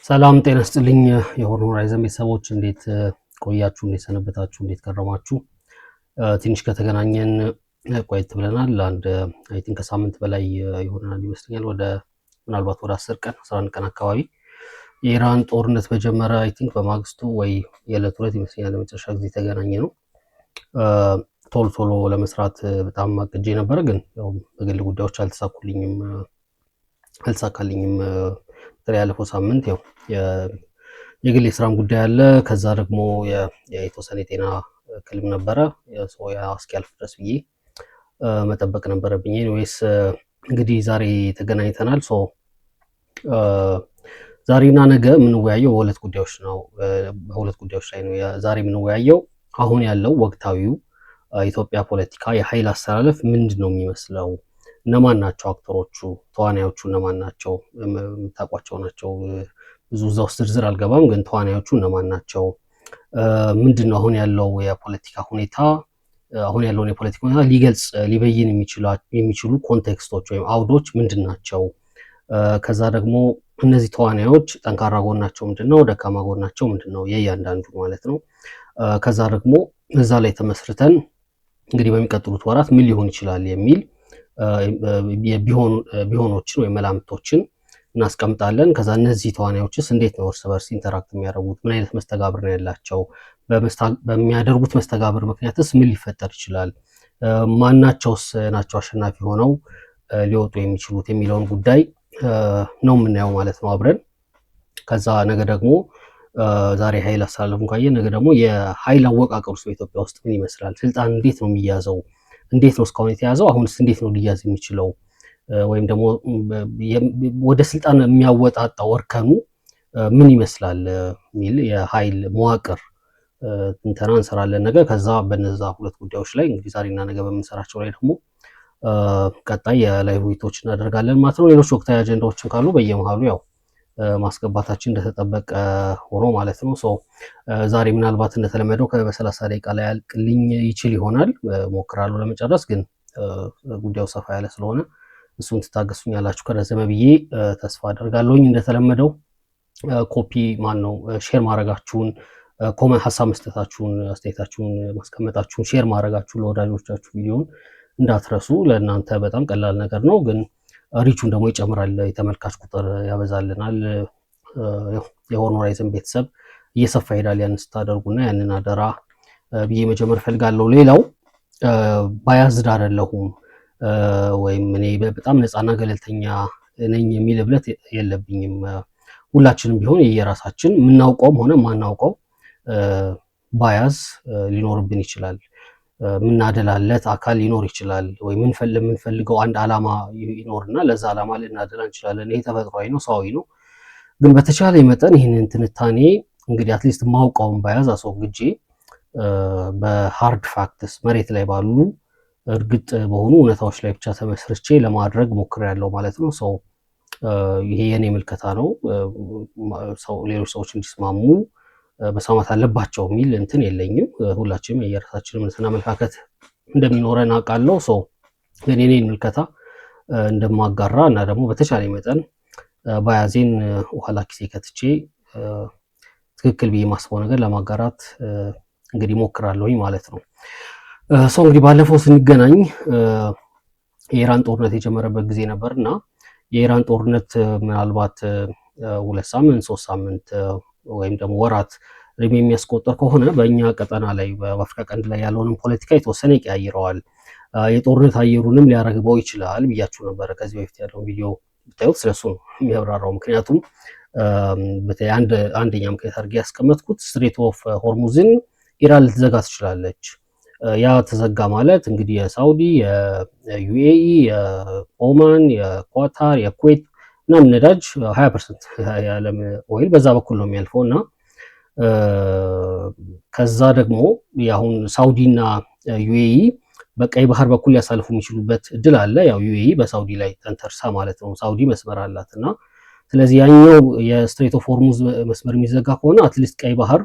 ሰላም ጤና ይስጥልኝ የሆርን ሆራይዘን ቤተሰቦች እንዴት ቆያችሁ? እንዴት ሰነበታችሁ? እንዴት ከረማችሁ? ትንሽ ከተገናኘን ቆየት ብለናል። አንድ አይ ቲንክ ከሳምንት በላይ ይሆናል ይመስለኛል። ምናልባት ወደ 10 ቀን 11 ቀን አካባቢ የኢራን ጦርነት በጀመረ አይ ቲንክ በማግስቱ ወይ የዕለት ሁለት ይመስለኛል ለመጨረሻ ጊዜ የተገናኘ ነው። ቶሎ ቶሎ ለመስራት በጣም አቅጄ ነበረ፣ ግን ያው በግል ጉዳዮች አልተሳካልኝም። ያለፈው ሳምንት ያው የግል የስራም ጉዳይ አለ። ከዛ ደግሞ የተወሰነ የጤና እክልም ነበረ። ያ እስኪያልፍ ድረስ ብዬ መጠበቅ ነበረብኝ። ወይስ እንግዲህ ዛሬ ተገናኝተናል። ዛሬና ነገ የምንወያየው በሁለት ጉዳዮች ላይ ነው። ዛሬ የምንወያየው አሁን ያለው ወቅታዊው ኢትዮጵያ ፖለቲካ የኃይል አስተላለፍ ምንድን ነው የሚመስለው? እነማን ናቸው አክተሮቹ? ተዋናዮቹ እነማን ናቸው? የምታውቋቸው ናቸው። ብዙ እዛ ውስጥ ዝርዝር አልገባም፣ ግን ተዋናዮቹ እነማን ናቸው? ምንድን ነው አሁን ያለው የፖለቲካ ሁኔታ? አሁን ያለውን የፖለቲካ ሁኔታ ሊበይን የሚችሉ ኮንቴክስቶች ወይም አውዶች ምንድን ናቸው? ከዛ ደግሞ እነዚህ ተዋናዮች ጠንካራ ጎናቸው ምንድን ነው? ደካማ ጎናቸው ምንድን ነው? የእያንዳንዱ ማለት ነው። ከዛ ደግሞ እዛ ላይ ተመስርተን እንግዲህ በሚቀጥሉት ወራት ምን ሊሆን ይችላል የሚል ቢሆኖችን ወይም መላምቶችን እናስቀምጣለን። ከዛ እነዚህ ተዋናዮችስ እንዴት ነው እርስ በርስ ኢንተራክት የሚያደርጉት? ምን አይነት መስተጋብር ነው ያላቸው? በሚያደርጉት መስተጋብር ምክንያትስ ምን ሊፈጠር ይችላል? ማናቸውስ ናቸው አሸናፊ ሆነው ሊወጡ የሚችሉት የሚለውን ጉዳይ ነው የምናየው ማለት ነው አብረን። ከዛ ነገ ደግሞ ዛሬ ኃይል አስተላለፉን ካየን፣ ነገ ደግሞ የኃይል አወቃቀር ውስጥ በኢትዮጵያ ውስጥ ምን ይመስላል? ስልጣን እንዴት ነው የሚያዘው? እንዴት ነው እስካሁን የተያዘው? አሁንስ እንዴት ነው ሊያዝ የሚችለው? ወይም ደግሞ ወደ ስልጣን የሚያወጣጣው እርከኑ ምን ይመስላል የሚል የኃይል መዋቅር ትንተና እንሰራለን ነገ። ከዛ በነዛ ሁለት ጉዳዮች ላይ እንግዲህ ዛሬና ነገ በምንሰራቸው ላይ ደግሞ ቀጣይ የላይቭ ውይይቶች እናደርጋለን ማለት ነው። ሌሎች ወቅታዊ አጀንዳዎችን ካሉ በየመሃሉ ያው ማስገባታችን እንደተጠበቀ ሆኖ ማለት ነው። ዛሬ ምናልባት እንደተለመደው በ30 ደቂቃ ላይ ያልቅልኝ ይችል ይሆናል። ሞክራለሁ ለመጨረስ፣ ግን ጉዳዩ ሰፋ ያለ ስለሆነ እሱን ትታገሱኛላችሁ ከረዘመ ብዬ ተስፋ አደርጋለሁኝ። እንደተለመደው ኮፒ ሼር ማድረጋችሁን፣ ኮመንት ሀሳብ መስጠታችሁን፣ አስተያየታችሁን ማስቀመጣችሁን፣ ሼር ማድረጋችሁን ለወዳጆቻችሁ ቪዲዮን እንዳትረሱ። ለእናንተ በጣም ቀላል ነገር ነው፣ ግን ሪቹን ደግሞ ይጨምራል፣ የተመልካች ቁጥር ያበዛልናል። የሆርን ሆራይዘን ቤተሰብ እየሰፋ ይሄዳል ያንን ስታደርጉና ያንን አደራ ብዬ መጀመር ፈልጋለሁ። ሌላው ባያዝድ አይደለሁም ወይም እኔ በጣም ነፃና ገለልተኛ ነኝ የሚል እብለት የለብኝም። ሁላችንም ቢሆን የየራሳችን የምናውቀውም ሆነ ማናውቀው ባያዝ ሊኖርብን ይችላል። ምናደላለት አካል ሊኖር ይችላል። ወይ የምንፈልገው አንድ ዓላማ ይኖርና ለዛ ዓላማ ልናደላ እንችላለን። ይሄ ተፈጥሯዊ ነው፣ ሰዋዊ ነው። ግን በተቻለ መጠን ይህንን ትንታኔ እንግዲህ አትሊስት ማውቀውን ባያዝ አስወግጄ በሃርድ ፋክትስ መሬት ላይ ባሉ እርግጥ በሆኑ እውነታዎች ላይ ብቻ ተመስርቼ ለማድረግ ሞክሬያለሁ ማለት ነው። ይሄ የኔ ምልከታ ነው። ሌሎች ሰዎች እንዲስማሙ መስማማት አለባቸው የሚል እንትን የለኝም። ሁላችንም የየራሳችንን እምነትና አመለካከት እንደሚኖረን አውቃለሁ። ግን የኔን ምልከታ እንደማጋራ እና ደግሞ በተቻለ መጠን ባያዜን ኋላ ኪሴ ከትቼ ትክክል ብዬ ማስበው ነገር ለማጋራት እንግዲህ ሞክራለሁኝ ማለት ነው። እንግዲህ ባለፈው ስንገናኝ የኢራን ጦርነት የጀመረበት ጊዜ ነበር እና የኢራን ጦርነት ምናልባት 2 ሳምንት 3 ሳምንት ወይም ደግሞ ወራት እድሜ የሚያስቆጠር ከሆነ በእኛ ቀጠና ላይ በአፍሪካ ቀንድ ላይ ያለውንም ፖለቲካ የተወሰነ ይቀያይረዋል፣ የጦርነት አየሩንም ሊያረግበው ይችላል ብያችሁ ነበረ። ከዚህ በፊት ያለውን ቪዲዮ ብታዩት ስለሱ ነው የሚያብራራው። ምክንያቱም በተለይ አንደኛ ምክንያት አድርጌ ያስቀመጥኩት ስትሬት ኦፍ ሆርሙዝን ኢራን ልትዘጋ ትችላለች። ያ ተዘጋ ማለት እንግዲህ የሳውዲ፣ የዩኤኢ፣ የኦማን፣ የኳታር፣ የኩዌት ምናምን ነዳጅ 20% የዓለም ኦይል በዛ በኩል ነው የሚያልፈው እና ከዛ ደግሞ አሁን ሳውዲና ዩኤኢ በቀይ ባህር በኩል ሊያሳልፉ የሚችሉበት እድል አለ። ያው ዩኤኢ በሳውዲ ላይ ተንተርሳ ማለት ነው። ሳውዲ መስመር አላት እና ስለዚህ ያኛው የስትሬት ኦፍ ሆርሙዝ መስመር የሚዘጋ ከሆነ አትሊስት ቀይ ባህር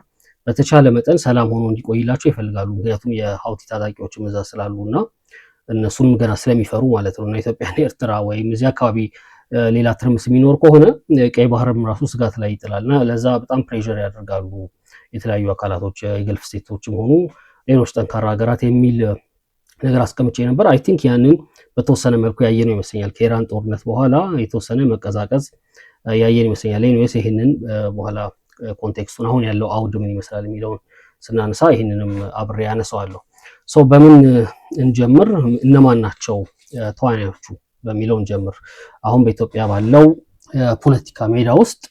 በተቻለ መጠን ሰላም ሆኖ እንዲቆይላቸው ይፈልጋሉ። ምክንያቱም የሀውቲ ታጣቂዎችም እዛ ስላሉና እነሱም ገና ስለሚፈሩ ማለት ነው እና ኢትዮጵያና ኤርትራ ወይም እዚህ አካባቢ ሌላ ትርምስ የሚኖር ከሆነ ቀይ ባህርም ራሱ ስጋት ላይ ይጥላልና ለዛ በጣም ፕሬሸር ያደርጋሉ የተለያዩ አካላቶች የገልፍ ስቴቶችም ሆኑ ሌሎች ጠንካራ ሀገራት የሚል ነገር አስቀምጬ ነበር። አይ ቲንክ ያንን በተወሰነ መልኩ ያየነው ይመስለኛል። ከኢራን ጦርነት በኋላ የተወሰነ መቀዛቀዝ ያየን ይመስለኛል። ኤኒዌይስ ይህንን በኋላ ኮንቴክስቱን አሁን ያለው አውድ ምን ይመስላል የሚለውን ስናነሳ ይህንንም አብሬ ያነሳዋለሁ። በምን እንጀምር? እነማን ናቸው ተዋናዮቹ በሚለው እንጀምር። አሁን በኢትዮጵያ ባለው ፖለቲካ ሜዳ ውስጥ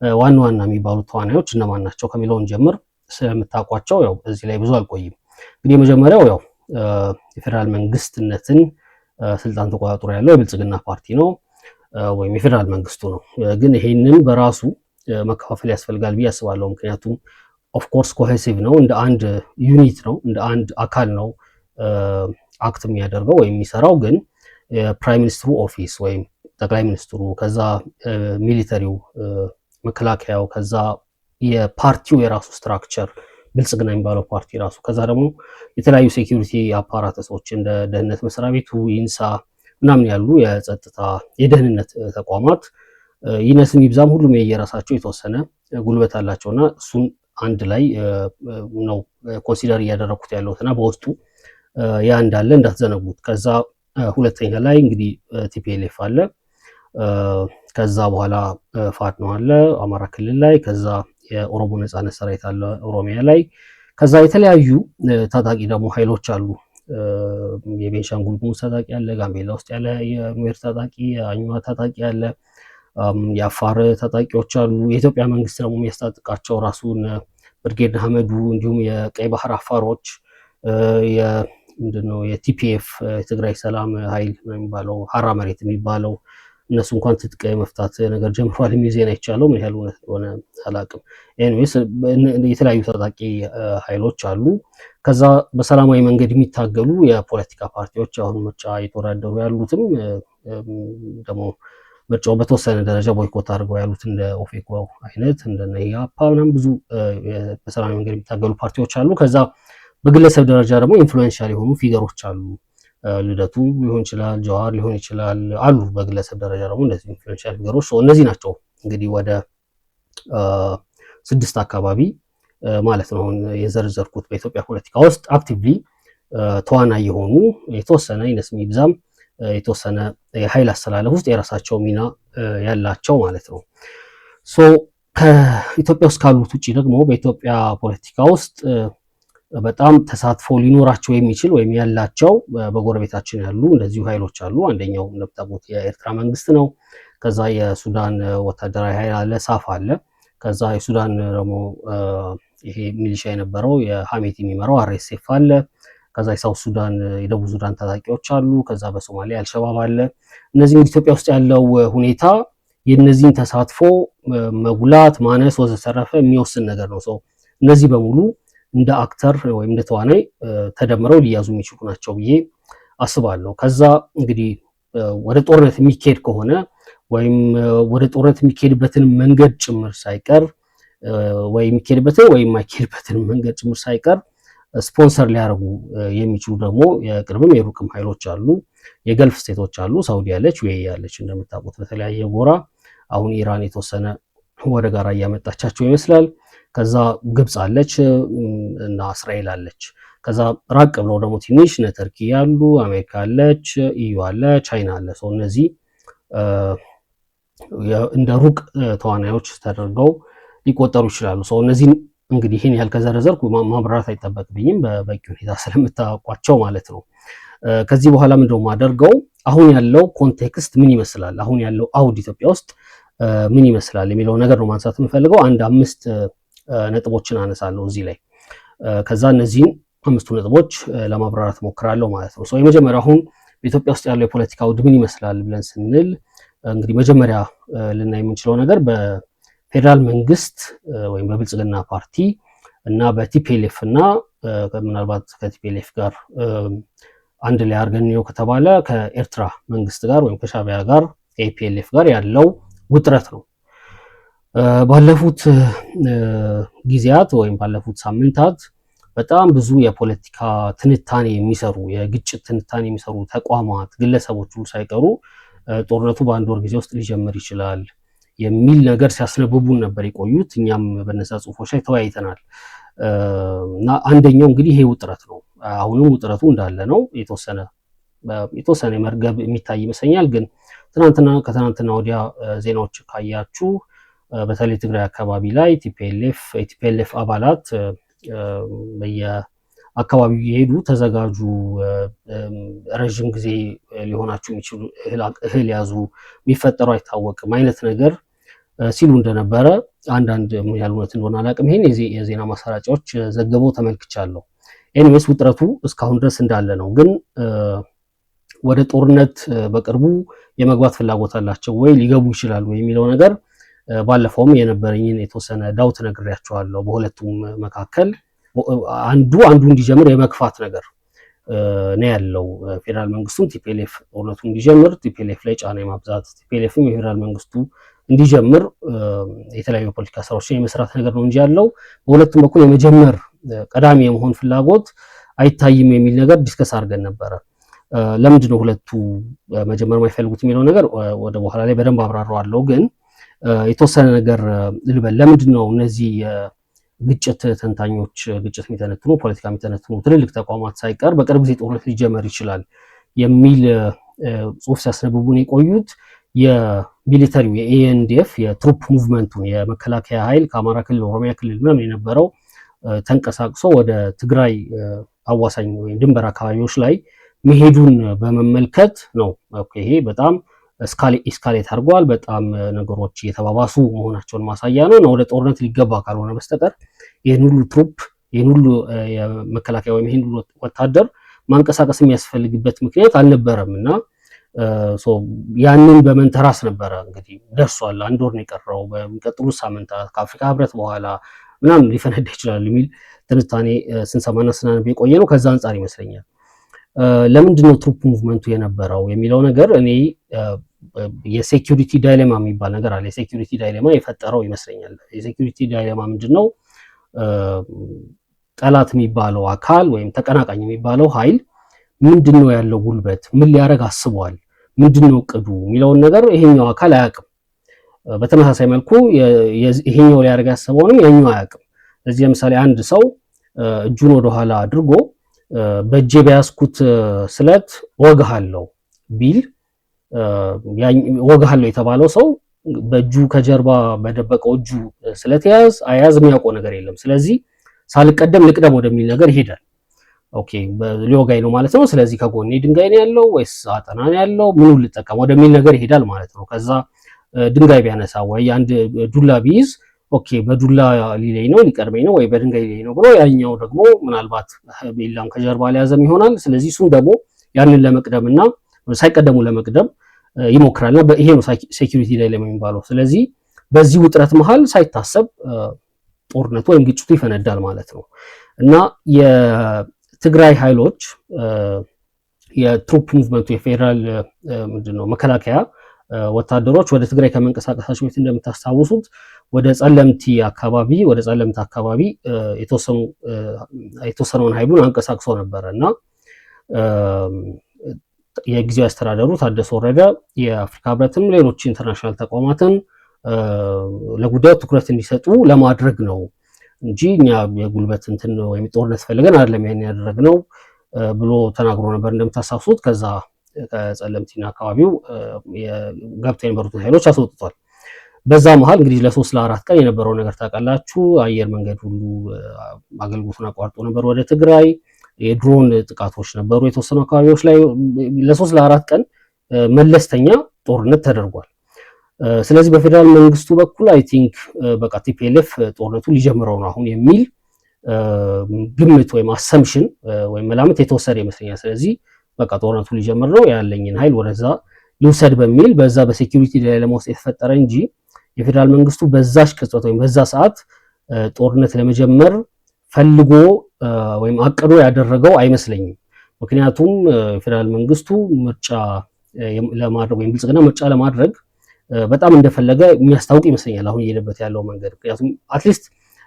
ዋና ዋና የሚባሉ ተዋናዮች እነማን ናቸው ከሚለው እንጀምር። ስለምታውቋቸው ያው እዚህ ላይ ብዙ አልቆይም። እንግዲህ የመጀመሪያው ያው የፌዴራል መንግስትነትን ስልጣን ተቆጣጥሮ ያለው የብልጽግና ፓርቲ ነው ወይም የፌዴራል መንግስቱ ነው። ግን ይሄንን በራሱ መከፋፈል ያስፈልጋል ብዬ አስባለሁ። ምክንያቱም ኦፍኮርስ ኮሄሲቭ ነው፣ እንደ አንድ ዩኒት ነው፣ እንደ አንድ አካል ነው አክት የሚያደርገው ወይም የሚሰራው። ግን የፕራይም ሚኒስትሩ ኦፊስ ወይም ጠቅላይ ሚኒስትሩ፣ ከዛ ሚሊተሪው መከላከያው፣ ከዛ የፓርቲው የራሱ ስትራክቸር ብልጽግና የሚባለው ፓርቲ ራሱ፣ ከዛ ደግሞ የተለያዩ ሴኪሪቲ አፓራተሶች እንደ ደህንነት መስሪያ ቤቱ፣ ይንሳ ምናምን ያሉ የጸጥታ የደህንነት ተቋማት ይነስም ይብዛም ሁሉም የየራሳቸው የተወሰነ ጉልበት አላቸውና እሱን አንድ ላይ ነው ኮንሲደር እያደረኩት ያለሁትና በውስጡ ያ እንዳለ እንዳትዘነጉት። ከዛ ሁለተኛ ላይ እንግዲህ ቲፒኤልኤፍ አለ። ከዛ በኋላ ፋኖ አለ አማራ ክልል ላይ። ከዛ የኦሮሞ ነጻነት ሰራዊት አለ ኦሮሚያ ላይ። ከዛ የተለያዩ ታጣቂ ደግሞ ኃይሎች አሉ። የቤንሻንጉል ጉሙዝ ታጣቂ አለ፣ ጋምቤላ ውስጥ ያለ የኑዌር ታጣቂ፣ የአኝዋ ታጣቂ አለ፣ የአፋር ታጣቂዎች አሉ። የኢትዮጵያ መንግስት ደግሞ የሚያስታጥቃቸው ራሱን ብርጌድ አህመዱ፣ እንዲሁም የቀይ ባህር አፋሮች፣ ምንድነው የቲፒኤፍ የትግራይ ሰላም ኃይል የሚባለው ሀራ መሬት የሚባለው እነሱ እንኳን ትጥቅ መፍታት ነገር ጀምሯል የሚል ዜና ይቻለው ምን ያህል እውነት እንደሆነ አላውቅም። ኤኒዌይስ የተለያዩ ታጣቂ ኃይሎች አሉ። ከዛ በሰላማዊ መንገድ የሚታገሉ የፖለቲካ ፓርቲዎች አሁን ምርጫ እየተወዳደሩ ያሉትም ደግሞ ምርጫው በተወሰነ ደረጃ ቦይኮት አድርገው ያሉት እንደ ኦፌኮ አይነት እንደነ ኢያፓ ምናምን ብዙ በሰላማዊ መንገድ የሚታገሉ ፓርቲዎች አሉ። ከዛ በግለሰብ ደረጃ ደግሞ ኢንፍሉዌንሻል የሆኑ ፊገሮች አሉ። ልደቱ ሊሆን ይችላል፣ ጀዋር ሊሆን ይችላል አሉ። በግለሰብ ደረጃ ደግሞ እንደዚህ ኢንፍሉዌንሻል ፊገሮች እነዚህ ናቸው እንግዲህ ወደ 6 አካባቢ ማለት ነው የዘርዘርኩት በኢትዮጵያ ፖለቲካ ውስጥ አክቲቭሊ ተዋናይ የሆኑ የተወሰነ ይነስም ይብዛም የተወሰነ የኃይል አስተላለፍ ውስጥ የራሳቸው ሚና ያላቸው ማለት ነው። ከኢትዮጵያ ውስጥ ካሉት ውጭ ደግሞ በኢትዮጵያ ፖለቲካ ውስጥ በጣም ተሳትፎ ሊኖራቸው የሚችል ወይም ያላቸው በጎረቤታችን ያሉ እንደዚሁ ኃይሎች አሉ። አንደኛው እንደምታውቁት የኤርትራ መንግስት ነው። ከዛ የሱዳን ወታደራዊ ኃይል አለ፣ ሳፍ አለ። ከዛ የሱዳን ደግሞ ይሄ ሚሊሻ የነበረው የሐሜቲ የሚመራው አርኤስኤፍ አለ። ከዛ የሳውት ሱዳን የደቡብ ሱዳን ታጣቂዎች አሉ። ከዛ በሶማሊያ አልሸባብ አለ። እነዚህ እንግዲህ ኢትዮጵያ ውስጥ ያለው ሁኔታ የነዚህን ተሳትፎ መጉላት ማነስ ወዘተረፈ የሚወስን ነገር ነው። እነዚህ በሙሉ እንደ አክተር ወይም እንደ ተዋናይ ተደምረው ሊያዙ የሚችሉ ናቸው ብዬ አስባለሁ። ከዛ እንግዲህ ወደ ጦርነት የሚካሄድ ከሆነ ወይም ወደ ጦርነት የሚካሄድበትን መንገድ ጭምር ሳይቀር ወይ የሚካሄድበትን ወይም የማይካሄድበትን መንገድ ጭምር ሳይቀር ስፖንሰር ሊያደርጉ የሚችሉ ደግሞ የቅርብም የሩቅም ኃይሎች አሉ። የገልፍ ስቴቶች አሉ። ሳውዲ ያለች፣ ዩኤኢ ያለች እንደምታውቁት በተለያየ ጎራ። አሁን ኢራን የተወሰነ ወደ ጋራ እያመጣቻቸው ይመስላል። ከዛ ግብፅ አለች እና እስራኤል አለች። ከዛ ራቅ ብለው ደግሞ ትንሽ እነ ተርኪ ያሉ፣ አሜሪካ አለች፣ ኢዩ አለ፣ ቻይና አለ። እነዚህ እንደ ሩቅ ተዋናዮች ተደርገው ሊቆጠሩ ይችላሉ። እነዚህን እንግዲህ ይህን ያህል ከዘረዘርኩ ማብራራት አይጠበቅብኝም በበቂ ሁኔታ ስለምታውቋቸው ማለት ነው። ከዚህ በኋላ ምንድነው የማደርገው? አሁን ያለው ኮንቴክስት ምን ይመስላል፣ አሁን ያለው አውድ ኢትዮጵያ ውስጥ ምን ይመስላል የሚለው ነገር ነው ማንሳት የምፈልገው። 5 ነጥቦችን አነሳለሁ እዚህ ላይ። ከዛ እነዚህን 5 ነጥቦች ለማብራራት ሞክራለሁ ማለት ነው። የመጀመሪያው አሁን በኢትዮጵያ ውስጥ ያለው የፖለቲካ አውድ ምን ይመስላል ብለን ስንል እንግዲህ መጀመሪያ ልናይ የምንችለው ነገር በፌዴራል መንግስት ወይም በብልጽግና ፓርቲ እና በቲፒኤልኤፍ እና ምናልባት ከቲፒኤልኤፍ ጋር አንድ ላይ አድርገን ነው ከተባለ ከኤርትራ መንግስት ጋር ወይም ከሻዕቢያ ጋር ከኢፒኤልኤፍ ጋር ያለው ውጥረት ነው። ባለፉት ጊዜያት ወይም ባለፉት ሳምንታት በጣም ብዙ የፖለቲካ ትንታኔ የሚሰሩ የግጭት ትንታኔ የሚሰሩ ተቋማት፣ ግለሰቦች ሁሉ ሳይቀሩ ጦርነቱ በአንድ ወር ጊዜ ውስጥ ሊጀምር ይችላል የሚል ነገር ሲያስነብቡን ነበር የቆዩት። እኛም በነዛ ጽሁፎች ላይ ተወያይተናል። እና አንደኛው እንግዲህ ይሄ ውጥረት ነው። አሁንም ውጥረቱ እንዳለ ነው። የተወሰነ መርገብ የሚታይ ይመስለኛል። ግን ከትናንትና ወዲያ ዜናዎች ካያችሁ በተለይ ትግራይ አካባቢ ላይ ቲፒኤልኤፍ አባላት በየአካባቢው የሄዱ ተዘጋጁ፣ ረዥም ጊዜ ሊሆናችሁ የሚችሉ እህል ያዙ፣ የሚፈጠሩ አይታወቅም አይነት ነገር ሲሉ እንደነበረ አንዳንድ ያልሆነት እንደሆነ አላውቅም፣ ይሄን የዜና ማሰራጫዎች ዘግበው ተመልክቻለሁ። ኤኒዌይስ ውጥረቱ እስካሁን ድረስ እንዳለ ነው። ግን ወደ ጦርነት በቅርቡ የመግባት ፍላጎት አላቸው ወይ ሊገቡ ይችላሉ የሚለው ነገር ባለፈውም የነበረኝን የተወሰነ ዳውት ነግሬያቸዋለሁ። በሁለቱም መካከል አንዱ እንዲጀምር የመግፋት ነገር ነው ያለው። ፌዴራል መንግስቱም ቲፒኤልኤፍ ጦርነቱ እንዲጀምር ቲፒኤልኤፍ ላይ ጫና የማብዛት ቲፒኤልኤፍም የፌዴራል መንግስቱ እንዲጀምር የተለያዩ ፖለቲካ ስራዎችን የመስራት ነገር ነው እንጂ ያለው በሁለቱም በኩል የመጀመር ቀዳሚ የመሆን ፍላጎት አይታይም የሚል ነገር ዲስከስ አድርገን ነበረ። ለምንድን ነው ሁለቱ መጀመር የማይፈልጉት የሚለው ነገር ወደ በኋላ ላይ በደንብ አብራራዋለሁ። ግን የተወሰነ ነገር ልበል። ለምንድን ነው እነዚህ ግጭት ተንታኞች፣ ግጭት የሚተነትኑ ፖለቲካ የሚተነትኑ ትልልቅ ተቋማት ሳይቀር በቅርብ ጊዜ ጦርነት ሊጀመር ይችላል የሚል ጽሁፍ ሲያስነብቡን የቆዩት? የሚሊተሪው የኤንዲኤፍ የትሩፕ ሙቭመንቱን የመከላከያ ኃይል ከአማራ ክልል ኦሮሚያ ክልል ምናምን የነበረው ተንቀሳቅሶ ወደ ትግራይ አዋሳኝ ወይም ድንበር አካባቢዎች ላይ መሄዱን በመመልከት ነው። ይሄ በጣም ኢስካሌት አድርጓል። በጣም ነገሮች እየተባባሱ መሆናቸውን ማሳያ ነው። ወደ ጦርነት ሊገባ ካልሆነ በስተቀር ይህን ሁሉ ትሩፕ ይህን ሁሉ የመከላከያ ወይም ይህን ሁሉ ወታደር ማንቀሳቀስ የሚያስፈልግበት ምክንያት አልነበረም እና ያንን በመንተራስ ነበረ እንግዲህ ደርሷል። አንድ ወር ነው የቀረው። በሚቀጥሉት ሳምንታት ከአፍሪካ ህብረት በኋላ ምናምን ሊፈነዳ ይችላል የሚል ትንታኔ ስንሰማና ስናነብ የቆየ ነው። ከዛ አንጻር ይመስለኛል ለምንድነው ትሩፕ ሙቭመንቱ የነበረው የሚለው ነገር እኔ የሴኪሪቲ ዳይሌማ የሚባል ነገር አለ። የሴኪሪቲ ዳይሌማ የፈጠረው ይመስለኛል። የሴኪሪቲ ዳይሌማ ምንድነው? ጠላት የሚባለው አካል ወይም ተቀናቃኝ የሚባለው ኃይል ምንድነው ያለው ጉልበት፣ ምን ሊያደርግ አስቧል፣ ምንድነው ቅዱ የሚለውን ነገር ይሄኛው አካል አያውቅም። በተመሳሳይ መልኩ ይሄኛው ሊያደርግ ያሰበውንም ያኛው አያውቅም። ስለዚህ ለምሳሌ አንድ ሰው እጁን ወደኋላ አድርጎ በእጄ በያዝኩት ስለት ወግሃለሁ ቢል ወግሃለሁ የተባለው ሰው በእጁ ከጀርባ በደበቀው እጁ ስለተያዝ አያዝ የሚያውቀው ነገር የለም። ስለዚህ ሳልቀደም ልቅደም ወደሚል ነገር ይሄዳል። ኦኬ ሊወጋኝ ነው ማለት ነው። ስለዚህ ከጎኔ ድንጋይ ነው ያለው ወይስ አጠና ነው ያለው፣ ምኑን ልጠቀም ወደሚል ነገር ይሄዳል ማለት ነው። ከዛ ድንጋይ ቢያነሳ ወይ አንድ ዱላ ቢይዝ ኦኬ በዱላ ሊለኝ ነው ሊቀርበኝ ነው ወይ በድንጋይ ሊለኝ ነው ብሎ ያኛው ደግሞ ምናልባት ቢላም ከጀርባ ሊያዘም ይሆናል። ስለዚህ እሱም ደግሞ ያንን ለመቅደምና ሳይቀደሙ ለመቅደም ይሞክራልና ይሄ ነው ሴኩሪቲ ላይ የሚባለው። ስለዚህ በዚህ ውጥረት መሃል ሳይታሰብ ጦርነቱ ወይም ግጭቱ ይፈነዳል ማለት ነው እና የትግራይ ኃይሎች የትሩፕ ሙቭመንቱ የፌዴራል ምንድነው መከላከያ ወታደሮች ወደ ትግራይ ከመንቀሳቀሳቸው በፊት እንደምታስታውሱት ወደ ጸለምት አካባቢ የተወሰነውን ኃይሉን አንቀሳቅሶ ነበረ እና የጊዜያዊ አስተዳደሩ ታደሰ ወረደ የአፍሪካ ህብረትም ሌሎች ኢንተርናሽናል ተቋማትን ለጉዳዩ ትኩረት እንዲሰጡ ለማድረግ ነው እንጂ እኛ የጉልበት እንትን ወይም ጦርነት ፈልገን አይደለም ያን ያደረግነው ብሎ ተናግሮ ነበር እንደምታስታውሱት። ከዛ ከጸለምቲና አካባቢው ገብተው የነበሩትን ኃይሎች አስወጥቷል። በዛ መሃል እንግዲህ ለ3 ለ4 ቀን የነበረው ነገር ታውቃላችሁ። አየር መንገድ ሁሉ አገልግሎቱን አቋርጦ ነበር ወደ ትግራይ። የድሮን ጥቃቶች ነበሩ የተወሰኑ አካባቢዎች ላይ። ለ3 ለ4 ቀን መለስተኛ ጦርነት ተደርጓል። ስለዚህ በፌዴራል መንግስቱ በኩል አይ ቲንክ በቃ ቲፒኤልኤፍ ጦርነቱ ሊጀምረው ነው አሁን የሚል ግምት ወይም አሰምሽን ወይም መላምት የተወሰደ ይመስለኛል። ስለዚህ በቃ ጦርነቱ ሊጀምር ነው ያለኝን ኃይል ወደዛ ልውሰድ በሚል በዛ በሴኩሪቲ ዳይሌማ ውስጥ የተፈጠረ እንጂ የፌዴራል መንግስቱ በዛሽ ቅጽበት ወይም በዛ ሰዓት ጦርነት ለመጀመር ፈልጎ ወይም አቅዶ ያደረገው አይመስለኝም። ምክንያቱም የፌዴራል መንግስቱ ምርጫ ለማድረግ ወይም ብልጽግና ምርጫ ለማድረግ በጣም እንደፈለገ የሚያስታውቅ ይመስለኛል አሁን እየሄደበት ያለው መንገድ። ምክንያቱም አትሊስት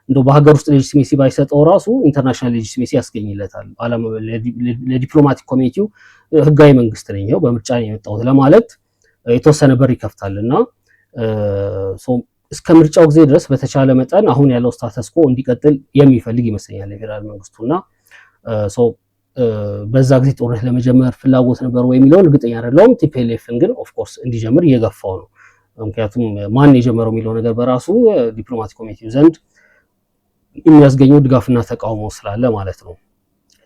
እንደው በሀገር ውስጥ ሌጂቲሜሲ ባይሰጠው ራሱ ኢንተርናሽናል ሌጂቲሜሲ ያስገኝለታል። ለዲፕሎማቲክ ኮሚኒቲው ህጋዊ መንግስት ነኝ ይኸው በምርጫ ነው የመጣሁት ለማለት የተወሰነ በር ይከፍታልና እስከ ምርጫው ጊዜ ድረስ በተቻለ መጠን አሁን ያለው ስታተስ ኮ እንዲቀጥል የሚፈልግ ይመስለኛል የፌዴራል መንግስቱና በዛ ጊዜ ጦርነት ለመጀመር ፍላጎት ነበር ወይ የሚለውን እርግጠኛ አይደለሁም። ቲፒኤልኤፍን ግን ኦፍኮርስ እንዲጀምር እየገፋው ነው። ምክንያቱም ማን የጀመረው የሚለው ነገር በራሱ ዲፕሎማቲክ ኮሚቴው ዘንድ የሚያስገኘው ድጋፍና ተቃውሞ ስላለ ማለት ነው።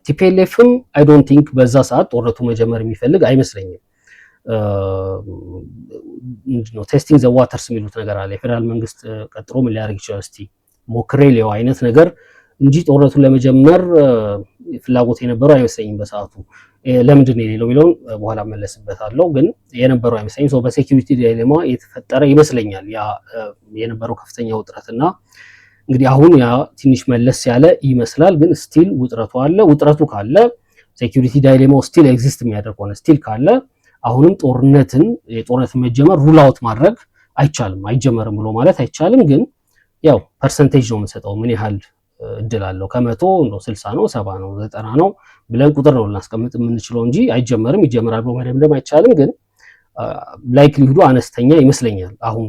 ቲፒኤልኤፍም አይ ዶንት ቲንክ በዛ ሰዓት ጦርነቱ መጀመር የሚፈልግ አይመስለኝም። ምንድነው ቴስቲንግ ዘ ዋተርስ የሚሉት ነገር አለ። የፌዴራል መንግስት ቀጥሮ ምን ሊያደርግ ይችላል እስቲ ሞክሬ ሊው አይነት ነገር እንጂ ጦርነቱን ለመጀመር ፍላጎት የነበረው አይመስለኝም በሰዓቱ። ለምንድን ነው የሌለው የሚለውን በኋላ መለስበታለሁ፣ ግን የነበረው አይመስለኝም። ሶ በሴኩሪቲ ዳይሌማ የተፈጠረ ይመስለኛል ያ የነበረው ከፍተኛ ውጥረትና እንግዲህ አሁን ያ ትንሽ መለስ ያለ ይመስላል፣ ግን ስቲል ውጥረቱ አለ። ውጥረቱ ካለ ሴኩሪቲ ዳይሌማው ስቲል ኤግዚስት የሚያደርግ ሆነ ስቲል ካለ አሁንም የጦርነት መጀመር ሩል አውት ማድረግ አይቻልም። አይጀመርም ብሎ ማለት አይቻልም፣ ግን ያው ፐርሰንቴጅ ነው የምንሰጠው። ምን ያህል እድል አለው ከመቶ እንደው 60 ነው 70 ነው 90 ነው ብለን ቁጥር ነው ልናስቀምጥ የምንችለው እንጂ አይጀመርም ይጀምራል ብሎ መደምደም አይቻልም። ግን ላይክሊሁዱ አነስተኛ ይመስለኛል አሁን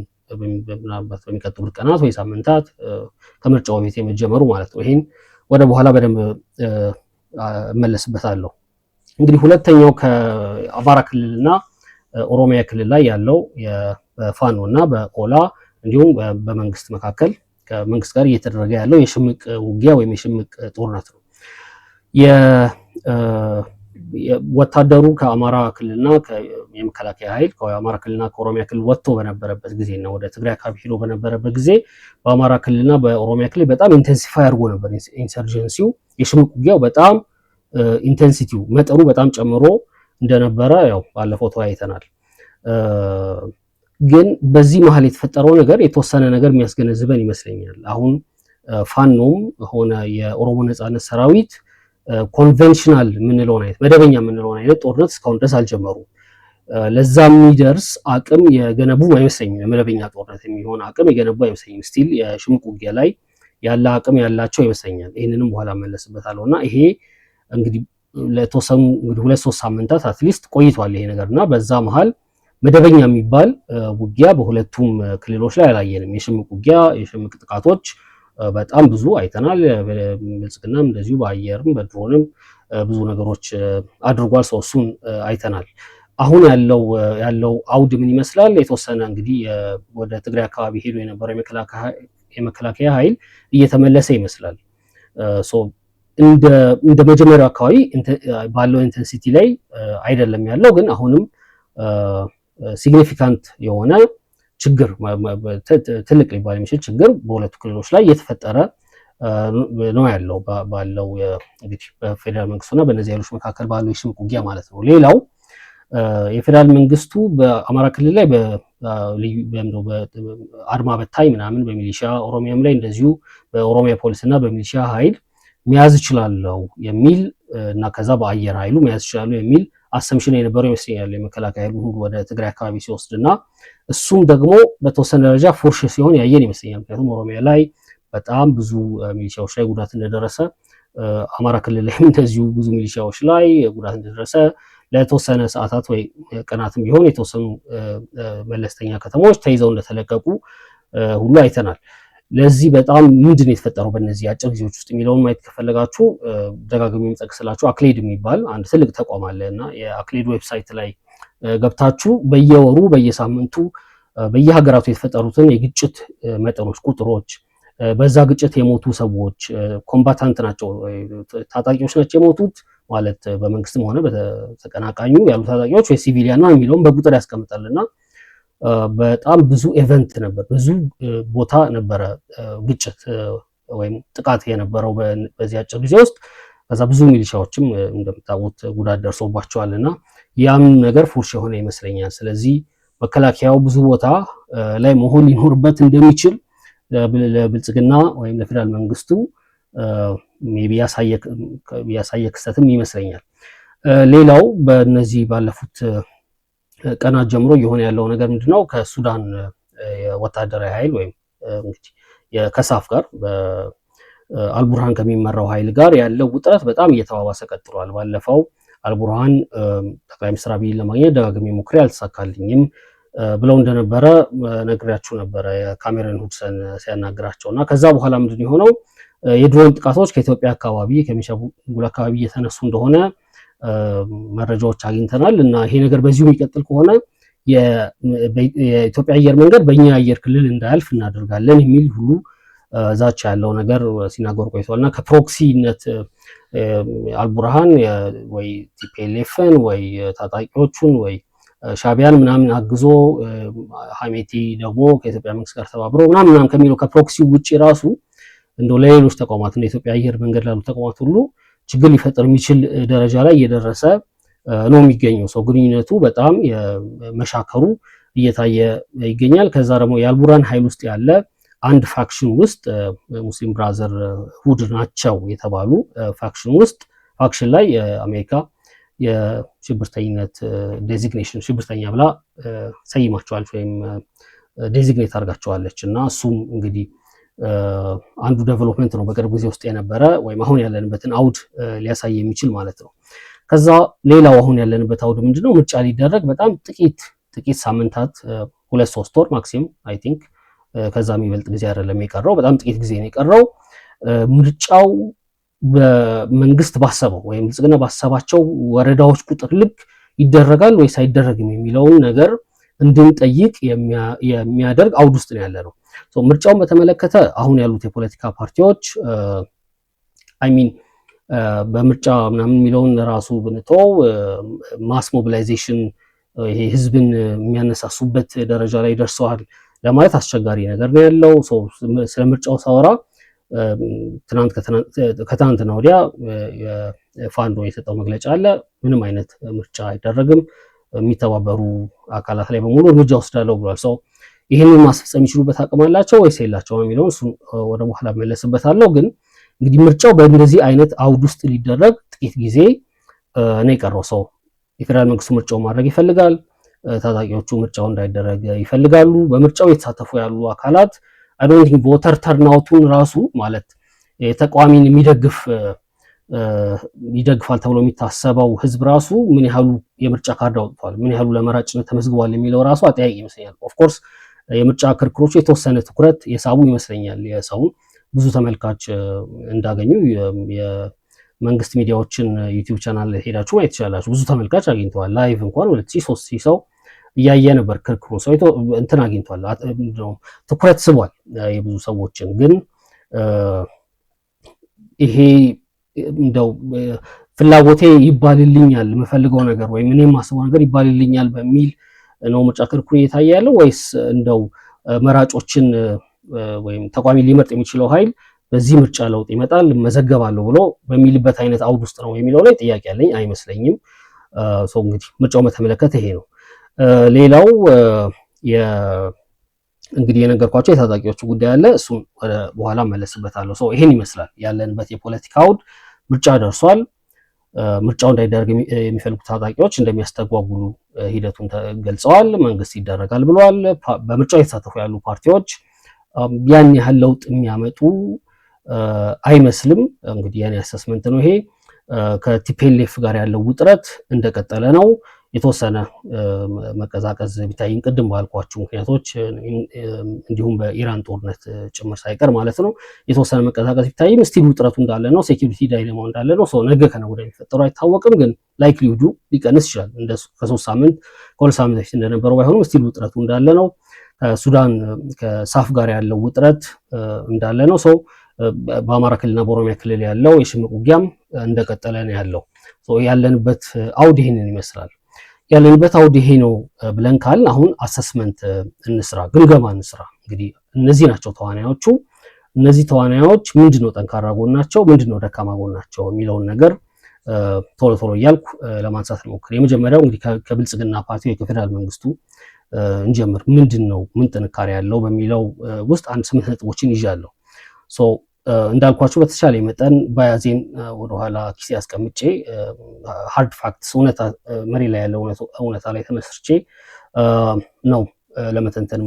ምናልባት በሚቀጥሉት ቀናት ወይ ሳምንታት ከምርጫው ቤት የመጀመሩ ማለት ነው። ይሄን ወደ በኋላ በደንብ እመለስበታለሁ። እንግዲህ ሁለተኛው ከአማራ ክልልና ኦሮሚያ ክልል ላይ ያለው በፋኖ እና በኦላ እንዲሁም በመንግስት መካከል ከመንግስት ጋር እየተደረገ ያለው የሽምቅ ውጊያ ወይም የሽምቅ ጦርነት ነው። ወታደሩ ከአማራ ክልልና የመከላከያ ኃይል ከአማራ ክልልና ከኦሮሚያ ክልል ወጥቶ በነበረበት ጊዜ እና ወደ ትግራይ አካባቢ ሄዶ በነበረበት ጊዜ በአማራ ክልልና በኦሮሚያ ክልል በጣም ኢንቴንሲፋይ አድርጎ ነበር ኢንሰርጀንሲው። የሽምቅ ውጊያው በጣም ኢንቴንሲቲው መጠኑ በጣም ጨምሮ እንደነበረ ያው ባለፈው ተወያይተናል። ግን በዚህ መሀል የተፈጠረው ነገር የተወሰነ ነገር የሚያስገነዝበን ይመስለኛል። አሁን ፋኖም ሆነ የኦሮሞ ነጻነት ሰራዊት ኮንቬንሽናል የምንለውን አይነት መደበኛ የምንለውን አይነት ጦርነት እስካሁን ድረስ አልጀመሩም። ለዛ የሚደርስ አቅም የገነቡ አይመስለኝም። የመደበኛ ጦርነት የሚሆን አቅም የገነቡ አይመስለኝም። ስቲል የሽምቅ ውጊያ ላይ ያለ አቅም ያላቸው ይመስለኛል። ይህንንም በኋላ መለስበታለሁ እና ይሄ እንግዲህ ለተወሰኑ እንግዲህ 2-3 ሳምንታት አትሊስት ቆይቷል ይሄ ነገር እና በዛ መሀል መደበኛ የሚባል ውጊያ በሁለቱም ክልሎች ላይ አላየንም። የሽምቅ ውጊያ የሽምቅ ጥቃቶች በጣም ብዙ አይተናል። ብልጽግናም እንደዚሁ በአየርም በድሮንም ብዙ ነገሮች አድርጓል። ሰው እሱን አይተናል። አሁን ያለው አውድ ምን ይመስላል? የተወሰነ እንግዲህ ወደ ትግራይ አካባቢ ሄዶ የነበረው የመከላከያ ኃይል እየተመለሰ ይመስላል። እንደ መጀመሪያው አካባቢ ባለው ኢንተንሲቲ ላይ አይደለም ያለው፣ ግን አሁንም ሲግኒፊካንት የሆነ ችግር ትልቅ ሊባል የሚችል ችግር በሁለቱ ክልሎች ላይ እየተፈጠረ ነው ያለው ባለው እንግዲህ በፌዴራል መንግስቱና በእነዚህ ኃይሎች መካከል ባለው የሽምቅ ውጊያ ማለት ነው። ሌላው የፌዴራል መንግስቱ በአማራ ክልል ላይ በአድማ በታይ ምናምን በሚሊሻ ኦሮሚያም ላይ እንደዚሁ በኦሮሚያ ፖሊስና በሚሊሻ ኃይል መያዝ ይችላለው የሚል እና ከዛ በአየር ኃይሉ መያዝ ይችላሉ የሚል አሰምሽን የነበረው ይመስለኛል የመከላከያ ኃይሉ ሁሉ ወደ ትግራይ አካባቢ ሲወስድና እሱም ደግሞ በተወሰነ ደረጃ ፎርሽ ሲሆን ያየን ይመስለኛል። ምክንያቱም ኦሮሚያ ላይ በጣም ብዙ ሚሊሻዎች ላይ ጉዳት እንደደረሰ፣ አማራ ክልል ላይም እንደዚሁ ብዙ ሚሊሻዎች ላይ ጉዳት እንደደረሰ ለተወሰነ ሰዓታት ወይ ቀናትም ቢሆን የተወሰኑ መለስተኛ ከተሞች ተይዘው እንደተለቀቁ ሁሉ አይተናል። ለዚህ በጣም ምንድን ነው የተፈጠረው በእነዚህ አጭር ጊዜዎች ውስጥ የሚለውን ማየት ከፈለጋችሁ ደጋግሜ የምጠቅስላችሁ አክሌድ የሚባል አንድ ትልቅ ተቋም አለ እና የአክሌድ ዌብሳይት ላይ ገብታችሁ በየወሩ በየሳምንቱ በየሀገራቱ የተፈጠሩትን የግጭት መጠኖች፣ ቁጥሮች፣ በዛ ግጭት የሞቱ ሰዎች ኮምባታንት ናቸው ታጣቂዎች ናቸው የሞቱት ማለት በመንግስትም ሆነ በተቀናቃኙ ያሉ ታጣቂዎች ወይ ሲቪሊያን ነው የሚለውን በቁጥር ያስቀምጣልና በጣም ብዙ ኢቨንት ነበር፣ ብዙ ቦታ ነበረ ግጭት ወይም ጥቃት የነበረው በዚህ አጭር ጊዜ ውስጥ። ከዛ ብዙ ሚሊሻዎችም እንደምታውቁት ጉዳት ደርሶባቸዋልና ያም ነገር ፉርሽ የሆነ ይመስለኛል። ስለዚህ መከላከያው ብዙ ቦታ ላይ መሆን ሊኖርበት እንደሚችል ለብልጽግና ወይም ለፌዴራል መንግስቱ ሜቢ ያሳየ ክስተትም ይመስለኛል። ሌላው በእነዚህ ባለፉት ቀናት ጀምሮ እየሆነ ያለው ነገር ምንድነው? ከሱዳን የወታደራዊ ኃይል ወይም እንግዲህ ከሳፍ ጋር በአልቡርሃን ከሚመራው ኃይል ጋር ያለው ውጥረት በጣም እየተባባሰ ቀጥሏል። ባለፈው አልቡርሃን ጠቅላይ ሚኒስትር አብይን ለማግኘት ደጋግሜ ሞክሬ አልተሳካልኝም፣ ብለው እንደነበረ ነግሬያችሁ ነበረ የካሜሮን ሁድሰን ሲያናግራቸው እና ከዛ በኋላ ምንድን የሆነው የድሮን ጥቃቶች ከኢትዮጵያ አካባቢ ከቤኒሻንጉል አካባቢ እየተነሱ እንደሆነ መረጃዎች አግኝተናል እና ይሄ ነገር በዚሁ የሚቀጥል ከሆነ የኢትዮጵያ አየር መንገድ በእኛ አየር ክልል እንዳያልፍ እናደርጋለን የሚል ሁሉ ዛቻ ያለው ነገር ሲናገሩ ቆይተዋል እና ከፕሮክሲነት አልቡርሃን ወይ ቲፒኤልኤፍን ወይ ታጣቂዎቹን ወይ ሻቢያን ምናምን አግዞ ሀሜቲ ደግሞ ከኢትዮጵያ መንግስት ጋር ተባብሮ ምናምን ከሚለው ከፕሮክሲ ውጭ ራሱ እንደው ለሌሎች ተቋማት እንደ ኢትዮጵያ አየር መንገድ ላሉ ተቋማት ሁሉ ችግር ሊፈጥር የሚችል ደረጃ ላይ እየደረሰ ነው የሚገኘው። ሰው ግንኙነቱ በጣም መሻከሩ እየታየ ይገኛል። ከዛ ደግሞ የአልቡርሃን ኃይል ውስጥ ያለ አንድ ፋክሽን ውስጥ ሙስሊም ብራዘር ሁድ ናቸው የተባሉ ፋክሽን ላይ የአሜሪካ የሽብርተኝነት ዴዚግኔሽን ሽብርተኛ ብላ ሰይማቸዋለች ወይም ዴዚግኔት አድርጋቸዋለች እና እሱም እንግዲህ አንዱ ዴቨሎፕመንት ነው በቅርብ ጊዜ ውስጥ የነበረ ወይም አሁን ያለንበትን አውድ ሊያሳይ የሚችል ማለት ነው። ከዛ ሌላው አሁን ያለንበት አውድ ምንድነው? ምርጫ ሊደረግ በጣም ጥቂት ሳምንታት 2-3 ወር ማክሲመም አይ ቲንክ ከዛ የሚበልጥ ጊዜ አይደለም የቀረው፣ በጣም ጥቂት ጊዜ ነው የቀረው። ምርጫው በመንግስት ባሰበው ወይም ብልጽግና ባሰባቸው ወረዳዎች ቁጥር ልክ ይደረጋል ወይስ አይደረግም የሚለውን ነገር እንድንጠይቅ የሚያደርግ አውድ ውስጥ ነው ያለ ነው። ምርጫውን በተመለከተ አሁን ያሉት የፖለቲካ ፓርቲዎች አይሚን በምርጫ ምናምን የሚለውን ራሱ ብንተው ማስ ሞቢላይዜሽን ይሄ ህዝብን የሚያነሳሱበት ደረጃ ላይ ደርሰዋል ለማለት አስቸጋሪ ነገር ነው ያለው። ስለ ምርጫው ሳወራ ከትናንትና ወዲያ ፋኖ የሰጠው መግለጫ አለ። ምንም አይነት ምርጫ አይደረግም፣ የሚተባበሩ አካላት ላይ በሙሉ እርምጃ ወስዳለሁ ብሏል። ይህንን ማስፈጸም የሚችሉበት አቅም አላቸው ወይስ የላቸውም የሚለውን እሱ ወደ በኋላ መለስበታለሁ። ግን እንግዲህ ምርጫው በእንደዚህ አይነት አውድ ውስጥ ሊደረግ ጥቂት ጊዜ ነው የቀረው። የፌዴራል መንግስቱ ምርጫው ማድረግ ይፈልጋል፣ ታጣቂዎቹ ምርጫው እንዳይደረግ ይፈልጋሉ። በምርጫው የተሳተፉ ያሉ አካላት አይ ዶንት ቲንክ ቮተር ተርናውቱን ራሱ ማለት ተቃዋሚን ይደግፋል ተብሎ የሚታሰበው ህዝብ ራሱ ምን ያህሉ የምርጫ ካርድ አውጥቷል፣ ምን ያህሉ ለመራጭነት ተመዝግቧል የሚለው ራሱ አጠያቂ ይመስለኛል። ኦፍኮርስ የምርጫ ክርክሮቹ የተወሰነ ትኩረት የሳቡ ይመስለኛል። የሰውን ብዙ ተመልካች እንዳገኙ የመንግስት ሚዲያዎችን ዩቲዩብ ቻናል ሄዳችሁ ማየት ትችላላችሁ። ብዙ ተመልካች አግኝተዋል። ላይቭ እንኳን 2000-3000 ሰው እያየ ነበር ክርክሩን። ሰው እንትን አግኝቷል፣ ትኩረት ስቧል የብዙ ሰዎችን። ግን ይሄ እንደው ፍላጎቴ ይባልልኛል የምፈልገው ነገር ወይም እኔ የማስበው ነገር ይባልልኛል በሚል ነው ምርጫ ክርክሩ እየታየ ያለው ወይስ እንደው መራጮችን ወይም ተቋሚ ሊመርጥ የሚችለው ኃይል በዚህ ምርጫ ለውጥ ይመጣል መዘገባለሁ ብሎ በሚልበት አይነት አውድ ውስጥ ነው የሚለው ላይ ጥያቄ ያለኝ አይመስለኝም። እንግዲህ ምርጫው በተመለከተ ይሄ ነው። ሌላው እንግዲህ የነገርኳቸው የታጣቂዎቹ ጉዳይ አለ። እሱም በኋላ መለስበታለሁ። ይሄን ይመስላል ያለንበት የፖለቲካ አውድ። ምርጫ ደርሷል። ምርጫው እንዳይደረግ የሚፈልጉ ታጣቂዎች እንደሚያስተጓጉሉ ሂደቱን ገልጸዋል። መንግስት ይደረጋል ብለዋል። በምርጫው የተሳተፉ ያሉ ፓርቲዎች ያን ያህል ለውጥ የሚያመጡ አይመስልም። እንግዲህ የኔ አሰስመንት ነው ይሄ። ከቲፒኤልኤፍ ጋር ያለው ውጥረት እንደቀጠለ ነው። የተወሰነ መቀዛቀዝ ቢታይም ቅድም ባልኳችሁ ምክንያቶች እንዲሁም በኢራን ጦርነት ጭምር ሳይቀር ማለት ነው የተወሰነ መቀዛቀዝ ቢታይም ስቲል ውጥረቱ እንዳለ ነው። ሴኪሪቲ ዳይሌማው እንዳለ ነው። ነገ ከነገ ወዲያ የሚፈጠሩ አይታወቅም፣ ግን ላይክሊሁዱ ሊቀንስ ይችላል። ከ2 ሳምንት በፊት እንደነበረው ባይሆንም ስቲል ውጥረቱ እንዳለ ነው። ከሱዳን ከሳፍ ጋር ያለው ውጥረት እንዳለ ነው። በአማራ ክልልና በኦሮሚያ ክልል ያለው የሽምቅ ውጊያም እንደቀጠለ ነው ያለው። ያለንበት አውድ ይሄንን ይመስላል። ያለንበት አውድ ይሄ ነው ብለን ካል አሁን አሰስመንት እንስራ፣ ግምገማ እንስራ። እንግዲህ እነዚህ ናቸው ተዋናዮቹ። እነዚህ ተዋናዮች ምንድነው ጠንካራ ጎናቸው፣ ምንድነው ደካማ ጎናቸው የሚለውን ነገር ቶሎ ቶሎ እያልኩ ለማንሳት ልሞክር። የመጀመሪያው እንግዲህ ከብልጽግና ፓርቲ ከፌዴራል መንግስቱ እንጀምር። ምንድነው ምን ጥንካሬ ያለው በሚለው ውስጥ 8 ነጥቦችን ይዣለሁ። እንዳልኳችሁ በተቻለ መጠን ባያዜን ወደኋላ ኪሴ አስቀምጬ ሃርድ ፋክትስ መሬት ላይ ያለው እውነታ ላይ ተመስርቼ ነው ለመተንተን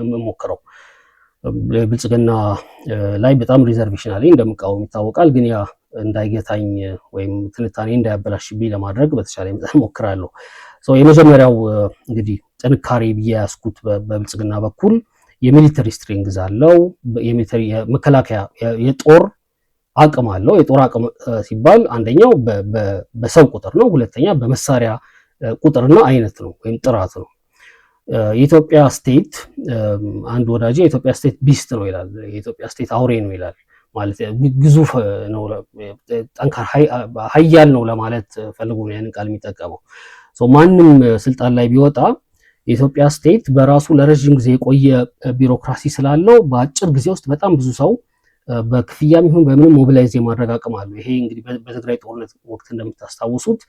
የምሞክረው። ብልጽግና ላይ በጣም ሪዘርቬሽን አለኝ፣ እንደምቃወም ይታወቃል። ግን ያ እንዳይገታኝ ወይም ትንታኔ እንዳያበላሽብኝ ለማድረግ በተቻለ መጠን ሞክራለሁ። የመጀመሪያው እንግዲህ ጥንካሬ ብዬ ያስኩት በብልጽግና በኩል የሚሊተሪ ስትሪንግዝ አለው። የሚሊተሪ መከላከያ የጦር አቅም አለው። የጦር አቅም ሲባል አንደኛው በሰው ቁጥር ነው፣ ሁለተኛ በመሳሪያ ቁጥርና አይነት ነው ወይም ጥራት ነው። የኢትዮጵያ ስቴት አንድ ወዳጅ የኢትዮጵያ ስቴት ቢስት ነው ይላል። የኢትዮጵያ ስቴት አውሬ ነው ይላል። ማለት ግዙፍ ነው፣ ጠንካራ ኃያል ነው ለማለት ፈልጎ ነው ያንን ቃል የሚጠቀመው። ማንም ስልጣን ላይ ቢወጣ የኢትዮጵያ ስቴት በራሱ ለረጅም ጊዜ የቆየ ቢሮክራሲ ስላለው በአጭር ጊዜ ውስጥ በጣም ብዙ ሰው በክፍያም ይሁን በምንም ሞቢላይዝ የማድረግ አቅም አለው። ይሄ እንግዲህ በትግራይ ጦርነት ወቅት እንደምታስታውሱት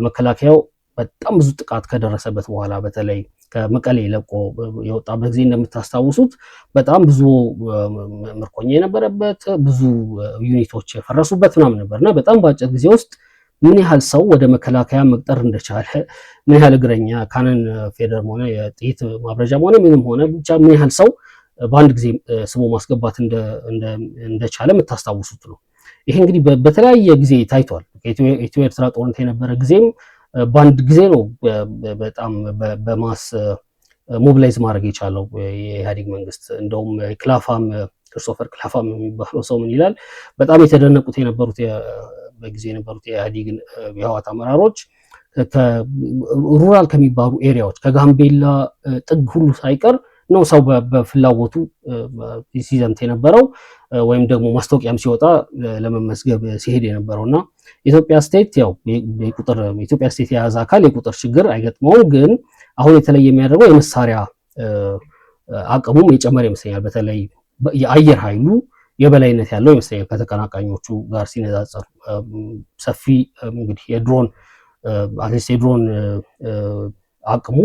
መከላከያው በጣም ብዙ ጥቃት ከደረሰበት በኋላ በተለይ ከመቀሌ ለቆ የወጣበት ጊዜ እንደምታስታውሱት በጣም ብዙ ምርኮኛ የነበረበት ብዙ ዩኒቶች የፈረሱበት ምናምን ነበርና በጣም በአጭር ጊዜ ውስጥ ምን ያህል ሰው ወደ መከላከያ መቅጠር እንደቻለ ምን ያህል እግረኛ ካነን ፌደርም ሆነ የጥይት ማብረጃም ሆነ ምንም ሆነ ብቻ ምን ያህል ሰው በአንድ ጊዜ ስቦ ማስገባት እንደቻለ የምታስታውሱት ነው። ይሄ እንግዲህ በተለያየ ጊዜ ታይቷል። ኢትዮ ኤርትራ ጦርነት የነበረ ጊዜም በአንድ ጊዜ ነው በጣም በማስ ሞቢላይዝ ማድረግ የቻለው የኢህአዴግ መንግስት። እንደውም ክላፋም ክርስቶፈር ክላፋም የሚባለው ሰው ምን ይላል? በጣም የተደነቁት የነበሩት በጊዜ የነበሩት የኢህአዴግ የህወሓት አመራሮች ሩራል ከሚባሉ ኤሪያዎች ከጋምቤላ ጥግ ሁሉ ሳይቀር ነው ሰው በፍላጎቱ ሲዘምት የነበረው ወይም ደግሞ ማስታወቂያም ሲወጣ ለመመስገብ ሲሄድ የነበረውና ኢትዮጵያ ስቴት ያው ኢትዮጵያ ስቴት የያዘ አካል የቁጥር ችግር አይገጥመውም። ግን አሁን የተለየ የሚያደርገው የመሳሪያ አቅሙም የጨመረ ይመስለኛል። በተለይ የአየር ኃይሉ የበላይነት ያለው ይመስለኛል ከተቀናቃኞቹ ጋር ሲነጻጸር። ሰፊ እንግዲህ የድሮን አቅሙ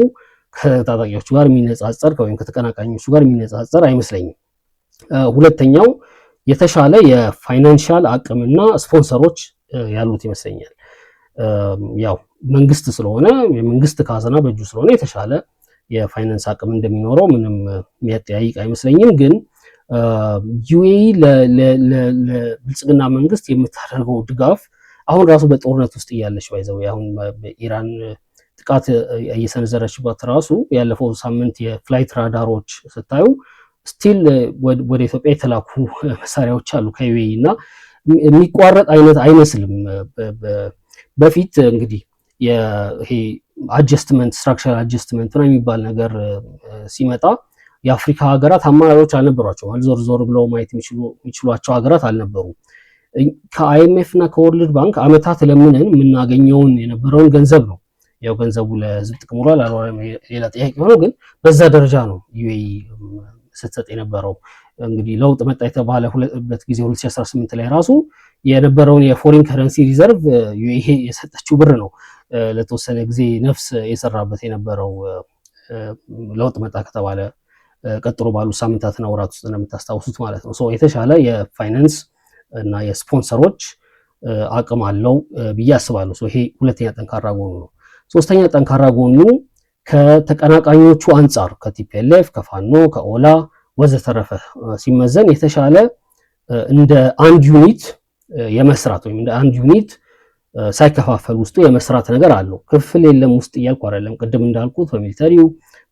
ከታጣቂዎቹ ጋር የሚነጻጸር ወይም ከተቀናቃኞቹ ጋር የሚነጻጸር አይመስለኝም። ሁለተኛው የተሻለ የፋይናንሻል አቅምና ስፖንሰሮች ያሉት ይመስለኛል። ያው መንግስት ስለሆነ የመንግስት ካዝና በእጁ ስለሆነ የተሻለ የፋይናንስ አቅም እንደሚኖረው ምንም የሚያጠያይቅ አይመስለኝም። ግን ዩኤኢ ለብልጽግና መንግስት የምታደርገው ድጋፍ አሁን ራሱ በጦርነት ውስጥ እያለች ባይዘው አሁን በኢራን ጥቃት እየሰነዘረችባት ራሱ ያለፈው ሳምንት የፍላይት ራዳሮች ስታዩ ስቲል ወደ ኢትዮጵያ የተላኩ መሳሪያዎች አሉ ከዩኤኢ እና የሚቋረጥ አይነት አይመስልም። በፊት እንግዲህ ይሄ አጀስትመንት ስትራክቸራል አጀስትመንት ነው የሚባል ነገር ሲመጣ የአፍሪካ ሀገራት አማራጮች አልነበሯቸውም። ዞር ዞር ብለው ማየት የሚችሏቸው ሀገራት አልነበሩም። ከአይኤምኤፍ እና ከወርልድ ባንክ አመታት ለምንን የምናገኘውን የነበረውን ገንዘብ ነው። ያው ገንዘቡ ለህዝብ ጥቅም ውሏል አልዋለም ሌላ ጥያቄ ሆነው፣ ግን በዛ ደረጃ ነው ዩኤኢ ስትሰጥ የነበረው። እንግዲህ ለውጥ መጣ የተባለበት ጊዜ 2018 ላይ ራሱ የነበረውን የፎሪን ከረንሲ ሪዘርቭ ዩኤኢ የሰጠችው ብር ነው ለተወሰነ ጊዜ ነፍስ የሰራበት የነበረው። ለውጥ መጣ ከተባለ ቀጥሎ ባሉ ሳምንታትና ወራት ውስጥ እንደምታስታውሱት ማለት ነው። የተሻለ የፋይናንስ እና የስፖንሰሮች አቅም አለው ብዬ አስባለሁ። ይሄ ሁለተኛ ጠንካራ ጎኑ ነው። ሶስተኛ ጠንካራ ጎኑ ከተቀናቃኞቹ አንጻር ከቲፒኤልኤፍ፣ ከፋኖ፣ ከኦላ ወዘተረፈ ሲመዘን የተሻለ እንደ አንድ ዩኒት የመስራት ወይም እንደ አንድ ዩኒት ሳይከፋፈል ውስጡ የመስራት ነገር አለው። ክፍል የለም ውስጥ እያልኩ አይደለም። ቅድም እንዳልኩት በሚሊተሪው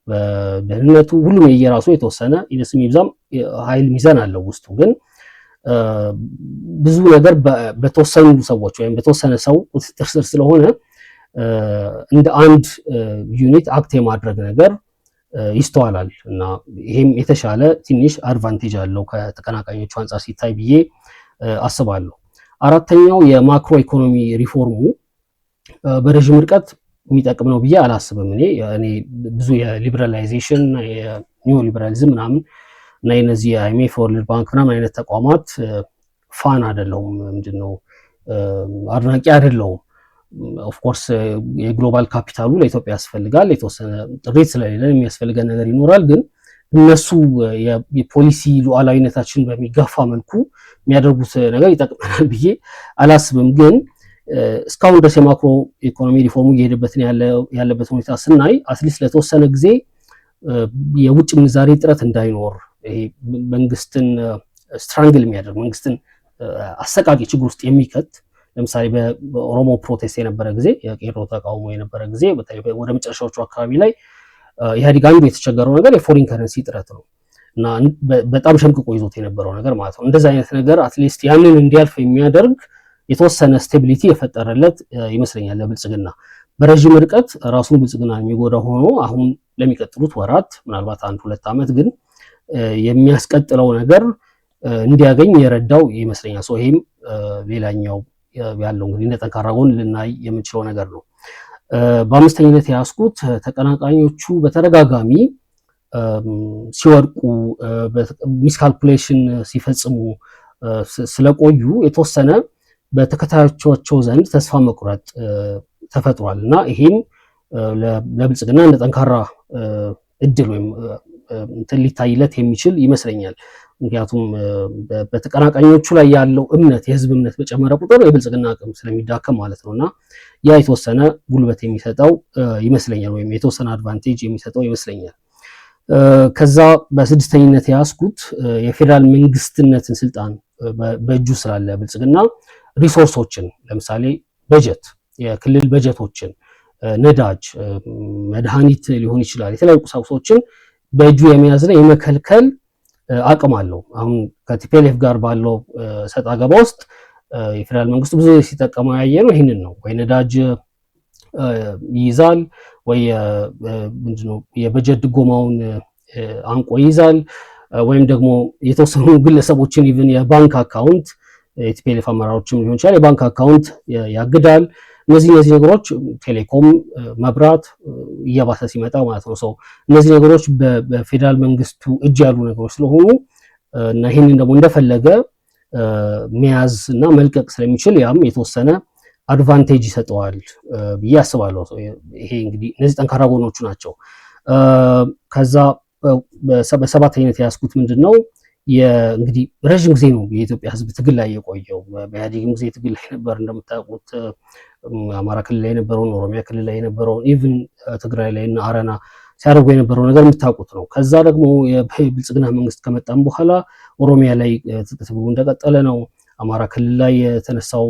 በደህንነቱ ሁሉም የየራሱ የተወሰነ ይነስም ይብዛም ኃይል ሚዛን አለው ውስጡ። ግን ብዙ ነገር በተወሰኑ ሰዎች ወይም በተወሰነ ሰው ቁጥጥር ስር ስለሆነ እንደ አንድ ዩኒት አክት የማድረግ ነገር ይስተዋላል እና ይሄም የተሻለ ትንሽ አድቫንቴጅ አለው ከተቀናቃኞቹ አንጻር ሲታይ ብዬ አስባለሁ። አራተኛው የማክሮ ኢኮኖሚ ሪፎርሙ በረዥም ርቀት የሚጠቅም ነው ብዬ አላስብም። እኔ ብዙ የሊበራላይዜሽን የኒዮ ሊበራሊዝም ምናምን እና የነዚህ የአይኤምኤፍ ወርልድ ባንክ ምናምን አይነት ተቋማት ፋን አይደለሁም፣ ምንድነው አድናቂ አይደለሁም። ኦፍኮርስ የግሎባል ካፒታሉ ለኢትዮጵያ ያስፈልጋል። የተወሰነ ጥሪት ስለሌለ የሚያስፈልገን ነገር ይኖራል። ግን እነሱ የፖሊሲ ሉዓላዊነታችን በሚጋፋ መልኩ የሚያደርጉት ነገር ይጠቅመናል ብዬ አላስብም። ግን እስካሁን ድረስ የማክሮ ኢኮኖሚ ሪፎርሙ እየሄደበትን ያለበት ሁኔታ ስናይ አትሊስት ለተወሰነ ጊዜ የውጭ ምንዛሬ ጥረት እንዳይኖር መንግስትን ስትራንግል የሚያደርግ መንግስትን አሰቃቂ ችግር ውስጥ የሚከት ለምሳሌ በኦሮሞ ፕሮቴስት የነበረ ጊዜ የቄሮ ተቃውሞ የነበረ ጊዜ ወደ መጨረሻዎቹ አካባቢ ላይ ኢህአዴግ አንዱ የተቸገረው ነገር የፎሪን ከረንሲ እጥረት ነው እና በጣም ሸምቅቆ ይዞት የነበረው ነገር ማለት ነው። እንደዚህ አይነት ነገር አትሊስት ያንን እንዲያልፍ የሚያደርግ የተወሰነ ስቴቢሊቲ የፈጠረለት ይመስለኛል ለብልጽግና። በረዥም ርቀት ራሱን ብልጽግና የሚጎዳ ሆኖ አሁን ለሚቀጥሉት ወራት ምናልባት 1-2 ዓመት ግን የሚያስቀጥለው ነገር እንዲያገኝ የረዳው ይመስለኛል። ይሄም ሌላኛው ያለው እንግዲህ እንደ ጠንካራ ጎን ልናይ የምንችለው ነገር ነው። በአምስተኝነት የያዝኩት ተቀናቃኞቹ በተደጋጋሚ ሲወድቁ ሚስካልኩሌሽን ሲፈጽሙ ስለቆዩ የተወሰነ በተከታዮቻቸው ዘንድ ተስፋ መቁረጥ ተፈጥሯል እና ይሄም ለብልጽግና እንደ ጠንካራ እድል ወይም እንትን ሊታይለት የሚችል ይመስለኛል። ምክንያቱም በተቀናቃኞቹ ላይ ያለው እምነት የህዝብ እምነት በጨመረ ቁጥር የብልጽግና አቅም ስለሚዳከም ማለት ነው እና ያ የተወሰነ ጉልበት የሚሰጠው ይመስለኛል ወይም የተወሰነ አድቫንቴጅ የሚሰጠው ይመስለኛል። ከዛ በስድስተኝነት የያዝኩት የፌዴራል መንግስትነትን ስልጣን በእጁ ስላለ ብልጽግና ሪሶርሶችን ለምሳሌ በጀት፣ የክልል በጀቶችን፣ ነዳጅ፣ መድኃኒት ሊሆን ይችላል የተለያዩ ቁሳቁሶችን በእጁ የመያዝና የመከልከል አቅም አለው። አሁን ከቲፒኤልኤፍ ጋር ባለው ሰጣ ገባ ውስጥ የፌዴራል መንግስቱ ብዙ ሲጠቀመው ያየ ነው ይህንን ነው። ወይ ነዳጅ ይይዛል ወይ ምንድነው የበጀት ድጎማውን አንቆ ይይዛል ወይም ደግሞ የተወሰኑ ግለሰቦችን ኢቭን የባንክ አካውንት የቲፒኤልኤፍ አመራሮችም ሊሆን ይችላል የባንክ አካውንት ያግዳል። እነዚህ ነገሮች ቴሌኮም፣ መብራት እየባሰ ሲመጣ ማለት ነው። እነዚህ ነገሮች በፌዴራል መንግስቱ እጅ ያሉ ነገሮች ስለሆኑ እና ይህንን ደግሞ እንደፈለገ መያዝ እና መልቀቅ ስለሚችል ያም የተወሰነ አድቫንቴጅ ይሰጠዋል ብዬ አስባለሁ። ይሄ እንግዲህ እነዚህ ጠንካራ ጎኖቹ ናቸው። ከዛ በሰባተኝነት የያዝኩት ምንድን ነው እንግዲህ ረዥም ጊዜ ነው የኢትዮጵያ ህዝብ ትግል ላይ የቆየው። በኢህአዴግም ጊዜ ትግል ላይ ነበር እንደምታውቁት። አማራ ክልል ላይ የነበረውን፣ ኦሮሚያ ክልል ላይ የነበረውን፣ ኢቭን ትግራይ ላይ እና አረና ሲያደርጉ የነበረው ነገር የምታውቁት ነው። ከዛ ደግሞ የብልጽግና መንግስት ከመጣም በኋላ ኦሮሚያ ላይ ትግሉ እንደቀጠለ ነው። አማራ ክልል ላይ የተነሳው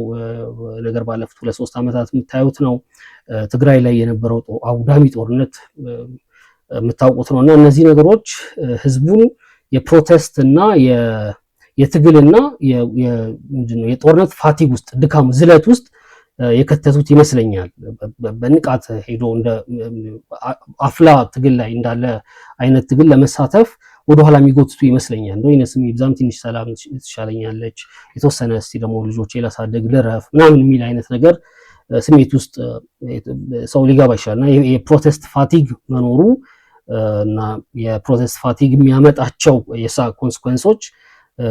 ነገር ባለፉት 2-3 ዓመታት የምታዩት ነው። ትግራይ ላይ የነበረው አውዳሚ ጦርነት የምታውቁት ነው እና እነዚህ ነገሮች ህዝቡን የፕሮቴስት እና የትግልና የጦርነት ፋቲግ ውስጥ ድካም፣ ዝለት ውስጥ የከተቱት ይመስለኛል። በንቃት ሄዶ እንደ አፍላ ትግል ላይ እንዳለ አይነት ትግል ለመሳተፍ ወደኋላ የሚጎትቱ ይመስለኛል። እንደው ይነስም ይብዛም ትንሽ ሰላም ትሻለኛለች፣ የተወሰነ እስቲ ደግሞ ልጆቼ ላሳደግ ልረፍ ምናምን የሚል አይነት ነገር ስሜት ውስጥ ሰው ሊገባ ይችላል እና የፕሮቴስት ፋቲግ መኖሩ እና የፕሮቴስት ፋቲግ የሚያመጣቸው ኮንስኮንሶች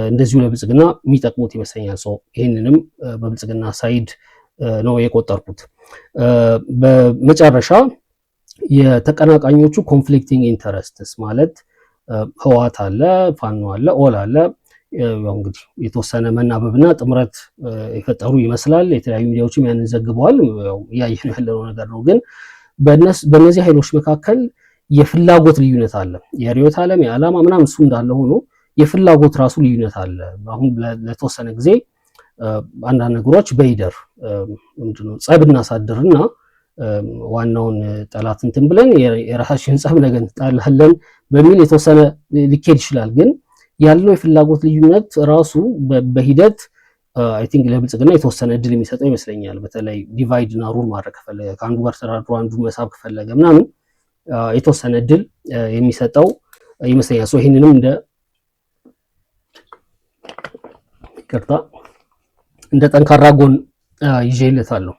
እንደዚሁ ለብልጽግና የሚጠቅሙት ይመስለኛል። ይህንንም በብልጽግና ሳይድ ነው የቆጠርኩት። በመጨረሻ የተቀናቃኞቹ ኮንፍሊክቲንግ ኢንተረስትስ ማለት ህወሓት አለ፣ ፋኖ አለ፣ ኦል አለ። እንግዲህ የተወሰነ መናበብና ጥምረት የፈጠሩ ይመስላል። የተለያዩ ሚዲያዎችም ያንን ዘግበዋል። እያየን ያለው ነገር ነው። ግን በእነዚህ ኃይሎች መካከል የፍላጎት ልዩነት አለ። የርዕዮተ ዓለም የዓላማ ምናምን እሱ እንዳለ ሆኖ የፍላጎት ራሱ ልዩነት አለ። አሁን ለተወሰነ ጊዜ አንዳንድ ነገሮች በይደር ምንድነው ጸብ እናሳድርና ዋናውን ጠላት እንትን ብለን የራሳችን ጸብ ነገ እንጣላለን በሚል የተወሰነ ሊኬድ ይችላል። ግን ያለው የፍላጎት ልዩነት ራሱ በሂደት አይ ቲንክ ለብልጽግና የተወሰነ እድል የሚሰጠው ይመስለኛል። በተለይ ዲቫይድ እና ሩል ማድረግ ከፈለገ ከአንዱ ጋር ተራድሮ አንዱ መሳብ ከፈለገ ምናምን የተወሰነ እድል የሚሰጠው ይመስለኛል። ይህንንም እንደ ጠንካራ ጎን ይዤለታለሁ።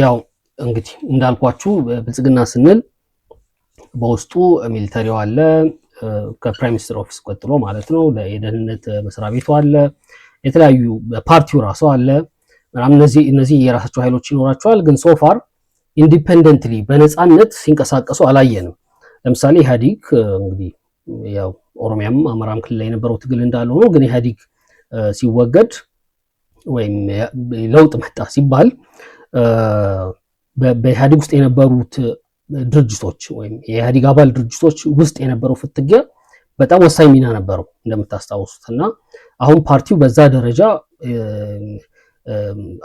ያው እንግዲህ እንዳልኳችሁ ብልጽግና ስንል በውስጡ ሚሊተሪው አለ፣ ከፕራይም ሚኒስትር ኦፊስ ቀጥሎ ማለት ነው። የደህንነት መስሪያ ቤቱ አለ፣ የተለያዩ ፓርቲው ራሱ አለ። እነዚህ የራሳቸው ኃይሎች ይኖራቸዋል። ግን ሶፋር ኢንዲፔንደንትሊ በነፃነት ሲንቀሳቀሱ አላየንም። ለምሳሌ ኢህአዲግ እንግዲህ ያው ኦሮሚያም አማራም ክልል ላይ የነበረው ትግል እንዳለ ሆኖ ግን ኢህአዲግ ሲወገድ ወይም ለውጥ መጣ ሲባል በኢህአዲግ ውስጥ የነበሩት ድርጅቶች ወይም የኢህአዲግ አባል ድርጅቶች ውስጥ የነበረው ፍትጊያ በጣም ወሳኝ ሚና ነበረው እንደምታስታውሱት። እና አሁን ፓርቲው በዛ ደረጃ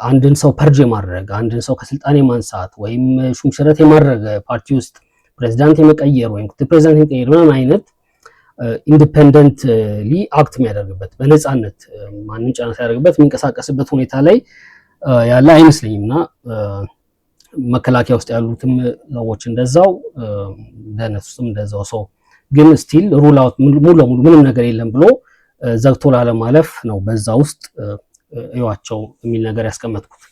አንድን ሰው ፐርጅ የማድረግ አንድን ሰው ከስልጣን የማንሳት ወይም ሹምሽረት የማድረግ ፓርቲ ውስጥ ፕሬዚዳንት የመቀየር ወይም ፕሬዚዳንት የመቀየር ምናምን አይነት ኢንዲፔንደንትሊ አክት የሚያደርግበት በነፃነት ማንም ጫና ሳያደርግበት የሚንቀሳቀስበት ሁኔታ ላይ ያለ አይመስለኝም እና መከላከያ ውስጥ ያሉትም ሰዎች እንደዛው ደህንነት ውስጥም እንደዛው ሰው ግን ስቲል ሩል አውት ሙሉ ለሙሉ ምንም ነገር የለም ብሎ ዘግቶ ላለማለፍ ነው በዛ ውስጥ እዩዋቸው የሚል ነገር ያስቀመጥኩት።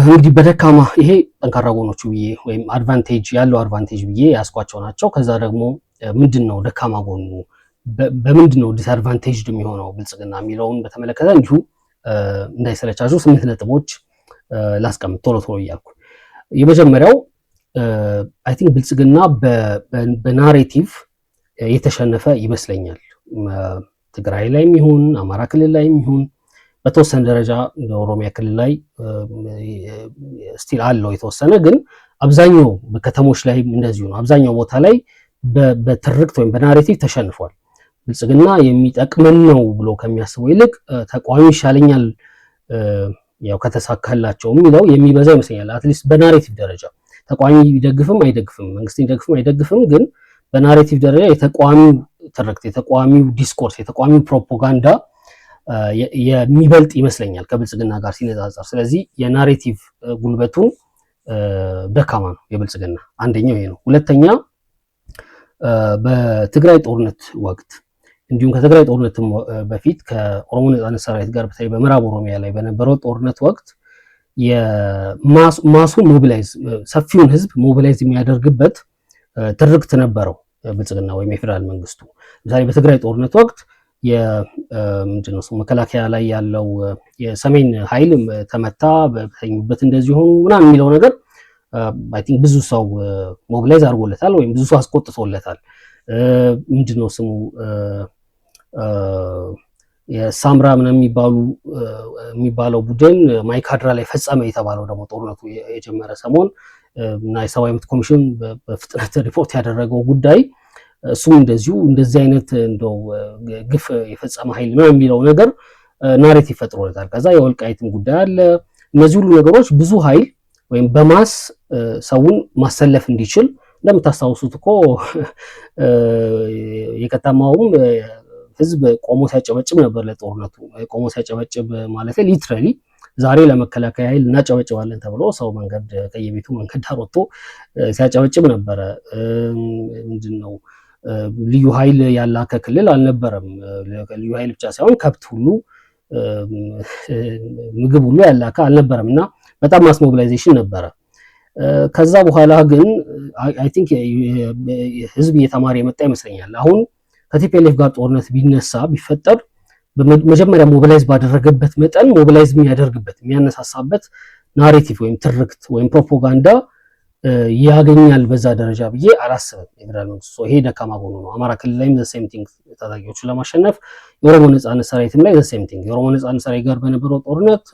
እንግዲህ በደካማ ይሄ ጠንካራ ጎኖቹ ብዬ ወይም አድቫንቴጅ ያለው አድቫንቴጅ ብዬ ያስኳቸው ናቸው። ከዛ ደግሞ ምንድነው ደካማ ጎኑ በምንድነው ዲስአድቫንቴጅድ የሚሆነው ብልጽግና የሚለውን በተመለከተ እንዲሁ እንዳይሰለቻችሁ 8 ነጥቦች ላስቀምጥ ቶሎ ቶሎ እያልኩ። የመጀመሪያው አይ ቲንክ ብልጽግና በናሬቲቭ የተሸነፈ ይመስለኛል። ትግራይ ላይም ይሁን አማራ ክልል ላይም ይሁን በተወሰነ ደረጃ ኦሮሚያ ክልል ላይ ስቲል አለው የተወሰነ፣ ግን አብዛኛው በከተሞች ላይ እንደዚሁ ነው። አብዛኛው ቦታ ላይ በትርክት ወይም በናሬቲቭ ተሸንፏል። ብልጽግና የሚጠቅመን ነው ብሎ ከሚያስበው ይልቅ ተቃዋሚ ይሻለኛል ያው ከተሳካላቸው የሚለው የሚበዛ ይመስለኛል። አትሊስት በናሬቲቭ ደረጃ ተቃዋሚ ይደግፍም አይደግፍም፣ መንግስት ይደግፍም አይደግፍም፣ ግን በናሬቲቭ ደረጃ የተቃዋሚው ትርክት፣ የተቃዋሚው ዲስኮርስ፣ የተቃዋሚው ፕሮፓጋንዳ የሚበልጥ ይመስለኛል ከብልጽግና ጋር ሲነጻጸር። ስለዚህ የናሬቲቭ ጉልበቱን ደካማ ነው የብልጽግና። አንደኛው ይሄ ነው። ሁለተኛ በትግራይ ጦርነት ወቅት እንዲሁም ከትግራይ ጦርነትም በፊት ከኦሮሞ ነጻነት ሰራዊት ጋር በተለይ በምዕራብ ኦሮሚያ ላይ በነበረው ጦርነት ወቅት የማሱን ሞቢላይዝ ሰፊውን ህዝብ ሞቢላይዝ የሚያደርግበት ትርክት ነበረው ብልጽግና ወይም የፌዴራል መንግስቱ። ለምሳሌ በትግራይ ጦርነት ወቅት ምንድነው መከላከያ ላይ ያለው የሰሜን ኃይል ተመታ፣ በተኙበት እንደዚህ ሆኑ ምናምን የሚለው ነገር አይ ቲንክ ብዙ ሰው ሞቢላይዝ አድርጎለታል ወይም ብዙ ሰው አስቆጥቶለታል። ምንድነው ስሙ የሳምራ ምናምን የሚባለው ቡድን ማይካድራ ላይ ፈጸመ የተባለው ደግሞ ጦርነቱ የጀመረ ሰሞን እና የሰብአዊ መብት ኮሚሽን በፍጥነት ሪፖርት ያደረገው ጉዳይ እሱም እንደዚሁ እንደዚህ አይነት እንደው ግፍ የፈጸመ ኃይል ነው የሚለው ነገር ናሬቲቭ ፈጥሮለታል። ከዛ የወልቃይትም ጉዳይ አለ። እነዚህ ሁሉ ነገሮች ብዙ ኃይል ወይም በማስ ሰውን ማሰለፍ እንዲችል እንደምታስታውሱት እኮ የከተማውም ህዝብ ቆሞ ሲያጨበጭብ ነበር ለጦርነቱ። ቆሞ ሲያጨበጭብ ማለት ሊትራሊ ዛሬ ለመከላከያ ኃይል እናጨበጭባለን ተብሎ ሰው መንገድ ከየቤቱ መንገድ ዳር ወጥቶ ሲያጨበጭብ ነበረ። ምንድነው ልዩ ኃይል ያላከ ክልል አልነበረም። ልዩ ኃይል ብቻ ሳይሆን ከብት ሁሉ ምግብ ሁሉ ያላከ አልነበረም እና በጣም ማስ ሞቢላይዜሽን ነበረ። ከዛ በኋላ ግን አይ ቲንክ ህዝብ እየተማረ የመጣ ይመስለኛል። አሁን ከቲፒኤልኤፍ ጋር ጦርነት ቢነሳ ቢፈጠር መጀመሪያ ሞቢላይዝ ባደረገበት መጠን ሞቢላይዝ የሚያደርግበት የሚያነሳሳበት ናሬቲቭ ወይም ትርክት ወይም ፕሮፓጋንዳ ያገኛል በዛ ደረጃ ብዬ አላስብም። የፌዴራል መንግስቱ ይሄ ደካማ ጎኑ ነው። አማራ ክልል ላይም ዘ ሴም ቲንግ ታጣቂዎቹን ለማሸነፍ የኦሮሞ ነጻነት ሰራዊትም ላይ ዘ ሴም ቲንግ የኦሮሞ ነጻነት ሰራዊት ጋር በነበረው ጦርነት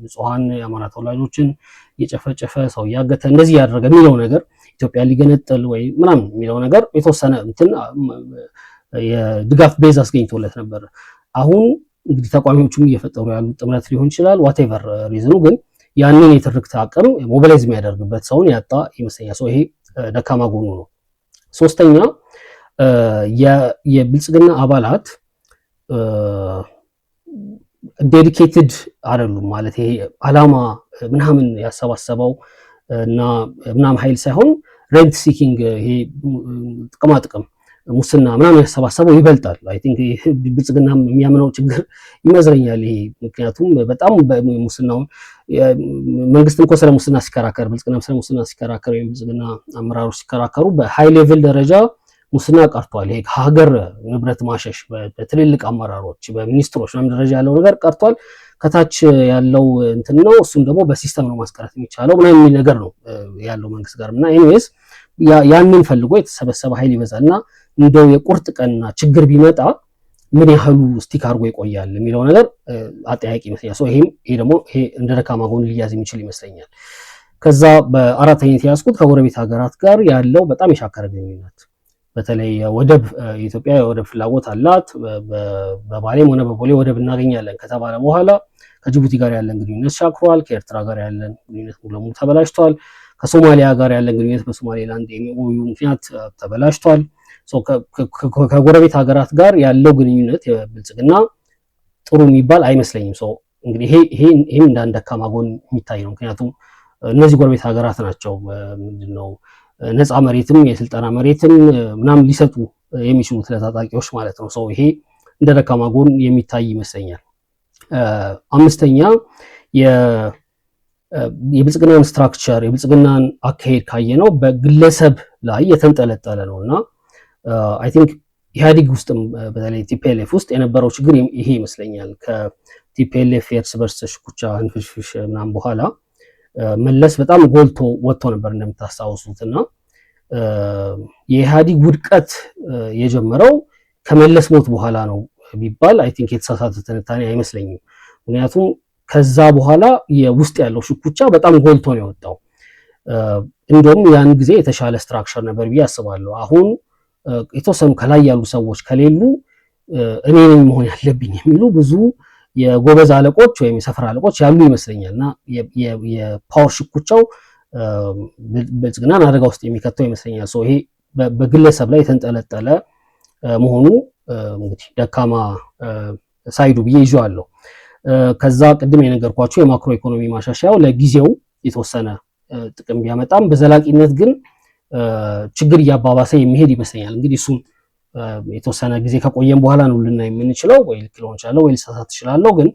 ንጹሃን የአማራ ተወላጆችን እየጨፈጨፈ ሰው እያገተ እንደዚህ ያደረገ የሚለው ነገር ኢትዮጵያ ሊገነጥል ወይ ምናምን የሚለው ነገር የተወሰነ እንትን የድጋፍ ቤዝ አስገኝቶለት ነበር። አሁን እንግዲህ ተቋሚዎቹም እየፈጠሩ ያሉት ጥምረት ሊሆን ይችላል ዋቴቨር ሪዝኑ፣ ግን ያንን የትርክት አቅም ሞቢላይዝ የሚያደርግበት ሰውን ያጣ ይመስለኛል። ይሄ ደካማ ጎኑ ነው። ሶስተኛ የብልጽግና አባላት ዴዲኬትድ አይደሉም። ማለት ይሄ አላማ ምናምን ያሰባሰበው እና ምናምን ኃይል ሳይሆን ሬንት ሲኪንግ ይሄ ጥቅማጥቅም ሙስና ምናምን ያሰባሰበው ይበልጣል። አይ ቲንክ ብልጽግና የሚያምነው ችግር ይመስለኛል ይሄ። ምክንያቱም በጣም ሙስናውን መንግስት እንኳን ስለ ሙስና ሲከራከር ብልጽግና ስለ ሙስና ሲከራከር ወይም ብልጽግና አመራሮች ሲከራከሩ በሃይ ሌቭል ደረጃ ሙስና ቀርቷል። ይሄ ሀገር ንብረት ማሸሽ በትልልቅ አመራሮች በሚኒስትሮች ምናምን ደረጃ ያለው ነገር ቀርቷል። ከታች ያለው እንትን ነው። እሱም ደግሞ በሲስተም ነው ማስቀረት የሚቻለው ምናምን የሚል ነገር ነው ያለው መንግስት ጋር እና ኤኒዌይስ ያንን ፈልጎ የተሰበሰበ ኃይል ይበዛልና እንደው የቁርጥ ቀንና ችግር ቢመጣ ምን ያህሉ ስቲክ አድርጎ ይቆያል የሚለው ነገር አጠያቂ ይመስለኛል። ይሄ ደግሞ እንደ ደካማ ጎን ሊያዝ የሚችል ይመስለኛል። ከዛ በአራተኝነት ያዝኩት ከጎረቤት ሀገራት ጋር ያለው በጣም የሻከረ ግንኙነት፣ በተለይ ወደብ ኢትዮጵያ የወደብ ፍላጎት አላት። በባሌም ሆነ በቦሌ ወደብ እናገኛለን ከተባለ በኋላ ከጅቡቲ ጋር ያለን ግንኙነት ሻክሯል። ከኤርትራ ጋር ያለን ግንኙነት ሙሉ ለሙሉ ተበላሽቷል። ከሶማሊያ ጋር ያለን ግንኙነት በሶማሌላንድ ኤምኦዩ ምክንያት ተበላሽቷል። ከጎረቤት ሀገራት ጋር ያለው ግንኙነት የብልጽግና ጥሩ የሚባል አይመስለኝም። እንግዲህ ይሄም እንዳንድ ደካማ ጎን የሚታይ ነው። ምክንያቱም እነዚህ ጎረቤት ሀገራት ናቸው ምንድነው ነፃ መሬትም የስልጠና መሬትም ምናምን ሊሰጡ የሚችሉት ለታጣቂዎች ማለት ነው። ይሄ እንደ ደካማ ጎን የሚታይ ይመስለኛል። አምስተኛ የብልጽግናን ስትራክቸር የብልጽግናን አካሄድ ካየነው በግለሰብ ላይ የተንጠለጠለ ነው እና አይ ቲንክ ኢህአዴግ ውስጥም በተለይ ቲፒኤልኤፍ ውስጥ የነበረው ችግር ይሄ ይመስለኛል። ከቲፒኤልኤፍ የእርስ በርስ ሽኩቻ ህንፍሽፍሽ ምናምን በኋላ መለስ በጣም ጎልቶ ወጥቶ ነበር እንደምታስታውሱት እና የኢህአዴግ ውድቀት የጀመረው ከመለስ ሞት በኋላ ነው ቢባል አይ ቲንክ የተሳሳተ ትንታኔ አይመስለኝም። ምክንያቱም ከዛ በኋላ የውስጥ ያለው ሽኩቻ በጣም ጎልቶ ነው የወጣው። እንደውም ያን ጊዜ የተሻለ ስትራክቸር ነበር ብዬ አስባለሁ። አሁን የተወሰኑ ከላይ ያሉ ሰዎች ከሌሉ እኔ ነኝ መሆን ያለብኝ የሚሉ ብዙ የጎበዝ አለቆች ወይም የሰፈር አለቆች ያሉ ይመስለኛል እና የፓወር ሽኩቻው ብልጽግናን አደጋ ውስጥ የሚከተው ይመስለኛል። ይሄ በግለሰብ ላይ የተንጠለጠለ መሆኑ እንግዲህ ደካማ ሳይዱ ብዬ ይዤዋለሁ። ከዛ ቅድም የነገርኳቸው የማክሮ ኢኮኖሚ ማሻሻያው ለጊዜው የተወሰነ ጥቅም ቢያመጣም በዘላቂነት ግን ችግር እያባባሰ የሚሄድ ይመስለኛል። እንግዲህ እሱም የተወሰነ ጊዜ ከቆየም በኋላ ነው ልናይ የምንችለው። ወይ ልክ ሊሆን ይችላል ወይ ልሳሳት እችላለሁ። ግን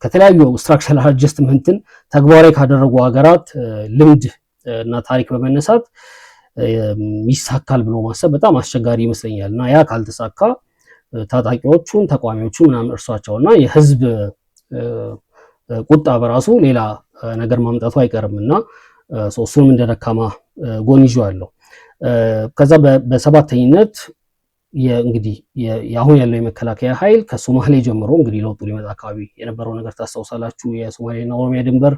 ከተለያዩ ስትራክቸራል አጀስትመንትን ተግባራዊ ካደረጉ ሀገራት ልምድ እና ታሪክ በመነሳት ይሳካል ብሎ ማሰብ በጣም አስቸጋሪ ይመስለኛል እና ያ ካልተሳካ ታጣቂዎቹን ተቋሚዎቹን ምናምን እርሷቸውና የህዝብ ቁጣ በራሱ ሌላ ነገር ማምጣቱ አይቀርም እና እሱንም እንደ ደካማ ጎን ይዤዋለሁ። ከዛ በሰባተኝነት እንግዲህ አሁን ያለው የመከላከያ ኃይል ከሶማሌ ጀምሮ እንግዲህ ለውጡ ሊመጣ አካባቢ የነበረው ነገር ታስታውሳላችሁ። የሶማሌና ኦሮሚያ ድንበር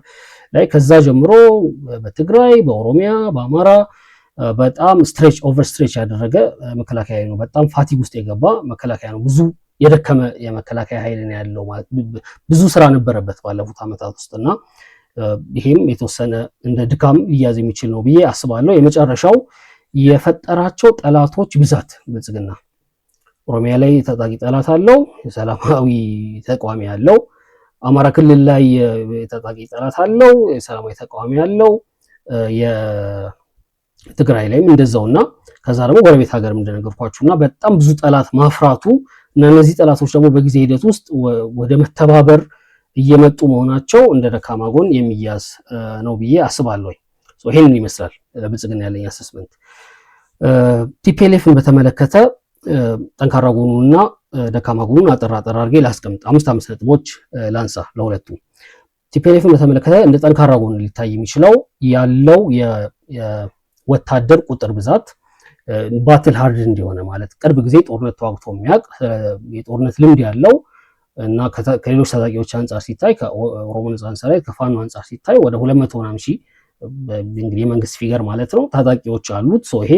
ላይ ከዛ ጀምሮ በትግራይ በኦሮሚያ በአማራ በጣም ኦቨር ስትሬች ያደረገ መከላከያ ነው። በጣም ፋቲግ ውስጥ የገባ መከላከያ ነው። ብዙ የደከመ የመከላከያ ኃይል ነው ያለው ማለት ብዙ ስራ ነበረበት ባለፉት ዓመታት ውስጥና ይሄም የተወሰነ እንደ ድካም ሊያዝ የሚችል ነው ብዬ አስባለሁ። የመጨረሻው የፈጠራቸው ጠላቶች ብዛት ብልጽግና ኦሮሚያ ላይ ታጣቂ ጠላት አለው፣ የሰላማዊ ተቃዋሚ አለው። አማራ ክልል ላይ ታጣቂ ጠላት አለው፣ የሰላማዊ ተቃዋሚ አለው። የትግራይ ላይም እንደዛውና ከዛ ደግሞ ጎረቤት ሀገርም እንደነገርኳችሁና በጣም ብዙ ጠላት ማፍራቱ እና እነዚህ ጠላቶች ደግሞ በጊዜ ሂደት ውስጥ ወደ መተባበር እየመጡ መሆናቸው እንደ ደካማ ጎን የሚያዝ ነው ብዬ አስባለሁ። ይሄንን ይመስላል ለብልጽግና ያለኝ አሰስመንት። ቲፒኤልኤፍን በተመለከተ ጠንካራ ጎኑና ደካማ ጎኑን አጠር አድርጌ ላስቀምጥ። አምስት ነጥቦች ላንሳ ለሁለቱ። ቲፒኤልኤፍን በተመለከተ እንደ ጠንካራ ጎን ሊታይ የሚችለው ያለው የወታደር ቁጥር ብዛት ባትል ሃርድ እንዲሆነ ማለት ቅርብ ጊዜ ጦርነት ተዋግቶ የሚያውቅ የጦርነት ልምድ ያለው እና ከሌሎች ታጣቂዎች አንጻር ሲታይ ከኦሮሞ ነጻነት ሰራዊት ከፋኖ አንጻር ሲታይ ወደ 200 ምናምን ሺህ እንግዲህ የመንግስት ፊገር ማለት ነው ታጣቂዎች አሉት። ይሄ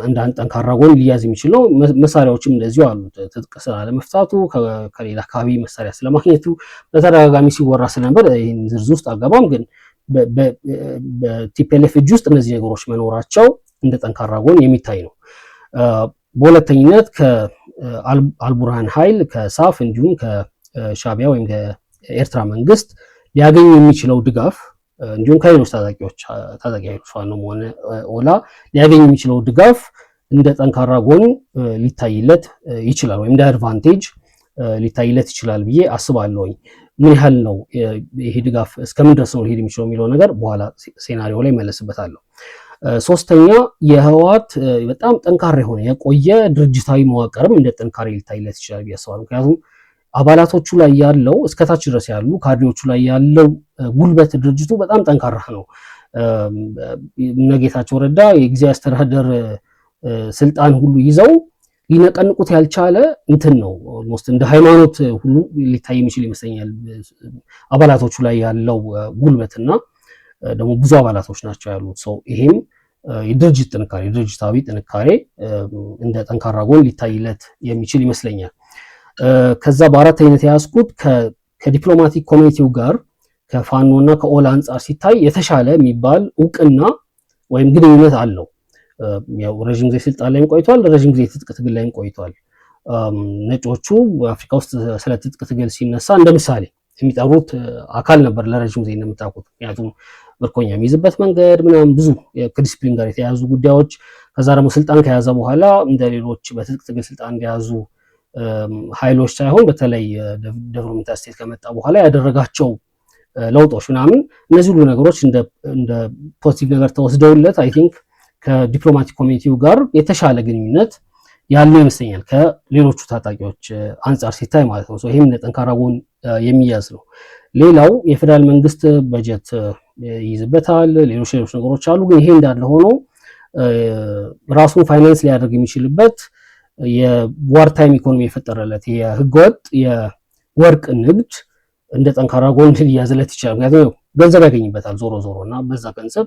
እንደ አንድ ጠንካራ ጎን ሊያዝ የሚችለው መሳሪያዎችም እንደዚሁ አሉት። ትጥቅ ስላለመፍታቱ ከሌላ አካባቢ መሳሪያ ስለማግኘቱ በተደጋጋሚ ሲወራ ስለነበር ይህን ዝርዝር ውስጥ አልገባም። ግን በቲፒኤልኤፍ እጅ ውስጥ እነዚህ ነገሮች መኖራቸው እንደ ጠንካራ ጎን የሚታይ ነው። በሁለተኝነት ከአልቡርሃን ኃይል ከሳፍ እንዲሁም ከሻቢያ ወይም ከኤርትራ መንግስት ሊያገኝ የሚችለው ድጋፍ እንዲሁም ከሌሎች ታጣቂዎች ፋኖም ሆነ ኦላ ሊያገኝ የሚችለው ድጋፍ እንደ ጠንካራ ጎን ሊታይለት ይችላል ወይም እንደ አድቫንቴጅ ሊታይለት ይችላል ብዬ አስባለሁኝ። ምን ያህል ነው ይሄ ድጋፍ እስከምን ድረስ ነው ሊሄድ የሚችለው የሚለው ነገር በኋላ ሴናሪዮ ላይ መለስበታለሁ። ሶስተኛ የህወሓት በጣም ጠንካራ የሆነ የቆየ ድርጅታዊ መዋቅርም እንደ ጥንካሬ ሊታይለት ይችላል ብዬ አስባለሁ። ምክንያቱም አባላቶቹ ላይ ያለው እስከታች ድረስ ያሉ ካድሬዎቹ ላይ ያለው ጉልበት ድርጅቱ በጣም ጠንካራ ነው። እነ ጌታቸው ረዳ የጊዜያዊ አስተዳደር ስልጣን ሁሉ ይዘው ሊነቀንቁት ያልቻለ እንትን ነው። ኦልሞስት እንደ ሃይማኖት ሁሉ ሊታይ የሚችል ይመስለኛል አባላቶቹ ላይ ያለው ጉልበትና ደግሞ ብዙ አባላቶች ናቸው ያሉት። ይሄም የድርጅት ጥንካሬ ድርጅታዊ ጥንካሬ እንደ ጠንካራ ጎን ሊታይለት የሚችል ይመስለኛል። ከዛ በአራተኝነት የያዝኩት ከዲፕሎማቲክ ኮሚኒቲው ጋር ከፋኖና ከኦላ አንጻር ሲታይ የተሻለ የሚባል እውቅና ወይም ግንኙነት አለው። ያው ረጅም ጊዜ ስልጣን ላይም ቆይቷል፣ ረጅም ጊዜ ትጥቅ ትግል ላይም ቆይቷል። ነጮቹ አፍሪካ ውስጥ ስለ ትጥቅ ትግል ሲነሳ እንደ ምሳሌ የሚጠሩት አካል ነበር ለረጅም ጊዜ እንደምታውቁት። ምክንያቱም ምርኮኛ የሚይዝበት መንገድ ምናምን ብዙ ከዲስፕሊን ጋር የተያያዙ ጉዳዮች፣ ከዛ ደግሞ ስልጣን ከያዘ በኋላ እንደ ሌሎች በትጥቅ ትግል ስልጣን እንደያዙ ኃይሎች ሳይሆን በተለይ ዴቨሎፕመንት ስቴት ከመጣ በኋላ ያደረጋቸው ለውጦች ምናምን እነዚህ ሁሉ ነገሮች እንደ ፖዚቲቭ ነገር ተወስደውለት አይ ቲንክ ከዲፕሎማቲክ ኮሚኒቲው ጋር የተሻለ ግንኙነት ያለው ይመስለኛል ከሌሎቹ ታጣቂዎች አንጻር ሲታይ ማለት ነው። ይህም ጠንካራ ጎን የሚያዝ ነው። ሌላው የፌዴራል መንግስት በጀት ይይዝበታል፣ ሌሎች ነገሮች አሉ። ግን ይሄ እንዳለ ሆኖ ራሱን ፋይናንስ ሊያደርግ የሚችልበት የዋርታይም ኢኮኖሚ የፈጠረለት የህገወጥ የወርቅ ንግድ እንደ ጠንካራ ጎን ሊያዝለት ይችላል። ምክንያቱም ገንዘብ ያገኝበታል ዞሮ ዞሮ እና በዛ ገንዘብ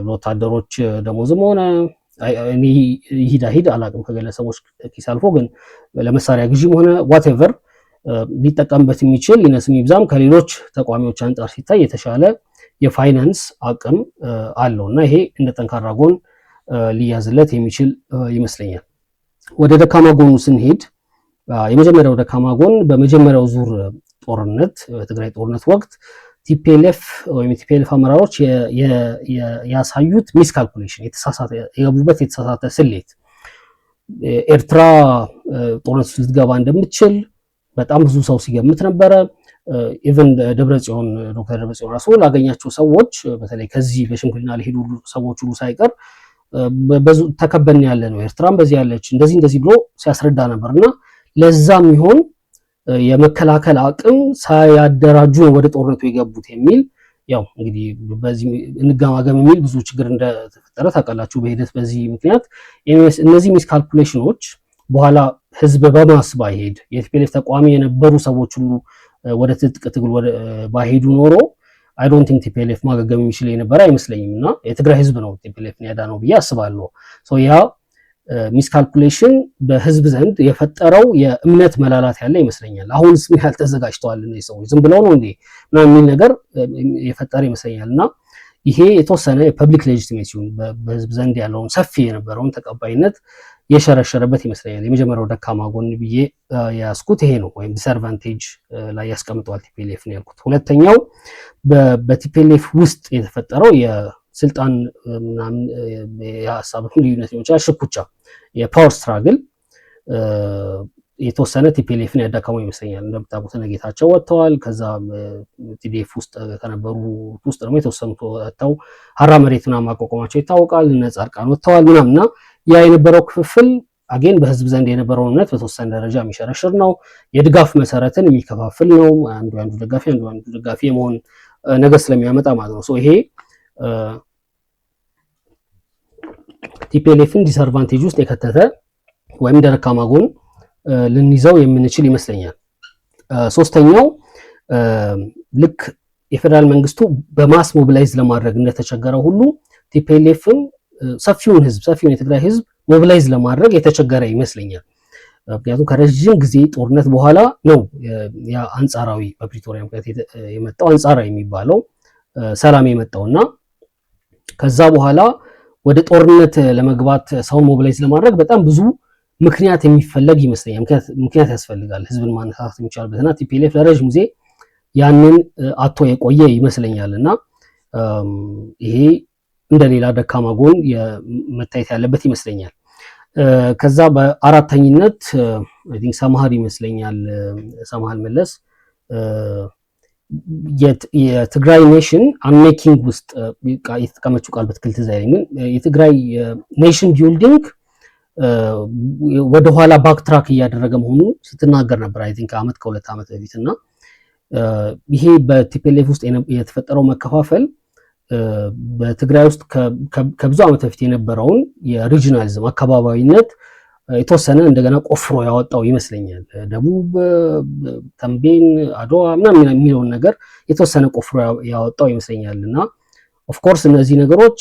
ለወታደሮች ደሞዝም ሆነ ሂድ አላቅም ከግለሰቦች ኪስ አልፎ ግን ለመሳሪያ ግዥም ሆነ ዋቴቨር ሊጠቀምበት የሚችል ይነስም ይብዛም ከሌሎች ተቋሚዎች አንጻር ሲታይ የተሻለ የፋይናንስ አቅም አለው እና ይሄ እንደ ጠንካራ ጎን ሊያዝለት የሚችል ይመስለኛል። ወደ ደካማ ጎኑ ስንሄድ የመጀመሪያው ደካማ ጎን በመጀመሪያው ዙር ጦርነት በትግራይ ጦርነት ወቅት ቲፒኤልኤፍ ወይም የቲፒኤልኤፍ አመራሮች ያሳዩት ሚስ ካልኩሌሽን የገቡበት የተሳሳተ ስሌት ኤርትራ ጦርነት ውስጥ ልትገባ እንደምትችል በጣም ብዙ ሰው ሲገምት ነበረ። ኢቨን ደብረጽዮን ዶክተር ደብረጽዮን ራሱ ላገኛቸው ሰዎች በተለይ ከዚህ በሽምግልና ለሄዱ ሰዎች ሁሉ ሳይቀር ተከበን ያለ ነው ኤርትራም በዚህ ያለች እንደዚህ ብሎ ሲያስረዳ ነበርና ለዛም ይሆን የመከላከል አቅም ሳያደራጁ ወደ ጦርነቱ የገቡት የሚል ያው እንግዲህ በዚህ እንገማገም የሚል ብዙ ችግር እንደተፈጠረ ታውቃላችሁ በሂደት። በዚህ ምክንያት እነዚህ ሚስ ካልኩሌሽኖች በኋላ ህዝብ በማስ ባይሄድ የቲፒኤልኤፍ ተቋሚ የነበሩ ሰዎች ሁሉ ወደ ትጥቅ ትግል ባይሄዱ ኖሮ አይ ዶንት ቲንክ ቲፒኤልኤፍ ማገገም የሚችል የነበረ አይመስለኝም እና የትግራይ ህዝብ ነው ቲፒኤልኤፍን ያዳነው ብዬ አስባለሁ። ያ ሚስ ካልኩሌሽን በህዝብ ዘንድ የፈጠረው የእምነት መላላት ያለ ይመስለኛል። አሁንስ ምን ያህል ተዘጋጅተዋል እነዚህ ሰዎች ዝም ብለው ነው እንዴ ምናምን የሚል ነገር የፈጠረ ይመስለኛል እና ይሄ የተወሰነ የፐብሊክ ሌጂቲሜሲውን በህዝብ ዘንድ ያለውን ሰፊ የነበረውን ተቀባይነት የሸረሸረበት ይመስለኛል። የመጀመሪያው ደካማ ጎን ብዬ ያስኩት ይሄ ነው፣ ወይም ዲስአድቫንቴጅ ላይ ያስቀምጠዋል ቲፒኤልኤፍ ነው ያልኩት። ሁለተኛው በቲፒኤልኤፍ ውስጥ የተፈጠረው የስልጣን ምናምን የሀሳብ ልዩነት ሊሆን ይችላል፣ ሽኩቻ፣ የፓወር ስትራግል የተወሰነ ቲፒኤልኤፍን ያዳከመው ይመስለኛል። እንደምታውቁት ጌታቸው ወጥተዋል። ከዛ ቲዲኤፍ ውስጥ ከነበሩ ውስጥ ደግሞ የተወሰኑት ወጥተው ሀራ መሬት ምናምን ማቋቋማቸው ይታወቃል። እነ ጻድቃን ወጥተዋል ምናምንና ያ የነበረው ክፍፍል አጌን በህዝብ ዘንድ የነበረውን እምነት በተወሰነ ደረጃ የሚሸረሽር ነው። የድጋፍ መሰረትን የሚከፋፍል ነው። አንዱ ደጋፊ የመሆን ነገር ስለሚያመጣ ማለት ነው። ይሄ ቲፒኤልኤፍን ዲስአድቫንቴጅ ውስጥ የከተተ ወይም ደካማ ጎን ልንይዘው የምንችል ይመስለኛል። ሶስተኛው ልክ የፌደራል መንግስቱ በማስ ሞቢላይዝ ለማድረግ እንደተቸገረ ሁሉ ቲፒኤልኤፍም ሰፊውን የትግራይ ህዝብ ሞቢላይዝ ለማድረግ የተቸገረ ይመስለኛል። ምክንያቱም ከረዥም ጊዜ ጦርነት በኋላ ነው ያ አንጻራዊ በፕሪቶሪያ ምክንያት የመጣው አንጻራዊ የሚባለው ሰላም የመጣውና ከዛ በኋላ ወደ ጦርነት ለመግባት ሰውን ሞቢላይዝ ለማድረግ በጣም ብዙ ምክንያት የሚፈለግ ይመስለኛል። ምክንያት ያስፈልጋል ህዝብን ማነሳሳት የሚቻልበትና ቲፒኤልኤፍ ለረዥም ጊዜ ያንን አቶ የቆየ ይመስለኛልና ይሄ እንደሌላ ደካማ ጎን መታየት ያለበት ይመስለኛል። ከዛ በአራተኝነት አይ ቲንክ ሰማሃር ይመስለኛል ሰማሃል መለስ የትግራይ ኔሽን አንሜኪንግ ውስጥ የተጠቀመችው ቃል በትክክል ትዝ አይለኝም። የትግራይ ኔሽን ቢልዲንግ ወደኋላ ባክትራክ እያደረገ መሆኑ ስትናገር ነበር አይ ቲንክ ከአመት ከሁለት ዓመት በፊት እና ይሄ በቲፒኤልኤፍ ውስጥ የተፈጠረው መከፋፈል በትግራይ ውስጥ ከብዙ ዓመት በፊት የነበረውን የሪጂናሊዝም አካባቢያዊነት የተወሰነ እንደገና ቆፍሮ ያወጣው ይመስለኛል። ደቡብ፣ ተንቤን፣ አድዋ ምናምን የሚለውን ነገር የተወሰነ ቆፍሮ ያወጣው ይመስለኛል እና ኦፍ ኮርስ እነዚህ ነገሮች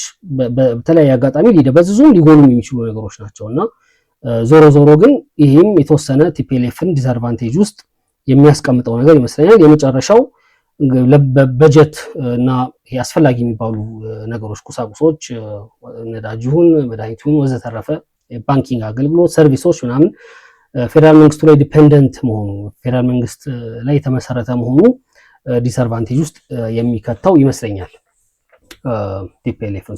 በተለያየ አጋጣሚ ሊደበዝዙም ሊጎኑም የሚችሉ ነገሮች ናቸውና ዞሮ ዞሮ ግን ይህም የተወሰነ ቲፒኤልኤፍን ዲስአድቫንቴጅ ውስጥ የሚያስቀምጠው ነገር ይመስለኛል። የመጨረሻው በጀት እና አስፈላጊ የሚባሉ ነገሮች ቁሳቁሶች ነዳጅ ይሁን መድኃኒት ይሁን ወዘተረፈ ባንኪንግ አገልግሎት ሰርቪሶች ምናምን ፌዴራል መንግስቱ ላይ ዲፔንደንት መሆኑ ፌዴራል መንግስት ላይ የተመሰረተ መሆኑ ዲስአድቫንቴጅ ውስጥ የሚከተው ይመስለኛል ቲፒኤልኤፍን።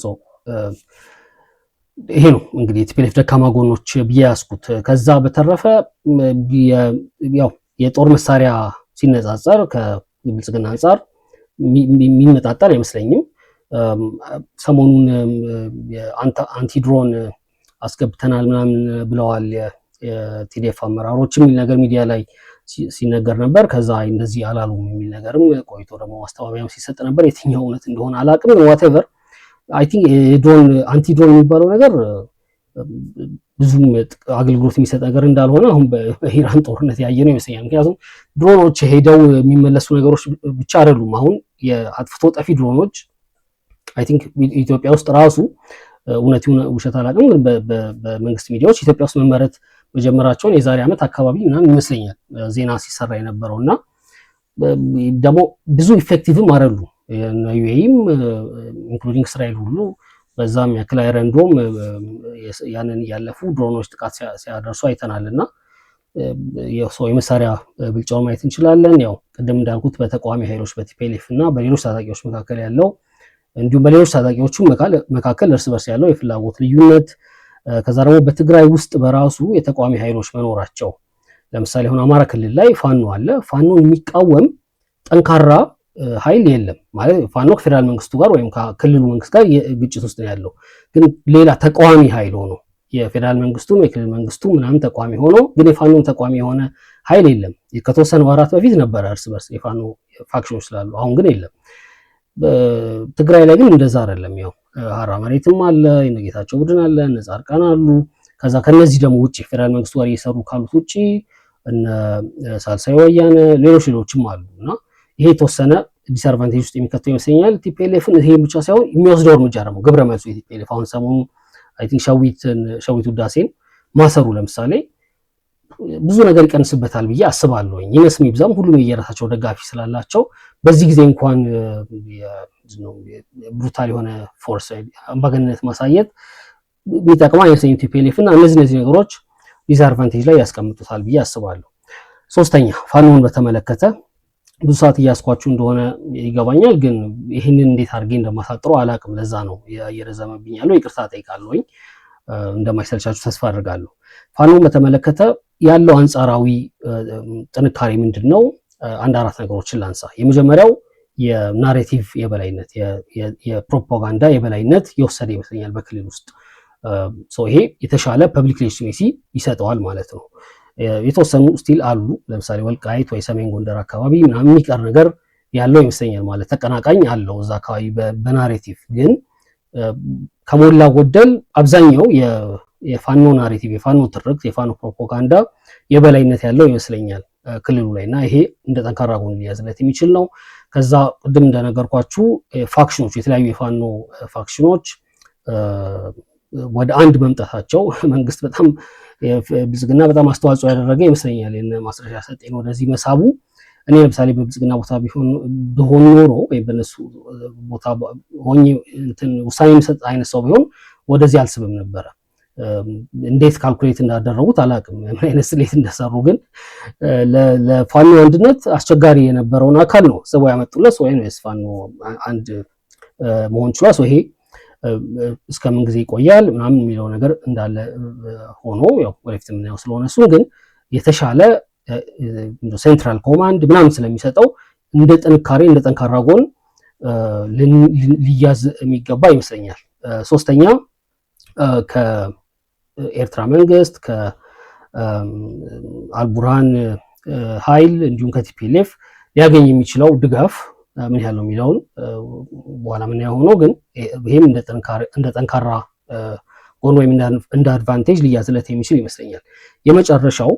ይሄ ነው እንግዲህ ቲፒኤልኤፍ ደካማ ጎኖች ብዬ ያስኩት። ከዛ በተረፈ ያው የጦር መሳሪያ ሲነጻጸር ከብልጽግና አንጻር የሚመጣጠር አይመስለኝም። ሰሞኑን አንቲድሮን አስገብተናል ምናምን ብለዋል የቲዲኤፍ አመራሮች የሚል ነገር ሚዲያ ላይ ሲነገር ነበር። ከዛ እንደዚህ አላሉም የሚል ነገርም ቆይቶ ደግሞ ማስተባበያም ሲሰጥ ነበር። የትኛው እውነት እንደሆነ አላቅም። ዋቴቨር አይ ቲንክ አንቲድሮን የሚባለው ነገር ብዙም አገልግሎት የሚሰጥ ነገር እንዳልሆነ አሁን በኢራን ጦርነት ያየ ነው ይመስለኛል። ምክንያቱም ድሮኖች ሄደው የሚመለሱ ነገሮች ብቻ አይደሉም። አሁን የአጥፍቶ ጠፊ ድሮኖች አይ ቲንክ ኢትዮጵያ ውስጥ ራሱ እውነት ውሸት አላውቅም፣ ግን በመንግስት ሚዲያዎች ኢትዮጵያ ውስጥ መመረት መጀመራቸውን የዛሬ ዓመት አካባቢ ምናምን ይመስለኛል ዜና ሲሰራ የነበረው እና ደግሞ ብዙ ኢፌክቲቭም አይደሉ ዩኤኢም ኢንክሉዲንግ እስራኤል ሁሉ በዛም ያክል አይረንዶም ያንን ያለፉ ድሮኖች ጥቃት ሲያደርሱ አይተናል እና የመሳሪያ ብልጫውን ማየት እንችላለን። ያው ቅድም እንዳልኩት በተቃዋሚ ኃይሎች በቲፒኤልኤፍ እና በሌሎች ታጣቂዎች መካከል ያለው እንዲሁም በሌሎች ታጣቂዎቹ መካከል እርስ በርስ ያለው የፍላጎት ልዩነት፣ ከዛ ደግሞ በትግራይ ውስጥ በራሱ የተቃዋሚ ኃይሎች መኖራቸው። ለምሳሌ አሁን አማራ ክልል ላይ ፋኖ አለ። ፋኖን የሚቃወም ጠንካራ ኃይል የለም ማለት ፋኖ ከፌዴራል መንግስቱ ጋር ወይም ከክልሉ መንግስት ጋር ግጭት ውስጥ ነው ያለው። ግን ሌላ ተቃዋሚ ኃይል ሆኖ የፌዴራል መንግስቱም የክልል መንግስቱ ምናምን ተቃዋሚ ሆኖ ግን የፋኖም ተቃዋሚ የሆነ ኃይል የለም። ከተወሰነ ወራት በፊት ነበረ እርስ በርስ የፋኖ ፋክሽኖች ስላሉ፣ አሁን ግን የለም። ትግራይ ላይ ግን እንደዛ አይደለም። ያው ሀራ መሬትም አለ፣ የነጌታቸው ቡድን አለ፣ ነጻርቃን አሉ። ከዛ ከነዚህ ደግሞ ውጭ ፌዴራል መንግስቱ ጋር እየሰሩ ካሉት ውጭ እነ ሳልሳይ ወያነ ሌሎችም አሉ እና ይሄ የተወሰነ ዲስአድቫንቴጅ ውስጥ የሚከተው ይመስለኛል ቲፒኤልኤፍን። ይሄ ብቻ ሳይሆን የሚወስደው እርምጃ ደግሞ ግብረ መልሱ የቲፒኤልኤፍ አሁን ሰሞኑ አይ ቲንክ ሸዊት ውዳሴን ማሰሩ ለምሳሌ ብዙ ነገር ይቀንስበታል ብዬ አስባለሁ። ይነስም ይብዛም ሁሉም የየራሳቸው ደጋፊ ስላላቸው በዚህ ጊዜ እንኳን ብሩታል የሆነ ፎርስ አምባገነንነት ማሳየት የሚጠቅማ አይመስለኝም ቲፒኤልኤፍ እና እነዚህ ነገሮች ዲስአድቫንቴጅ ላይ ያስቀምጡታል ብዬ አስባለሁ። ሶስተኛ ፋኖን በተመለከተ ብዙ ሰዓት እያስኳችሁ እንደሆነ ይገባኛል፣ ግን ይህንን እንዴት አድርጌ እንደማሳጥረው አላቅም። ለዛ ነው እየረዘመብኝ ያለው። ይቅርታ ጠይቃለሁኝ። እንደማይሰልቻችሁ ተስፋ አድርጋለሁ። ፋኖን በተመለከተ ያለው አንጻራዊ ጥንካሬ ምንድን ነው? አንድ አራት ነገሮችን ላንሳ። የመጀመሪያው የናሬቲቭ የበላይነት የፕሮፓጋንዳ የበላይነት የወሰደ ይመስለኛል በክልል ውስጥ። ይሄ የተሻለ ፐብሊክ ሌጂቲሜሲ ይሰጠዋል ማለት ነው። የተወሰኑ ስቲል አሉ። ለምሳሌ ወልቃይት ወይ ሰሜን ጎንደር አካባቢ ምናምን የሚቀር ነገር ያለው ይመስለኛል ማለት ተቀናቃኝ አለው እዛ አካባቢ በናሬቲቭ ግን ከሞላ ጎደል አብዛኛው የፋኖ ናሬቲቭ የፋኖ ትርክት የፋኖ ፕሮፓጋንዳ የበላይነት ያለው ይመስለኛል ክልሉ ላይ እና ይሄ እንደ ጠንካራ ጎን ሊያዝለት የሚችል ነው። ከዛ ቅድም እንደነገርኳችሁ ፋክሽኖች የተለያዩ የፋኖ ፋክሽኖች ወደ አንድ መምጣታቸው መንግስት በጣም ብልጽግና በጣም አስተዋጽኦ ያደረገ ይመስለኛል ማስረሻ ሰጤን ወደዚህ መሳቡ። እኔ ለምሳሌ በብልጽግና ቦታ ቢሆን ኖሮ ወይም በነሱ ቦታ ሆኜ ውሳኔ የሚሰጥ አይነት ሰው ቢሆን ወደዚህ አልስብም ነበረ። እንዴት ካልኩሌት እንዳደረጉት አላውቅም፣ ምን አይነት ስሌት እንደሰሩ ግን ለፋኖ አንድነት አስቸጋሪ የነበረውን አካል ነው ስበው ያመጡለት ወይም ፋኖ አንድ መሆን ችሏል። ይሄ እስከምን ጊዜ ይቆያል ምናምን የሚለው ነገር እንዳለ ሆኖ ያው ወደፊት የምናየው ስለሆነ እሱ ግን የተሻለ ሴንትራል ኮማንድ ምናምን ስለሚሰጠው እንደ ጥንካሬ እንደ ጠንካራ ጎን ሊያዝ የሚገባ ይመስለኛል። ሶስተኛ ከኤርትራ መንግስት ከአልቡርሃን ኃይል እንዲሁም ከቲፒኤልኤፍ ሊያገኝ የሚችለው ድጋፍ ምን ያህል ነው የሚለውን በኋላ ምን ያሆነው ግን ይሄም እንደ ጠንካራ ጎን ወይም እንደ አድቫንቴጅ ሊያዝለት የሚችል ይመስለኛል። የመጨረሻው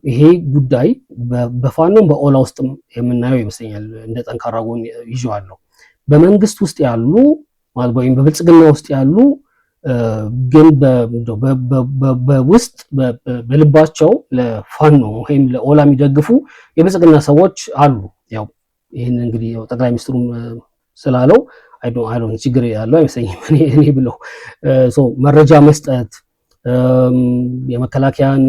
ይሄ ጉዳይ በፋኖም በኦላ ውስጥም የምናየው ይመስለኛል እንደ ጠንካራ ጎን ይዤዋለሁ። በመንግስት ውስጥ ያሉ ወይም በብልጽግና ውስጥ ያሉ ግን በውስጥ በልባቸው ለፋኖ ወይም ለኦላ የሚደግፉ የብልጽግና ሰዎች አሉ። ያው ይህን እንግዲህ ጠቅላይ ሚኒስትሩም ስላለው አይዶን ችግር ያለው አይመስለኝም እኔ ብለው መረጃ መስጠት የመከላከያን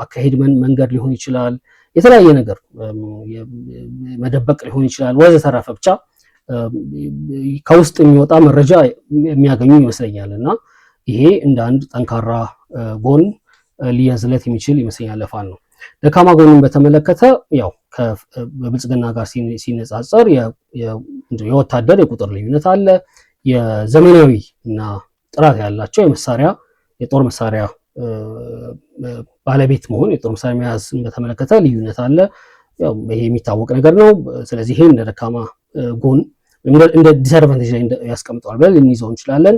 አካሄድ መንገድ ሊሆን ይችላል፣ የተለያየ ነገር መደበቅ ሊሆን ይችላል ወዘተረፈ ብቻ ከውስጥ የሚወጣ መረጃ የሚያገኙ ይመስለኛል እና ይሄ እንደ አንድ ጠንካራ ጎን ሊያዝለት የሚችል ይመስለኛል ለፋኖ ነው። ደካማ ጎንን በተመለከተ ያው ከብልጽግና ጋር ሲነጻጸር የወታደር የቁጥር ልዩነት አለ። የዘመናዊ እና ጥራት ያላቸው የጦር መሳሪያ ባለቤት መሆን የጦር መሳሪያ መያዝን በተመለከተ ልዩነት አለ። ያው ይሄ የሚታወቅ ነገር ነው። ስለዚህ ይሄ እንደ ደካማ ጎን እንደ ዲስአድቫንቴጅ ላይ ያስቀምጠዋል ብለን ልንይዘው እንችላለን።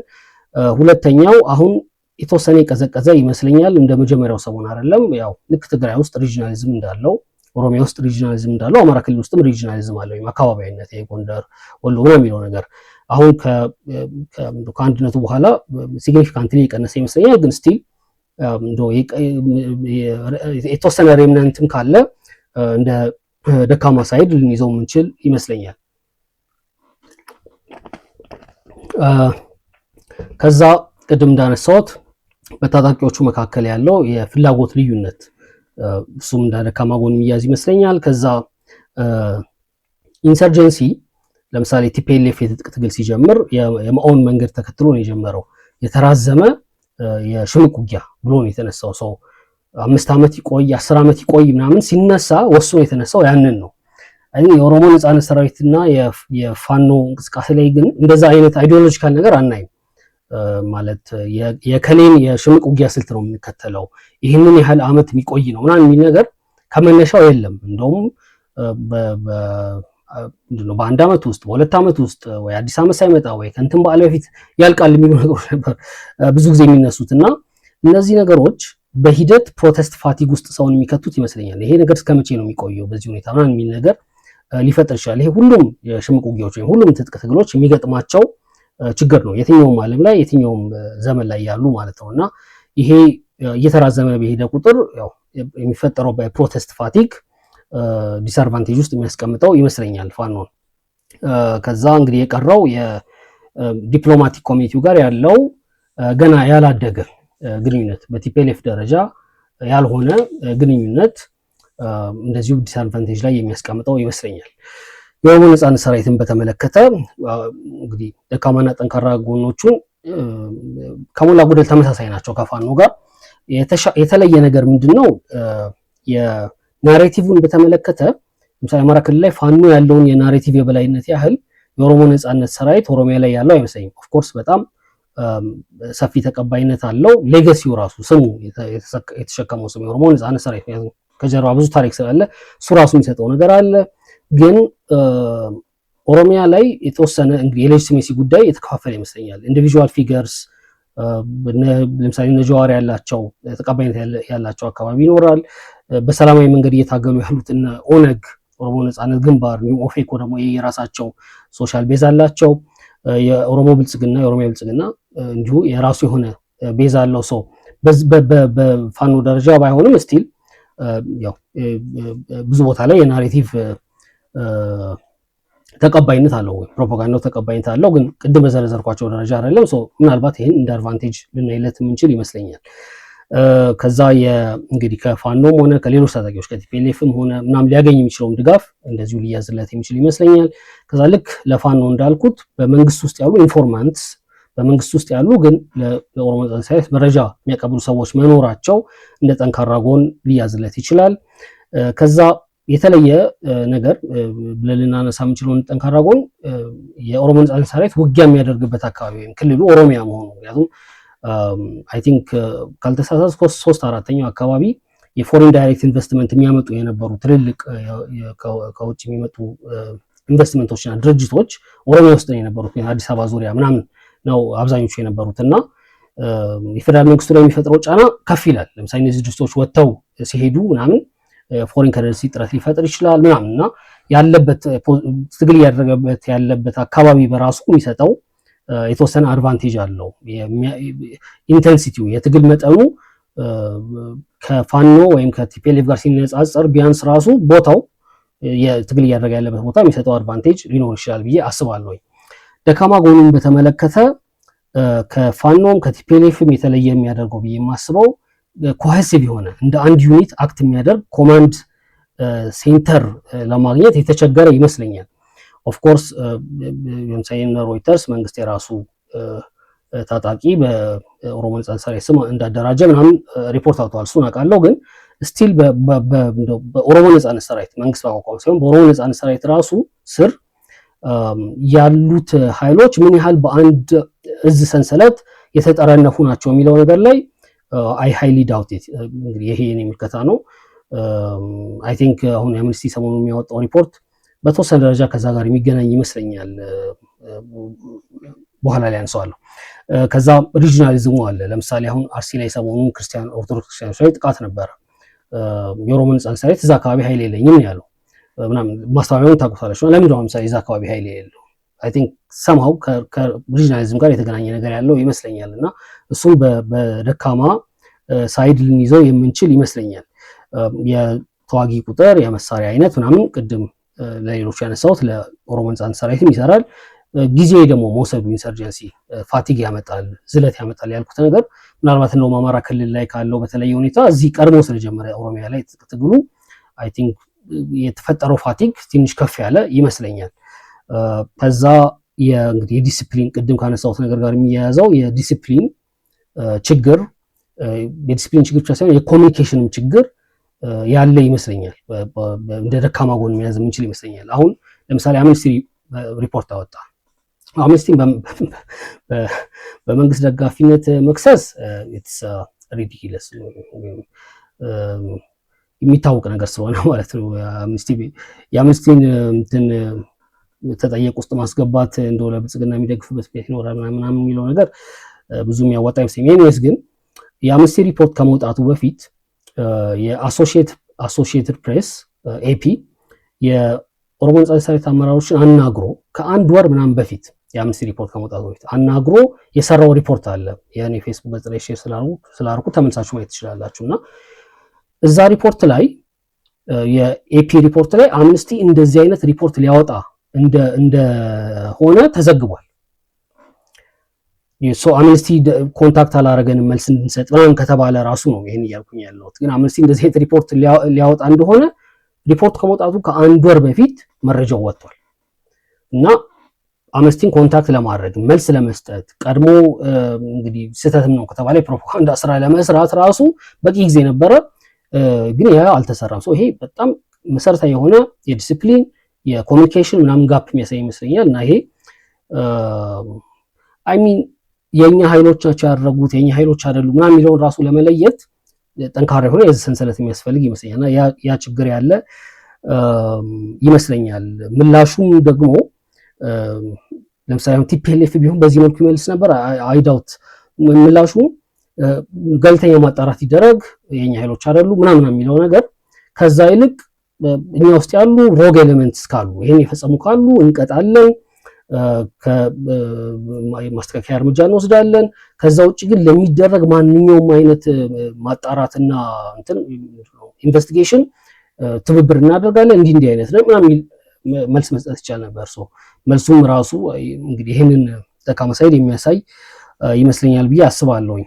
ሁለተኛው አሁን የተወሰነ የቀዘቀዘ ይመስለኛል። እንደ መጀመሪያው ሰሞን አይደለም። ያው ልክ ትግራይ ውስጥ ሪጂናሊዝም እንዳለው፣ ኦሮሚያ ውስጥ ሪጂናሊዝም እንዳለው፣ አማራ ክልል ውስጥም ሪጂናሊዝም አለው። አካባቢያዊነት የጎንደር ወሎ ምናምን የሚለው ነገር አሁን ከአንድነቱ በኋላ ሲግኒፊካንትሊ የቀነሰ ይመስለኛል። ግን ስቲል የተወሰነ ሬምናንትም ካለ እንደ ደካማ ሳይድ ልንይዘው የምንችል ይመስለኛል። ከዛ ቅድም እንዳነሳሁት በታጣቂዎቹ መካከል ያለው የፍላጎት ልዩነት እሱም እንደ ደካማ ጎን የሚያዝ ይመስለኛል። ከዛ ኢንሰርጀንሲ ለምሳሌ ቲፒኤልኤፍ የትጥቅ ትግል ሲጀምር የመኦን መንገድ ተከትሎ ነው የጀመረው። የተራዘመ የሽምቅ ውጊያ ብሎ ነው የተነሳው። ሰው 5 ዓመት ይቆይ 10 ዓመት ይቆይ ምናምን ሲነሳ ወስኖ የተነሳው ያንን ነው። የኦሮሞ ነጻነት ሰራዊትና የፋኖ እንቅስቃሴ ላይ ግን እንደዛ አይነት አይዲዮሎጂካል ነገር አናይም። ማለት የከሌን የሽምቅ ውጊያ ስልት ነው የምንከተለው፣ ይህንን ያህል ዓመት የሚቆይ ነው ምናምን የሚል ነገር ከመነሻው የለም። እንደውም በአንድ ዓመት ውስጥ በሁለት ዓመት ውስጥ ወይ አዲስ ዓመት ሳይመጣ ወይ ከእንትን በዓል በፊት ያልቃል የሚሉ ነገሮች ነበር ብዙ ጊዜ የሚነሱት እና እነዚህ ነገሮች በሂደት ፕሮቴስት ፋቲግ ውስጥ ሰውን የሚከቱት ይመስለኛል። ይሄ ነገር እስከ መቼ ነው የሚቆየው በዚህ ሁኔታ ምናምን የሚል ነገር ሊፈጥር ይችላል። ይሄ ሁሉም የሽምቅ ውጊያዎች ወይም ሁሉም ትጥቅ ትግሎች የሚገጥማቸው ችግር ነው፣ የትኛውም ዓለም ላይ የትኛውም ዘመን ላይ ያሉ ማለት ነው እና ይሄ እየተራዘመ በሄደ ቁጥር ያው የሚፈጠረው በፕሮቴስት ፋቲግ ዲስአድቫንቴጅ ውስጥ የሚያስቀምጠው ይመስለኛል ፋኖን። ከዛ እንግዲህ የቀረው የዲፕሎማቲክ ኮሚኒቲው ጋር ያለው ገና ያላደገ ግንኙነት በቲፒኤልኤፍ ደረጃ ያልሆነ ግንኙነት እንደዚሁ ዲስአድቫንቴጅ ላይ የሚያስቀምጠው ይመስለኛል። የኦሮሞ ነጻነት ሰራዊትን በተመለከተ እንግዲህ ደካማና ጠንካራ ጎኖቹን ከሞላ ጎደል ተመሳሳይ ናቸው ከፋኖ ጋር። የተለየ ነገር ምንድነው? የናሬቲቭን በተመለከተ ለምሳሌ አማራ ክልል ላይ ፋኖ ያለውን የናሬቲቭ የበላይነት ያህል የኦሮሞ ነጻነት ሰራዊት ኦሮሚያ ላይ ያለው አይመስለኝም። ኦፍኮርስ በጣም ሰፊ ተቀባይነት አለው። ሌጋሲው ራሱ ስሙ የተሸከመው ስሙ የኦሮሞ ነጻነት ሰራዊት ከጀርባ ብዙ ታሪክ ስላለ እሱ ራሱ የሚሰጠው ነገር አለ። ግን ኦሮሚያ ላይ የተወሰነ እንግዲህ የሌጂቲሜሲ ጉዳይ የተከፋፈለ ይመስለኛል። ኢንዲቪጁዋል ፊገርስ ለምሳሌ እነ ጀዋር ያላቸው ተቀባይነት ያላቸው አካባቢ ይኖራል። በሰላማዊ መንገድ እየታገሉ ያሉት እነ ኦነግ፣ ኦሮሞ ነጻነት ግንባር፣ ኦፌኮ ደግሞ የራሳቸው ሶሻል ቤዝ አላቸው። የኦሮሞ ብልጽግና የኦሮሚያ ብልጽግና እንዲሁ የራሱ የሆነ ቤዝ አለው። ሰው በፋኖ ደረጃ ባይሆንም ስቲል ያው ብዙ ቦታ ላይ የናሬቲቭ ተቀባይነት አለው፣ ፕሮፓጋንዳው ተቀባይነት አለው። ግን ቅድም በዘረዘርኳቸው ደረጃ አይደለም። ምናልባት ይህን እንደ አድቫንቴጅ ልናይለት የምንችል ይመስለኛል። ከዛ እንግዲህ ከፋኖም ሆነ ከሌሎች ታጣቂዎች ከቲፒኤልኤፍም ሆነ ምናምን ሊያገኝ የሚችለውን ድጋፍ እንደዚሁ ሊያዝለት የሚችል ይመስለኛል። ከዛ ልክ ለፋኖ እንዳልኩት በመንግስት ውስጥ ያሉ ኢንፎርማንትስ በመንግስት ውስጥ ያሉ ግን ለኦሮሞ ነጻነት ሰራዊት መረጃ የሚያቀብሉ ሰዎች መኖራቸው እንደ ጠንካራ ጎን ሊያዝለት ይችላል። ከዛ የተለየ ነገር ብለን ልናነሳ የምንችለውን ጠንካራ ጎን የኦሮሞ ነጻነት ሰራዊት ውጊያ የሚያደርግበት አካባቢ ወይም ክልሉ ኦሮሚያ መሆኑ። ምክንያቱም አይ ቲንክ ካልተሳሳትኩ 3/4 አካባቢ የፎሬን ዳይሬክት ኢንቨስትመንት የሚያመጡ የነበሩ ትልልቅ ከውጭ የሚመጡ ኢንቨስትመንቶችና ድርጅቶች ኦሮሚያ ውስጥ ነው የነበሩት። አዲስ አበባ ዙሪያ ምናምን ነው አብዛኞቹ የነበሩት እና የፌደራል መንግስቱ ላይ የሚፈጥረው ጫና ከፍ ይላል። ለምሳሌ እነዚህ ድርጅቶች ወጥተው ሲሄዱ ምናምን ፎሬን ከረንሲ ጥረት ሊፈጥር ይችላል ምናምን እና ያለበት ትግል እያደረገበት ያለበት አካባቢ በራሱ የሚሰጠው የተወሰነ አድቫንቴጅ አለው። ኢንቴንሲቲው የትግል መጠኑ ከፋኖ ወይም ከቲፒኤልኤፍ ጋር ሲነጻጸር ቢያንስ ራሱ ቦታው የትግል እያደረገ ያለበት ቦታ የሚሰጠው አድቫንቴጅ ሊኖር ይችላል ብዬ አስባለሁ። ደካማ ጎኑን በተመለከተ ከፋኖም ከቲፒኤልኤፍም የተለየ የሚያደርገው ብዬ የማስበው ኮሄሲቭ የሆነ እንደ አንድ ዩኒት አክት የሚያደርግ ኮማንድ ሴንተር ለማግኘት የተቸገረ ይመስለኛል። ኦፍኮርስ ለምሳሌ ሮይተርስ መንግስት የራሱ ታጣቂ በኦሮሞ ነጻነት ሰራዊት ስም እንዳደራጀ ምናምን ሪፖርት አውጥቷል። እሱን አውቃለሁ። ግን ስቲል በኦሮሞ ነጻነት ሰራዊት መንግስት ባቋቋመው ሳይሆን በኦሮሞ ነጻነት ሰራዊት ራሱ ስር ያሉት ኃይሎች ምን ያህል በአንድ እዝ ሰንሰለት የተጠረነፉ ናቸው የሚለው ነገር ላይ አይ ሃይሊ ዳውት ኢት። እንግዲህ ይሄ የኔ ምልከታ ነው። አይ ቲንክ አሁን የአምነስቲ ሰሞኑን የሚያወጣው ሪፖርት በተወሰነ ደረጃ ከዛ ጋር የሚገናኝ ይመስለኛል። በኋላ ላይ አንሰዋለሁ። ከዛ ሪጂናሊዝሙ አለ። ለምሳሌ አሁን አርሲ ላይ ሰሞኑን ክርስቲያን ኦርቶዶክስ ክርስቲያኖች ላይ ጥቃት ነበረ። የኦሮሞ ነጻነት ሰራዊት እዛ አካባቢ ኃይል የለኝም ያለው ምናምን ማስተባበያውን ታውቁታላችሁ። ለምንድን ነው ለምሳሌ እዛ አካባቢ ኃይል የሌለው? አይ ቲንክ ሰምሃው ከሪጂናሊዝም ጋር የተገናኘ ነገር ያለው ይመስለኛል። እና እሱም በደካማ ሳይድ ልንይዘው የምንችል ይመስለኛል። የተዋጊ ቁጥር፣ የመሳሪያ አይነት ምናምን ቅድም ለሌሎች ያነሳሁት ለኦሮሞ ነጻነት ሰራዊትም ይሰራል። ጊዜ ደግሞ መውሰዱ ኢንሰርጀንሲ ፋቲግ ያመጣል፣ ዝለት ያመጣል ያልኩት ነገር ምናልባት እንደውም አማራ ክልል ላይ ካለው በተለየ ሁኔታ እዚህ ቀድሞ ስለጀመረ ኦሮሚያ ላይ ትግሉ አይ ቲንክ የተፈጠረው ፋቲግ ትንሽ ከፍ ያለ ይመስለኛል። ከዛ እንግዲህ የዲሲፕሊን ቅድም ካነሳሁት ነገር ጋር የሚያያዘው የዲሲፕሊን ችግር ብቻ ሳይሆን የኮሚኒኬሽንም ችግር ያለ ይመስለኛል። እንደ ደካማ ጎን መያዝ የምንችል ይመስለኛል። አሁን ለምሳሌ አምነስቲ ሪፖርት አወጣ። አምነስቲን በመንግስት ደጋፊነት መክሰስ ኢትስ ሪዲኩለስ የሚታወቅ ነገር ስለሆነ ማለት ነው። የአምነስቲን እንትን ተጠየቅ ውስጥ ማስገባት እንደው ለብልጽግና የሚደግፍበት ቤት ይኖራል ምናምን የሚለው ነገር ብዙ የሚያዋጣ ይመስለኛል። ኤኒዌይስ ግን የአምነስቲ ሪፖርት ከመውጣቱ በፊት የአሶሺየትድ ፕሬስ ኤፒ የኦሮሞ ነጻነት ሰራዊት አመራሮችን አናግሮ ከአንድ ወር ምናምን በፊት የአምነስቲ ሪፖርት ከመውጣቱ በፊት አናግሮ የሰራው ሪፖርት አለ። ያኔ ፌስቡክ ገጽ ላይ ሼር ስላደረኩ ተመልሳችሁ ማየት ትችላላችሁ። እና እዛ ሪፖርት ላይ የኤፒ ሪፖርት ላይ አምነስቲ እንደዚህ አይነት ሪፖርት ሊያወጣ እንደሆነ ተዘግቧል። አምነስቲ ኮንታክት አላረገንም መልስ እንድንሰጥ ምናምን ከተባለ ራሱ ነው ይሄን እያልኩኝ ያለሁት። ግን አምነስቲ እንደዚህ አይነት ሪፖርት ሊያወጣ እንደሆነ ሪፖርት ከመውጣቱ ከአንድ ወር በፊት መረጃው ወጥቷል። እና አምነስቲን ኮንታክት ለማድረግ መልስ ለመስጠት ቀድሞ እንግዲህ ስህተትም ነው ከተባለ የፕሮፓጋንዳ ስራ ለመስራት ራሱ በቂ ጊዜ ነበረ። ግን ያ አልተሰራም። ይሄ በጣም መሰረታዊ የሆነ የዲሲፕሊን የኮሚኒኬሽን ምናምን ጋፕ የሚያሳይ ይመስለኛል። እና ይሄ አይ ሚን የኛ ኃይሎች ናቸው ያደረጉት የኛ ኃይሎች አይደሉም ምናምን የሚለውን ራሱ ለመለየት ጠንካራ የሆነ የዚህ ሰንሰለት የሚያስፈልግ ይመስለኛል። እና ያ ችግር ያለ ይመስለኛል። ምላሹም ደግሞ ለምሳሌ ቲፒኤልኤፍ ቢሆን በዚህ መልኩ ይመልስ ነበር አይዳውት። ምላሹ ገለልተኛ ማጣራት ይደረግ የኛ ኃይሎች አይደሉ ምናምን የሚለው ነገር ከዛ ይልቅ እኛ ውስጥ ያሉ ሮግ ኤሌመንትስ ካሉ ይሄን የፈጸሙ ካሉ እንቀጣለን፣ ማስተካከያ እርምጃ እንወስዳለን። ከዛ ውጭ ግን ለሚደረግ ማንኛውም አይነት ማጣራትና እንትን ኢንቨስቲጌሽን ትብብር እናደርጋለን። እንዲህ አይነት ነው ምናምን መልስ መስጠት ይቻል ነበር። መልሱም ራሱ እንግዲህ ይሄንን ደካማ ሳይድ የሚያሳይ ይመስለኛል ብዬ አስባለሁኝ።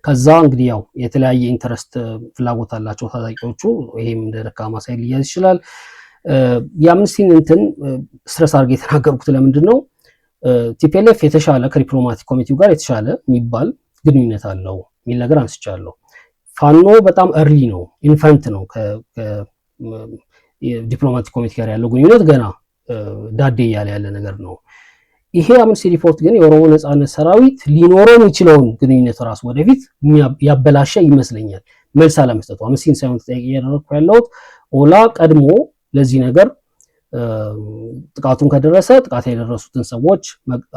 ከዛ እንግዲህ ያው የተለያየ ኢንተረስት ፍላጎት አላቸው ታጣቂዎቹ። ይሄም እንደ ደካማ ሳይድ ሊያዝ ይችላል። የአምነስቲን እንትን ስትረስ አድርጌ የተናገርኩት ለምንድን ነው ቲፒኤልኤፍ የተሻለ ከዲፕሎማቲክ ኮሚቴው ጋር የተሻለ የሚባል ግንኙነት አለው የሚል ነገር አንስቻለሁ። ፋኖ በጣም እርሊ ነው፣ ኢንፋንት ነው። ዲፕሎማቲክ ኮሚቴ ጋር ያለው ግንኙነት ገና ዳዴ እያለ ያለ ነገር ነው። ይሄ አምነስቲ ሪፖርት ግን የኦሮሞ ነጻነት ሰራዊት ሊኖረው የሚችለውን ግንኙነት ራሱ ወደፊት ያበላሸ ይመስለኛል። መልስ አለመስጠቱ አምነስቲን ሳይሆን ተጠያቂ እያደረግኩ ያለሁት ኦላ ቀድሞ ለዚህ ነገር ጥቃቱን ከደረሰ ጥቃት ያደረሱትን ሰዎች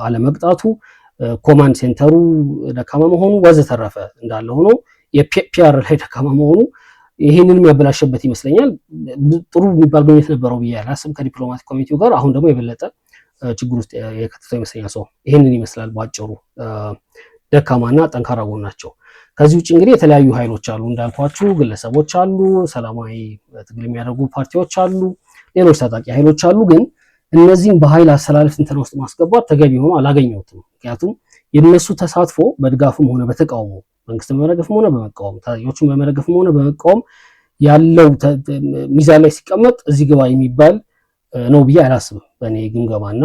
አለመቅጣቱ፣ ኮማንድ ሴንተሩ ደካማ መሆኑ ወዘተረፈ እንዳለ ሆኖ የፒአር ላይ ደካማ መሆኑ ይሄንንም ያበላሸበት ይመስለኛል። ጥሩ የሚባል ግንኙነት ነበረው ብዬ አላስብም ከዲፕሎማቲክ ኮሚቴው ጋር። አሁን ደግሞ የበለጠ ችግር ውስጥ የከተተው ይመስለኛል። ይሄንን ይመስላል ባጭሩ ደካማና ጠንካራ ጎናቸው። ከዚህ ውጭ እንግዲህ የተለያዩ ኃይሎች አሉ እንዳልኳችሁ፣ ግለሰቦች አሉ፣ ሰላማዊ ትግል የሚያደርጉ ፓርቲዎች አሉ፣ ሌሎች ታጣቂ ኃይሎች አሉ። ግን እነዚህን በኃይል አሰላለፍ እንትን ውስጥ ማስገባት ተገቢ ሆኖ አላገኘሁትም። ምክንያቱም የነሱ ተሳትፎ በድጋፍም ሆነ በተቃውሞ መንግስትን በመደገፍም ሆነ በመቃወም ታጣቂዎችን በመደገፍም ሆነ በመቃወም ያለው ሚዛን ላይ ሲቀመጥ እዚህ ግባ የሚባል ነው ብዬ አላስብም በእኔ ግምገማና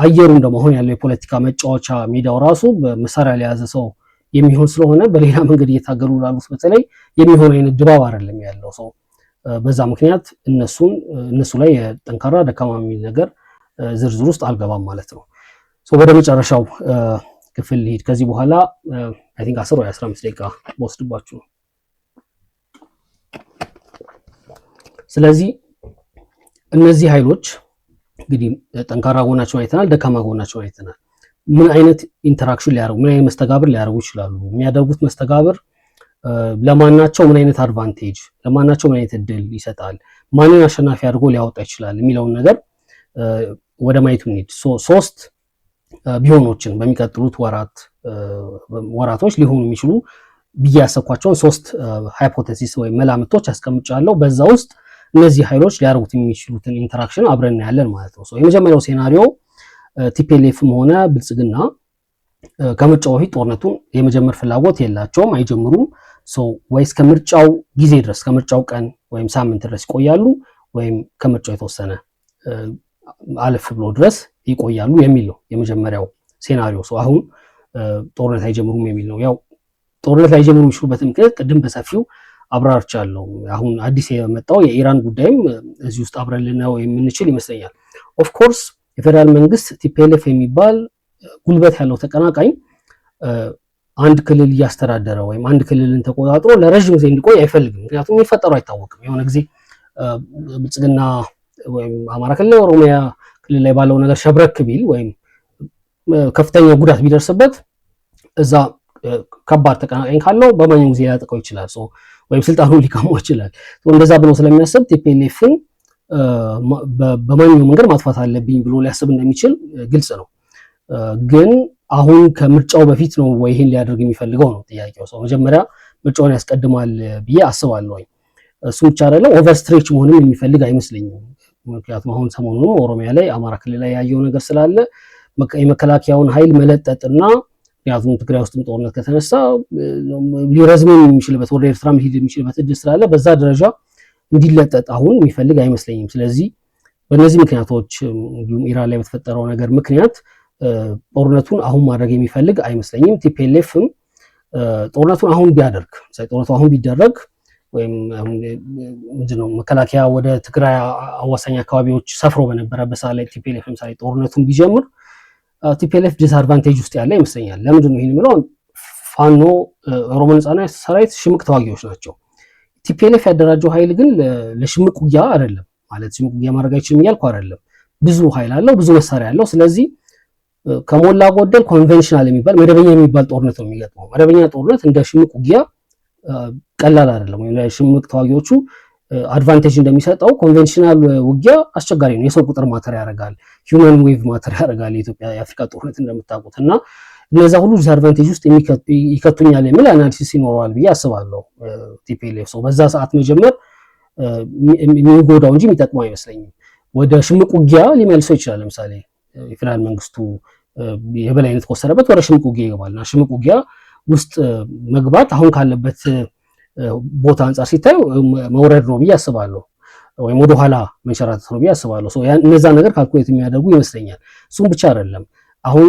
አየሩም ደግሞ አሁን ያለው የፖለቲካ መጫወቻ ሜዳው ራሱ በመሳሪያ ለያዘ ሰው የሚሆን ስለሆነ በሌላ መንገድ እየታገሉ ላሉት በተለይ የሚሆን አይነት ድባብ አይደለም ያለው ሰው። በዛ ምክንያት እነሱ ላይ ጠንካራ ደካማ የሚል ነገር ዝርዝር ውስጥ አልገባም ማለት ነው። ወደ መጨረሻው ክፍል ልሂድ። ከዚህ በኋላ አይ ቲንክ 10 ወይ 15 ደቂቃ ወስድባችሁ ነው። ስለዚህ እነዚህ ኃይሎች እንግዲህ ጠንካራ ጎናቸውን አይተናል፣ ደካማ ጎናቸውን አይተናል። ምን አይነት ኢንተራክሽን ሊያደርጉ ምን አይነት መስተጋብር ሊያደርጉ ይችላሉ? የሚያደርጉት መስተጋብር ለማናቸው ምን አይነት አድቫንቴጅ ለማናቸው ምን አይነት እድል ይሰጣል? ማንን አሸናፊ አድርጎ ሊያወጣ ይችላል የሚለውን ነገር ወደ ማየቱ እንሂድ። ሶስት ቢሆኖችን በሚቀጥሉት ወራቶች ሊሆኑ የሚችሉ ብዬ ያሰብኳቸውን ሶስት ሃይፖቴሲስ ወይም መላምቶች አስቀምጫለሁ። በዛ ውስጥ እነዚህ ኃይሎች ሊያደርጉት የሚችሉትን ኢንተራክሽን አብረን እናያለን ማለት ነው። የመጀመሪያው ሴናሪዮ ቲፒኤልኤፍም ሆነ ብልጽግና ከምርጫው በፊት ጦርነቱን የመጀመር ፍላጎት የላቸውም፣ አይጀምሩም። ወይ እስከ ምርጫው ጊዜ ድረስ ከምርጫው ቀን ወይም ሳምንት ድረስ ይቆያሉ፣ ወይም ከምርጫው የተወሰነ አለፍ ብሎ ድረስ ይቆያሉ የሚል ነው የመጀመሪያው ሴናሪዮ። አሁን ጦርነት አይጀምሩም የሚል ነው። ያው ጦርነት ላይጀምሩ የሚችሉበትን ምክንያት ቅድም በሰፊው አብራርቻለሁ። አሁን አዲስ የመጣው የኢራን ጉዳይም እዚህ ውስጥ አብረን ልናየው የምንችል ይመስለኛል። ኦፍኮርስ የፌዴራል መንግስት ቲፒኤልኤፍ የሚባል ጉልበት ያለው ተቀናቃኝ አንድ ክልል እያስተዳደረ ወይም አንድ ክልልን ተቆጣጥሮ ለረዥም ጊዜ እንዲቆይ አይፈልግም። ምክንያቱም የሚፈጠረው አይታወቅም። የሆነ ጊዜ ብልጽግና ወይም አማራ ክልል፣ ኦሮሚያ ክልል ላይ ባለው ነገር ሸብረክ ቢል ወይም ከፍተኛ ጉዳት ቢደርስበት እዛ ከባድ ተቀናቃኝ ካለው በማንኛውም ጊዜ ሊያጠቃው ይችላል፣ ወይም ስልጣኑን ሊቀማው ይችላል። እንደዛ ብሎ ስለሚያስብ ቲፒኤልኤፍን በማንኛውም መንገድ ማጥፋት አለብኝ ብሎ ሊያስብ እንደሚችል ግልጽ ነው። ግን አሁን ከምርጫው በፊት ነው ወይ ይህን ሊያደርግ የሚፈልገው ነው ጥያቄው። መጀመሪያ ምርጫውን ያስቀድማል ብዬ አስባለሁ። እሱ ብቻ አይደለም፣ ኦቨርስትሬች መሆንም የሚፈልግ አይመስለኝም። ምክንያቱም አሁን ሰሞኑንም ኦሮሚያ ላይ አማራ ክልል ላይ ያየው ነገር ስላለ የመከላከያውን ኃይል መለጠጥና ምክንያቱም ትግራይ ውስጥም ጦርነት ከተነሳ ሊረዝም የሚችልበት ወደ ኤርትራ ሊሄድ የሚችልበት እድል ስላለ በዛ ደረጃ እንዲለጠጥ አሁን የሚፈልግ አይመስለኝም። ስለዚህ በእነዚህ ምክንያቶች እንዲሁም ኢራን ላይ በተፈጠረው ነገር ምክንያት ጦርነቱን አሁን ማድረግ የሚፈልግ አይመስለኝም። ቲፒኤልኤፍም ጦርነቱን አሁን ቢያደርግ ጦርነቱ አሁን ቢደረግ ወይም ምንድነው መከላከያ ወደ ትግራይ አዋሳኝ አካባቢዎች ሰፍሮ በነበረበት ሰዓት ላይ ቲፒኤልኤፍ ለምሳሌ ጦርነቱን ቢጀምር ቲፒኤልኤፍ ዲስአድቫንቴጅ ውስጥ ያለ ይመስለኛል። ለምንድነው ይሄን የምለው? ፋኖ ኦሮሞ ነጻነት ሰራዊት ሽምቅ ተዋጊዎች ናቸው። ቲፒኤልኤፍ ያደራጀው ኃይል ግን ለሽምቅ ውጊያ አይደለም። ማለት ሽምቅ ውጊያ ማድረግ አይችልም እያልኩ አይደለም። ብዙ ኃይል አለው፣ ብዙ መሳሪያ አለው። ስለዚህ ከሞላ ጎደል ኮንቬንሽናል የሚባል መደበኛ የሚባል ጦርነት ነው የሚገጥመው። መደበኛ ጦርነት እንደ ሽምቅ ውጊያ ቀላል አይደለም። ወይም ለሽምቅ ተዋጊዎቹ አድቫንቴጅ እንደሚሰጠው ኮንቬንሽናል ውጊያ አስቸጋሪ ነው። የሰው ቁጥር ማተር ያደርጋል፣ ሂውመን ዌቭ ማተር ያደርጋል። የኢትዮጵያ የአፍሪካ ጦርነት እንደምታውቁት እና እነዛ ሁሉ ዲስአድቫንቴጅ ውስጥ ይከቱኛል የሚል አናሊሲስ ይኖረዋል ብዬ አስባለሁ። ቲፒኤልኤፍ በዛ ሰዓት መጀመር የሚጎዳው እንጂ የሚጠቅመው አይመስለኝም። ወደ ሽምቅ ውጊያ ሊመልሰው ይችላል። ለምሳሌ የፌዴራል መንግስቱ የበላይነት ከወሰደበት ወደ ሽምቅ ውጊያ ይገባልና ሽምቅ ውጊያ ውስጥ መግባት አሁን ካለበት ቦታ አንጻር ሲታይ መውረድ ነው ብዬ አስባለሁ፣ ወይም ወደኋላ መንሸራተት ነው ብዬ አስባለሁ። እነዛ ነገር ካልኩሌት የሚያደርጉ ይመስለኛል። እሱም ብቻ አይደለም። አሁን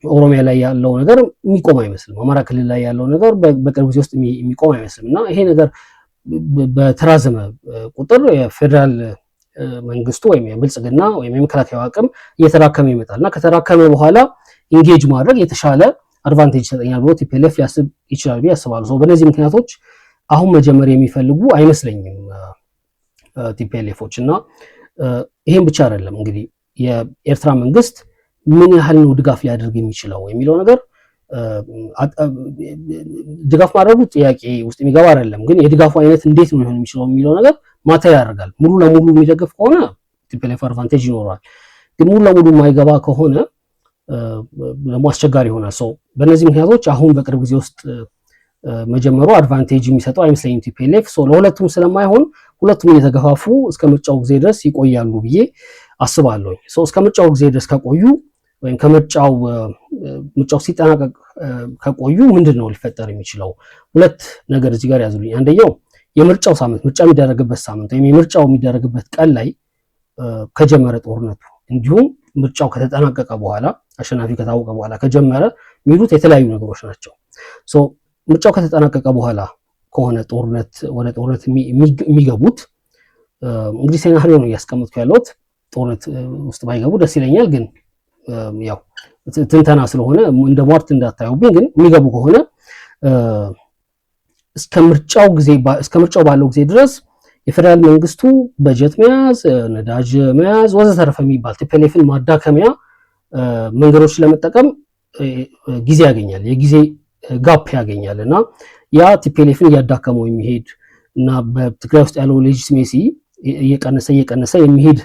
ኦሮሚያ ላይ ያለው ነገር የሚቆም አይመስልም። አማራ ክልል ላይ ያለው ነገር በቅርብ ጊዜ ውስጥ የሚቆም አይመስልም እና ይሄ ነገር በተራዘመ ቁጥር የፌዴራል መንግስቱ ወይም የብልጽግና ወይም የመከላከያ አቅም እየተራከመ ይመጣል እና ከተራከመ በኋላ ኢንጌጅ ማድረግ የተሻለ አድቫንቴጅ ይሰጠኛል ብሎ ቲፒኤልኤፍ ሊያስብ ይችላል ብዬ አስባለሁ። በእነዚህ ምክንያቶች አሁን መጀመር የሚፈልጉ አይመስለኝም ቲፒኤልኤፎች እና ይህም ብቻ አይደለም። እንግዲህ የኤርትራ መንግስት ምን ያህል ነው ድጋፍ ሊያደርግ የሚችለው የሚለው ነገር ድጋፍ ማድረጉ ጥያቄ ውስጥ የሚገባ አይደለም። ግን የድጋፉ አይነት እንዴት ነው ሊሆን የሚችለው የሚለው ነገር ማተር ያደርጋል። ሙሉ ለሙሉ የሚደግፍ ከሆነ ቲፒኤልኤፍ አድቫንቴጅ ይኖረዋል። ግን ሙሉ ለሙሉ የማይገባ ከሆነ ደግሞ አስቸጋሪ ይሆናል። በእነዚህ ምክንያቶች አሁን በቅርብ ጊዜ ውስጥ መጀመሩ አድቫንቴጅ የሚሰጠው አይመስለኝም ቲፒኤልኤፍ። ለሁለቱም ስለማይሆን ሁለቱም እየተገፋፉ እስከ ምርጫው ጊዜ ድረስ ይቆያሉ ብዬ አስባለሁ። እስከ ምርጫው ጊዜ ድረስ ከቆዩ ወይም ምርጫው ሲጠናቀቅ ከቆዩ ምንድን ነው ሊፈጠር የሚችለው? ሁለት ነገር እዚህ ጋር ያዙልኝ። አንደኛው የምርጫው ሳምንት ምርጫ የሚደረግበት ሳምንት ወይም የምርጫው የሚደረግበት ቀን ላይ ከጀመረ ጦርነቱ እንዲሁም ምርጫው ከተጠናቀቀ በኋላ አሸናፊ ከታወቀ በኋላ ከጀመረ የሚሉት የተለያዩ ነገሮች ናቸው። ምርጫው ከተጠናቀቀ በኋላ ከሆነ ወደ ጦርነት የሚገቡት እንግዲህ ሴናሪዮ ነው እያስቀመጥኩ ያለሁት። ጦርነት ውስጥ ባይገቡ ደስ ይለኛል፣ ግን ያው ትንተና ስለሆነ እንደ ሟርት እንዳታዩብኝ። ግን የሚገቡ ከሆነ እስከ ምርጫው ባለው ጊዜ ድረስ የፌደራል መንግስቱ በጀት መያዝ፣ ነዳጅ መያዝ ወዘተረፈ የሚባል ቲፒኤልኤፍን ማዳከሚያ መንገዶችን ለመጠቀም ጊዜ ያገኛል፣ የጊዜ ጋፕ ያገኛል እና ያ ቲፒኤልኤፍን እያዳከመው የሚሄድ እና በትግራይ ውስጥ ያለው ሌጂቲሜሲ እየቀነሰ የሚሄድ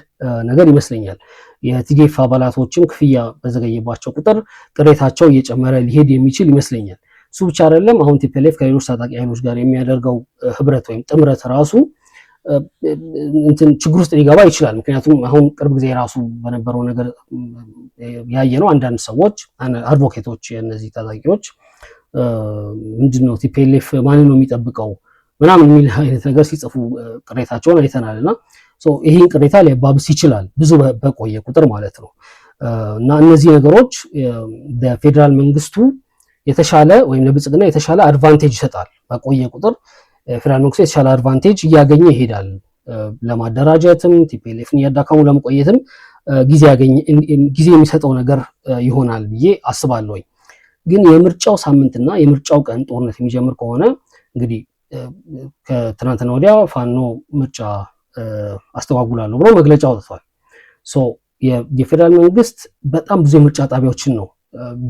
ነገር ይመስለኛል። የቲዲኤፍ አባላቶችም ክፍያ በዘገየባቸው ቁጥር ቅሬታቸው እየጨመረ ሊሄድ የሚችል ይመስለኛል። እሱ ብቻ አይደለም። አሁን ቲፒኤልኤፍ ከሌሎች ታጣቂ ኃይሎች ጋር የሚያደርገው ህብረት ወይም ጥምረት ራሱ ችግር ውስጥ ሊገባ ይችላል። ምክንያቱም አሁን ቅርብ ጊዜ ራሱ በነበረው ነገር ያየነው አንዳንድ ሰዎች አድቮኬቶች የእነዚህ ታጣቂዎች ምንድነው ቲፒኤልኤፍ ማንን ነው የሚጠብቀው ምናምን የሚል አይነት ነገር ሲጽፉ ቅሬታቸውን አይተናል። እና ይህን ቅሬታ ሊያባብስ ይችላል ብዙ በቆየ ቁጥር ማለት ነው። እና እነዚህ ነገሮች በፌዴራል መንግስቱ የተሻለ ወይም ለብልጽግና የተሻለ አድቫንቴጅ ይሰጣል። በቆየ ቁጥር ፌዴራል መንግስቱ የተሻለ አድቫንቴጅ እያገኘ ይሄዳል። ለማደራጀትም ቲፒኤልኤፍን እያዳከሙ ለመቆየትም ጊዜ የሚሰጠው ነገር ይሆናል ብዬ አስባለሁ። ግን የምርጫው ሳምንትና የምርጫው ቀን ጦርነት የሚጀምር ከሆነ እንግዲህ ከትናንትና ወዲያ ፋኖ ምርጫ አስተጓጉላለሁ ብሎ መግለጫ አውጥቷል። የፌዴራል መንግስት በጣም ብዙ የምርጫ ጣቢያዎችን ነው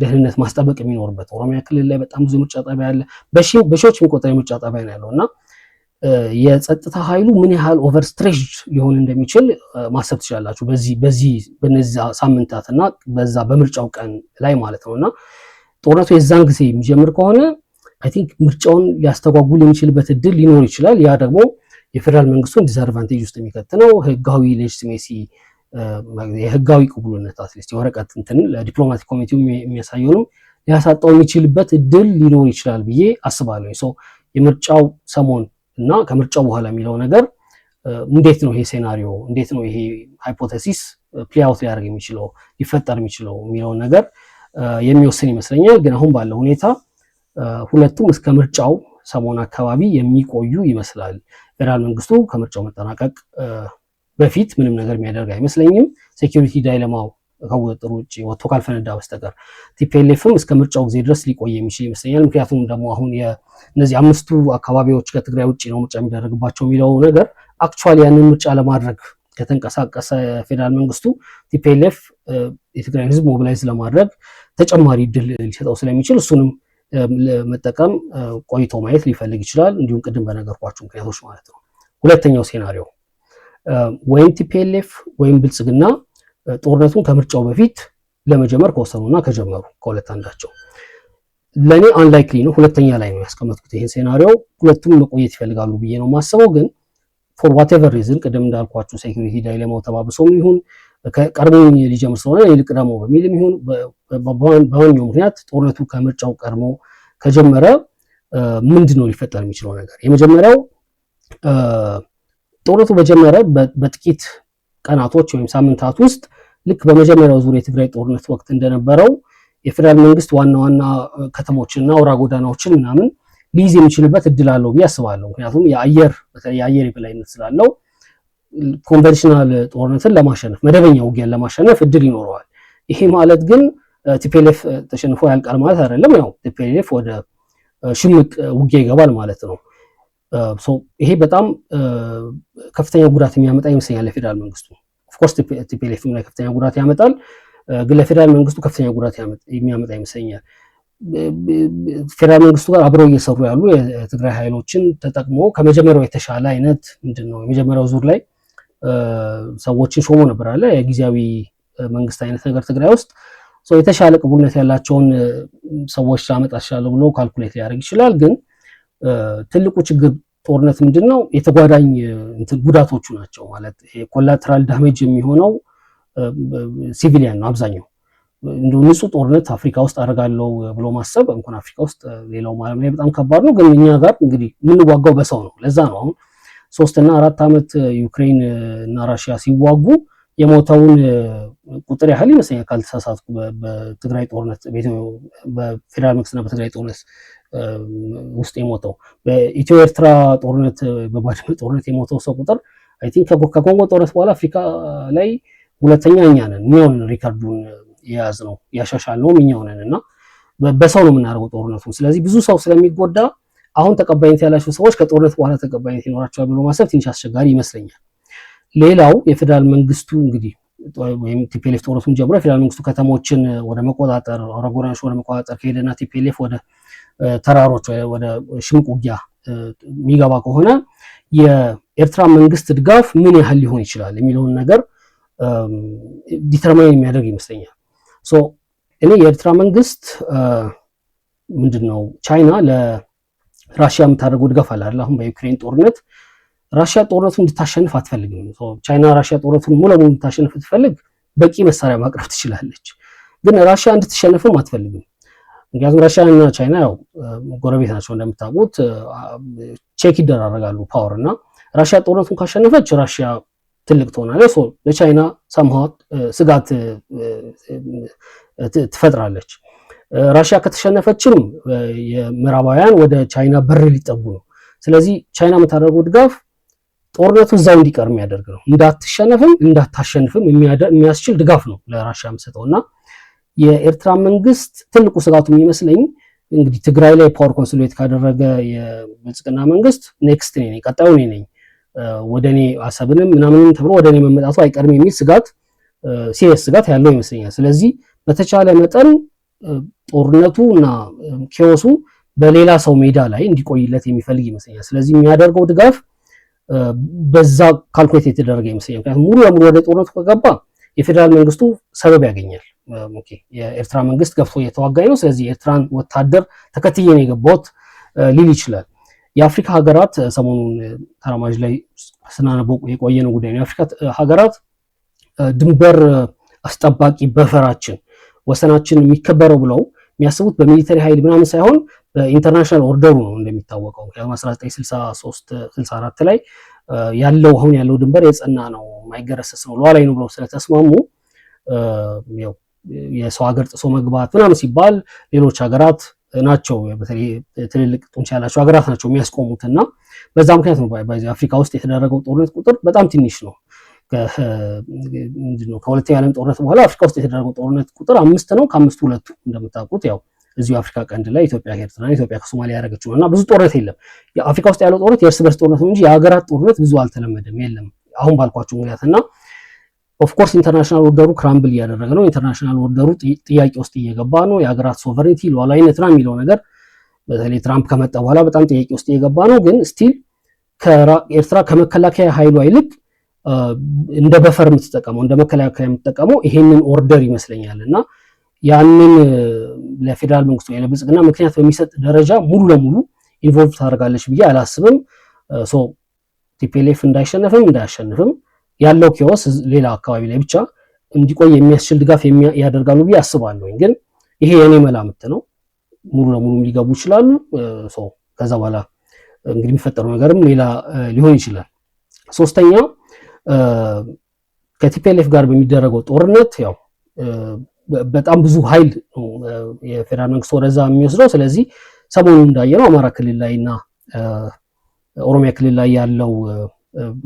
ደህንነት ማስጠበቅ የሚኖርበት። ኦሮሚያ ክልል ላይ በጣም ብዙ የምርጫ ጣቢያ አለ፣ በሺዎች የሚቆጠር የምርጫ ጣቢያ ነው ያለው እና የጸጥታ ኃይሉ ምን ያህል ኦቨርስትሬች ሊሆን እንደሚችል ማሰብ ትችላላችሁ በነዚህ ሳምንታት እና በዛ በምርጫው ቀን ላይ ማለት ነው። እና ጦርነቱ የዛን ጊዜ የሚጀምር ከሆነ አይ ቲንክ ምርጫውን ሊያስተጓጉል የሚችልበት እድል ሊኖር ይችላል። ያ ደግሞ የፌዴራል መንግስቱን ዲስአድቫንቴጅ ውስጥ የሚከት ነው። ህጋዊ ሌጂቲሜሲ የህጋዊ ቅቡልነት አትሊስት የወረቀት እንትን ለዲፕሎማቲክ ኮሚቴው የሚያሳየውንም ሊያሳጣው የሚችልበት እድል ሊኖር ይችላል ብዬ አስባለሁ። የምርጫው ሰሞን እና ከምርጫው በኋላ የሚለው ነገር እንዴት ነው ይሄ ሴናሪዮ እንዴት ነው ይሄ ሃይፖቴሲስ ፕሌይ አውት ሊያደርግ የሚችለው ሊፈጠር የሚችለው የሚለውን ነገር የሚወስን ይመስለኛል። ግን አሁን ባለው ሁኔታ ሁለቱም እስከ ምርጫው ሰሞን አካባቢ የሚቆዩ ይመስላል። ፌዴራል መንግስቱ ከምርጫው መጠናቀቅ በፊት ምንም ነገር የሚያደርግ አይመስለኝም። ሴኪሪቲ ዳይለማው ከቁጥጥር ውጭ ወጥቶ ካልፈነዳ በስተቀር ቲፒኤልኤፍም እስከ ምርጫው ጊዜ ድረስ ሊቆይ የሚችል ይመስለኛል። ምክንያቱም ደግሞ አሁን እነዚህ 5ቱ አካባቢዎች ከትግራይ ውጭ ነው ምርጫ የሚደረግባቸው የሚለው ነገር አክቹዋሊ ያንን ምርጫ ለማድረግ ከተንቀሳቀሰ ፌዴራል መንግስቱ ቲፒኤልኤፍ የትግራይ ህዝብ ሞቢላይዝ ለማድረግ ተጨማሪ እድል ሊሰጠው ስለሚችል እሱንም ለመጠቀም ቆይቶ ማየት ሊፈልግ ይችላል። እንዲሁም ቅድም በነገርኳችሁ ምክንያቶች ማለት ነው። ሁለተኛው ሴናሪዮ ወይም ቲፒኤልኤፍ ወይም ብልጽግና ጦርነቱን ከምርጫው በፊት ለመጀመር ከወሰኑና ከጀመሩ ከሁለት አንዳቸው ለእኔ አንላይክሊ ነው። ሁለተኛ ላይ ነው ያስቀመጥኩት ይህን ሴናሪዮ። ሁለቱም መቆየት ይፈልጋሉ ብዬ ነው የማስበው። ግን ፎር ዋቴቨር ሪዝን ቅድም እንዳልኳችሁ ሴኪሪቲ ዳይሌማው ተባብሶም ይሁን ቀድሞ ሊጀምር ስለሆነ ይልቅ ደግሞ በሚልም ይሁን በማንኛውም ምክንያት ጦርነቱ ከምርጫው ቀድሞ ከጀመረ ምንድን ነው ሊፈጠር የሚችለው ነገር? የመጀመሪያው ጦርነቱ በጀመረ በጥቂት ቀናቶች ወይም ሳምንታት ውስጥ ልክ በመጀመሪያው ዙር የትግራይ ጦርነት ወቅት እንደነበረው የፌዴራል መንግስት ዋና ዋና ከተሞችና አውራ ጎዳናዎችን ምናምን ሊይዝ የሚችልበት እድል አለው ብዬ አስባለሁ። ምክንያቱም የአየር የበላይነት ስላለው ኮንቨንሽናል ጦርነትን ለማሸነፍ መደበኛ ውጊያን ለማሸነፍ እድል ይኖረዋል። ይሄ ማለት ግን ቲፒኤልኤፍ ተሸንፎ ያልቃል ማለት አይደለም። ያው ቲፒኤልኤፍ ወደ ሽምቅ ውጊያ ይገባል ማለት ነው። ይሄ በጣም ከፍተኛ ጉዳት የሚያመጣ ይመስለኛል ለፌዴራል መንግስቱ። ኦፍኮርስ ቲፒኤልኤፍም ላይ ከፍተኛ ጉዳት ያመጣል፣ ግን ለፌዴራል መንግስቱ ከፍተኛ ጉዳት የሚያመጣ ይመስለኛል። ፌዴራል መንግስቱ ጋር አብረው እየሰሩ ያሉ የትግራይ ኃይሎችን ተጠቅሞ ከመጀመሪያው የተሻለ አይነት ምንድነው የመጀመሪያው ዙር ላይ ሰዎችን ሾሞ ነበር አለ የጊዜያዊ መንግስት አይነት ነገር ትግራይ ውስጥ የተሻለ ቅቡልነት ያላቸውን ሰዎች ላመጣ ይችላል ብሎ ካልኩሌት ሊያደርግ ይችላል። ግን ትልቁ ችግር ጦርነት ምንድነው? የተጓዳኝ ጉዳቶቹ ናቸው። ማለት ኮላተራል ዳሜጅ የሚሆነው ሲቪሊያን ነው አብዛኛው። እንደው ንጹህ ጦርነት አፍሪካ ውስጥ አደርጋለሁ ብሎ ማሰብ እንኳን አፍሪካ ውስጥ ሌላው ዓለም ላይ በጣም ከባድ ነው። ግን እኛ ጋር እንግዲህ የምንዋጋው በሰው ነው። ለዛ ነው አሁን 3 እና 4 ዓመት ዩክሬን እና ራሽያ ሲዋጉ የሞተውን ቁጥር ያህል ይመስለኛል ካልተሳሳትኩ በትግራይ ጦርነት በፌደራል መንግስትና በትግራይ ጦርነት ውስጥ የሞተው በኢትዮ ኤርትራ ጦርነት በባድመ ጦርነት የሞተው ሰው ቁጥር አይ ቲንክ ከኮንጎ ጦርነት በኋላ አፍሪካ ላይ ሁለተኛ እኛ ነን። እኛውን ሪካርዱን የያዝ ነው ያሻሻል ነው እኛው ነን እና በሰው ነው የምናደርገው ጦርነቱን። ስለዚህ ብዙ ሰው ስለሚጎዳ አሁን ተቀባይነት ያላቸው ሰዎች ከጦርነት በኋላ ተቀባይነት ይኖራቸዋል ብሎ ማሰብ ትንሽ አስቸጋሪ ይመስለኛል። ሌላው የፌደራል መንግስቱ እንግዲህ ወይም ቲፒኤልኤፍ ጦርነቱን ጀምሮ የፌደራል መንግስቱ ከተሞችን ወደ መቆጣጠር አውራጎራዎች ወደ መቆጣጠር ከሄደና ቲፒኤልኤፍ ወደ ተራሮች ወደ ሽምቅ ውጊያ የሚገባ ከሆነ የኤርትራ መንግስት ድጋፍ ምን ያህል ሊሆን ይችላል የሚለውን ነገር ዲተርማይን የሚያደርግ ይመስለኛል። እኔ የኤርትራ መንግስት ምንድነው ቻይና ለራሽያ የምታደርገው ድጋፍ አለ አይደል? አሁን በዩክሬን ጦርነት ራሽያ ጦርነቱን እንድታሸንፍ አትፈልግም። ቻይና ራሽያ ጦርነቱን ሙሉ ለሙሉ እንድታሸንፍ ትፈልግ በቂ መሳሪያ ማቅረብ ትችላለች፣ ግን ራሽያ እንድትሸነፍም አትፈልግም። ምክንያቱም ራሽያ እና ቻይና ያው ጎረቤት ናቸው እንደምታውቁት፣ ቼክ ይደራረጋሉ ፓወር እና ራሽያ ጦርነቱን ካሸነፈች ራሽያ ትልቅ ትሆናለች። ለቻይና ሳምሃት ስጋት ትፈጥራለች። ራሽያ ከተሸነፈችም የምዕራባውያን ወደ ቻይና በር ሊጠጉ ነው። ስለዚህ ቻይና የምታደርገው ድጋፍ ጦርነቱ እዛው እንዲቀር የሚያደርግ ነው። እንዳትሸነፍም እንዳታሸንፍም የሚያስችል ድጋፍ ነው ለራሽያ የምትሰጠው እና የኤርትራ መንግስት ትልቁ ስጋቱ የሚመስለኝ እንግዲህ ትግራይ ላይ ፓወር ኮንሶሊዴት ካደረገ የብልጽግና መንግስት ኔክስት እኔ ነኝ ቀጣዩ እኔ ነኝ ወደኔ አሰብንም ምናምን ተብሎ ወደኔ መመጣቱ አይቀርም የሚል ስጋት ሲሪየስ ስጋት ያለው ይመስለኛል። ስለዚህ በተቻለ መጠን ጦርነቱ እና ኬዎሱ በሌላ ሰው ሜዳ ላይ እንዲቆይለት የሚፈልግ ይመስለኛል። ስለዚህ የሚያደርገው ድጋፍ በዛ ካልኩሌት የተደረገ ይመስለኛል። ምክንያቱም ሙሉ ለሙሉ ወደ ጦርነቱ ከገባ የፌዴራል መንግስቱ ሰበብ ያገኛል። የኤርትራ መንግስት ገብቶ እየተዋጋኝ ነው፣ ስለዚህ የኤርትራን ወታደር ተከትዬ ነው የገባሁት ሊል ይችላል። የአፍሪካ ሀገራት ሰሞኑን ተራማጅ ላይ ስናነበው የቆየ ነው ጉዳይ ነው። የአፍሪካ ሀገራት ድንበር አስጠባቂ በፈራችን ወሰናችን የሚከበረው ብለው የሚያስቡት በሚሊተሪ ኃይል ምናምን ሳይሆን በኢንተርናሽናል ኦርደሩ ነው እንደሚታወቀው። ምክንያቱም 1963-64 ላይ ያለው አሁን ያለው ድንበር የጸና ነው፣ የማይገረሰስ ነው፣ ሉዓላዊ ነው ብለው ስለተስማሙ የሰው ሀገር ጥሶ መግባት ምናምን ሲባል ሌሎች ሀገራት ናቸው በተለይ ትልልቅ ጡንቻ ያላቸው ሀገራት ናቸው የሚያስቆሙት እና በዛ ምክንያት ነው አፍሪካ ውስጥ የተደረገው ጦርነት ቁጥር በጣም ትንሽ ነው። ከሁለተኛ ዓለም ጦርነት በኋላ አፍሪካ ውስጥ የተደረገው ጦርነት ቁጥር 5 ነው። ከአምስቱ 2 እንደምታውቁት ያው እዚሁ አፍሪካ ቀንድ ላይ ኢትዮጵያ ከኤርትራ ኢትዮጵያ ከሶማሊያ ያደረገችው ነው እና ብዙ ጦርነት የለም። የአፍሪካ ውስጥ ያለው ጦርነት የእርስ በርስ ጦርነት ነው እንጂ የሀገራት ጦርነት ብዙ አልተለመደም የለም አሁን ባልኳቸው ምክንያት እና ኦፍኮርስ ኢንተርናሽናል ኦርደሩ ክራምብል እያደረገ ነው። ኢንተርናሽናል ኦርደሩ ጥያቄ ውስጥ እየገባ ነው። የሀገራት ሶቨሬንቲ ሉዓላዊነት ነው የሚለው ነገር በተለይ ትራምፕ ከመጣ በኋላ በጣም ጥያቄ ውስጥ እየገባ ነው። ግን ስቲል ኤርትራ ከመከላከያ ኃይሏ ይልቅ እንደ በፈር የምትጠቀመው እንደ መከላከያ የምትጠቀመው ይሄንን ኦርደር ይመስለኛል እና ያንን ለፌዴራል መንግስቱ ለብልጽግና ምክንያት በሚሰጥ ደረጃ ሙሉ ለሙሉ ኢንቮልቭ ታደርጋለች ብዬ አላስብም። ቲፒኤልኤፍ እንዳይሸነፍም እንዳያሸንፍም ያለው ኬዎስ ሌላ አካባቢ ላይ ብቻ እንዲቆይ የሚያስችል ድጋፍ ያደርጋሉ ብዬ አስባለሁ። ግን ይሄ የኔ መላምት ነው። ሙሉ ለሙሉ ሊገቡ ይችላሉ። ከዛ በኋላ እንግዲህ የሚፈጠረው ነገርም ሌላ ሊሆን ይችላል። ሶስተኛ ከቲፒኤልኤፍ ጋር በሚደረገው ጦርነት ያው በጣም ብዙ ኃይል የፌዴራል መንግስት ወደዛ የሚወስደው። ስለዚህ ሰሞኑን እንዳየነው አማራ ክልል ላይ እና ኦሮሚያ ክልል ላይ ያለው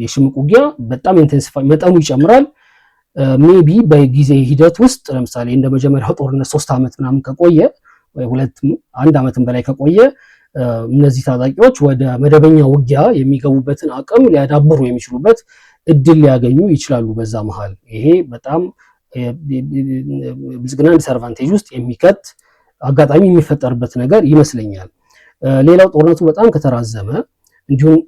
የሽምቅ ውጊያ በጣም ኢንቴንሲፋይ መጠኑ ይጨምራል። ሜቢ በጊዜ ሂደት ውስጥ ለምሳሌ እንደ መጀመሪያው ጦርነት 3 ዓመት ምናምን ከቆየ ወይ 1 ዓመትም በላይ ከቆየ እነዚህ ታጣቂዎች ወደ መደበኛ ውጊያ የሚገቡበትን አቅም ሊያዳብሩ የሚችሉበት እድል ሊያገኙ ይችላሉ በዛ መሃል። ይሄ በጣም ብልጽግና ዲስአድቫንቴጅ ውስጥ የሚከት አጋጣሚ የሚፈጠርበት ነገር ይመስለኛል። ሌላው ጦርነቱ በጣም ከተራዘመ እንዲሁም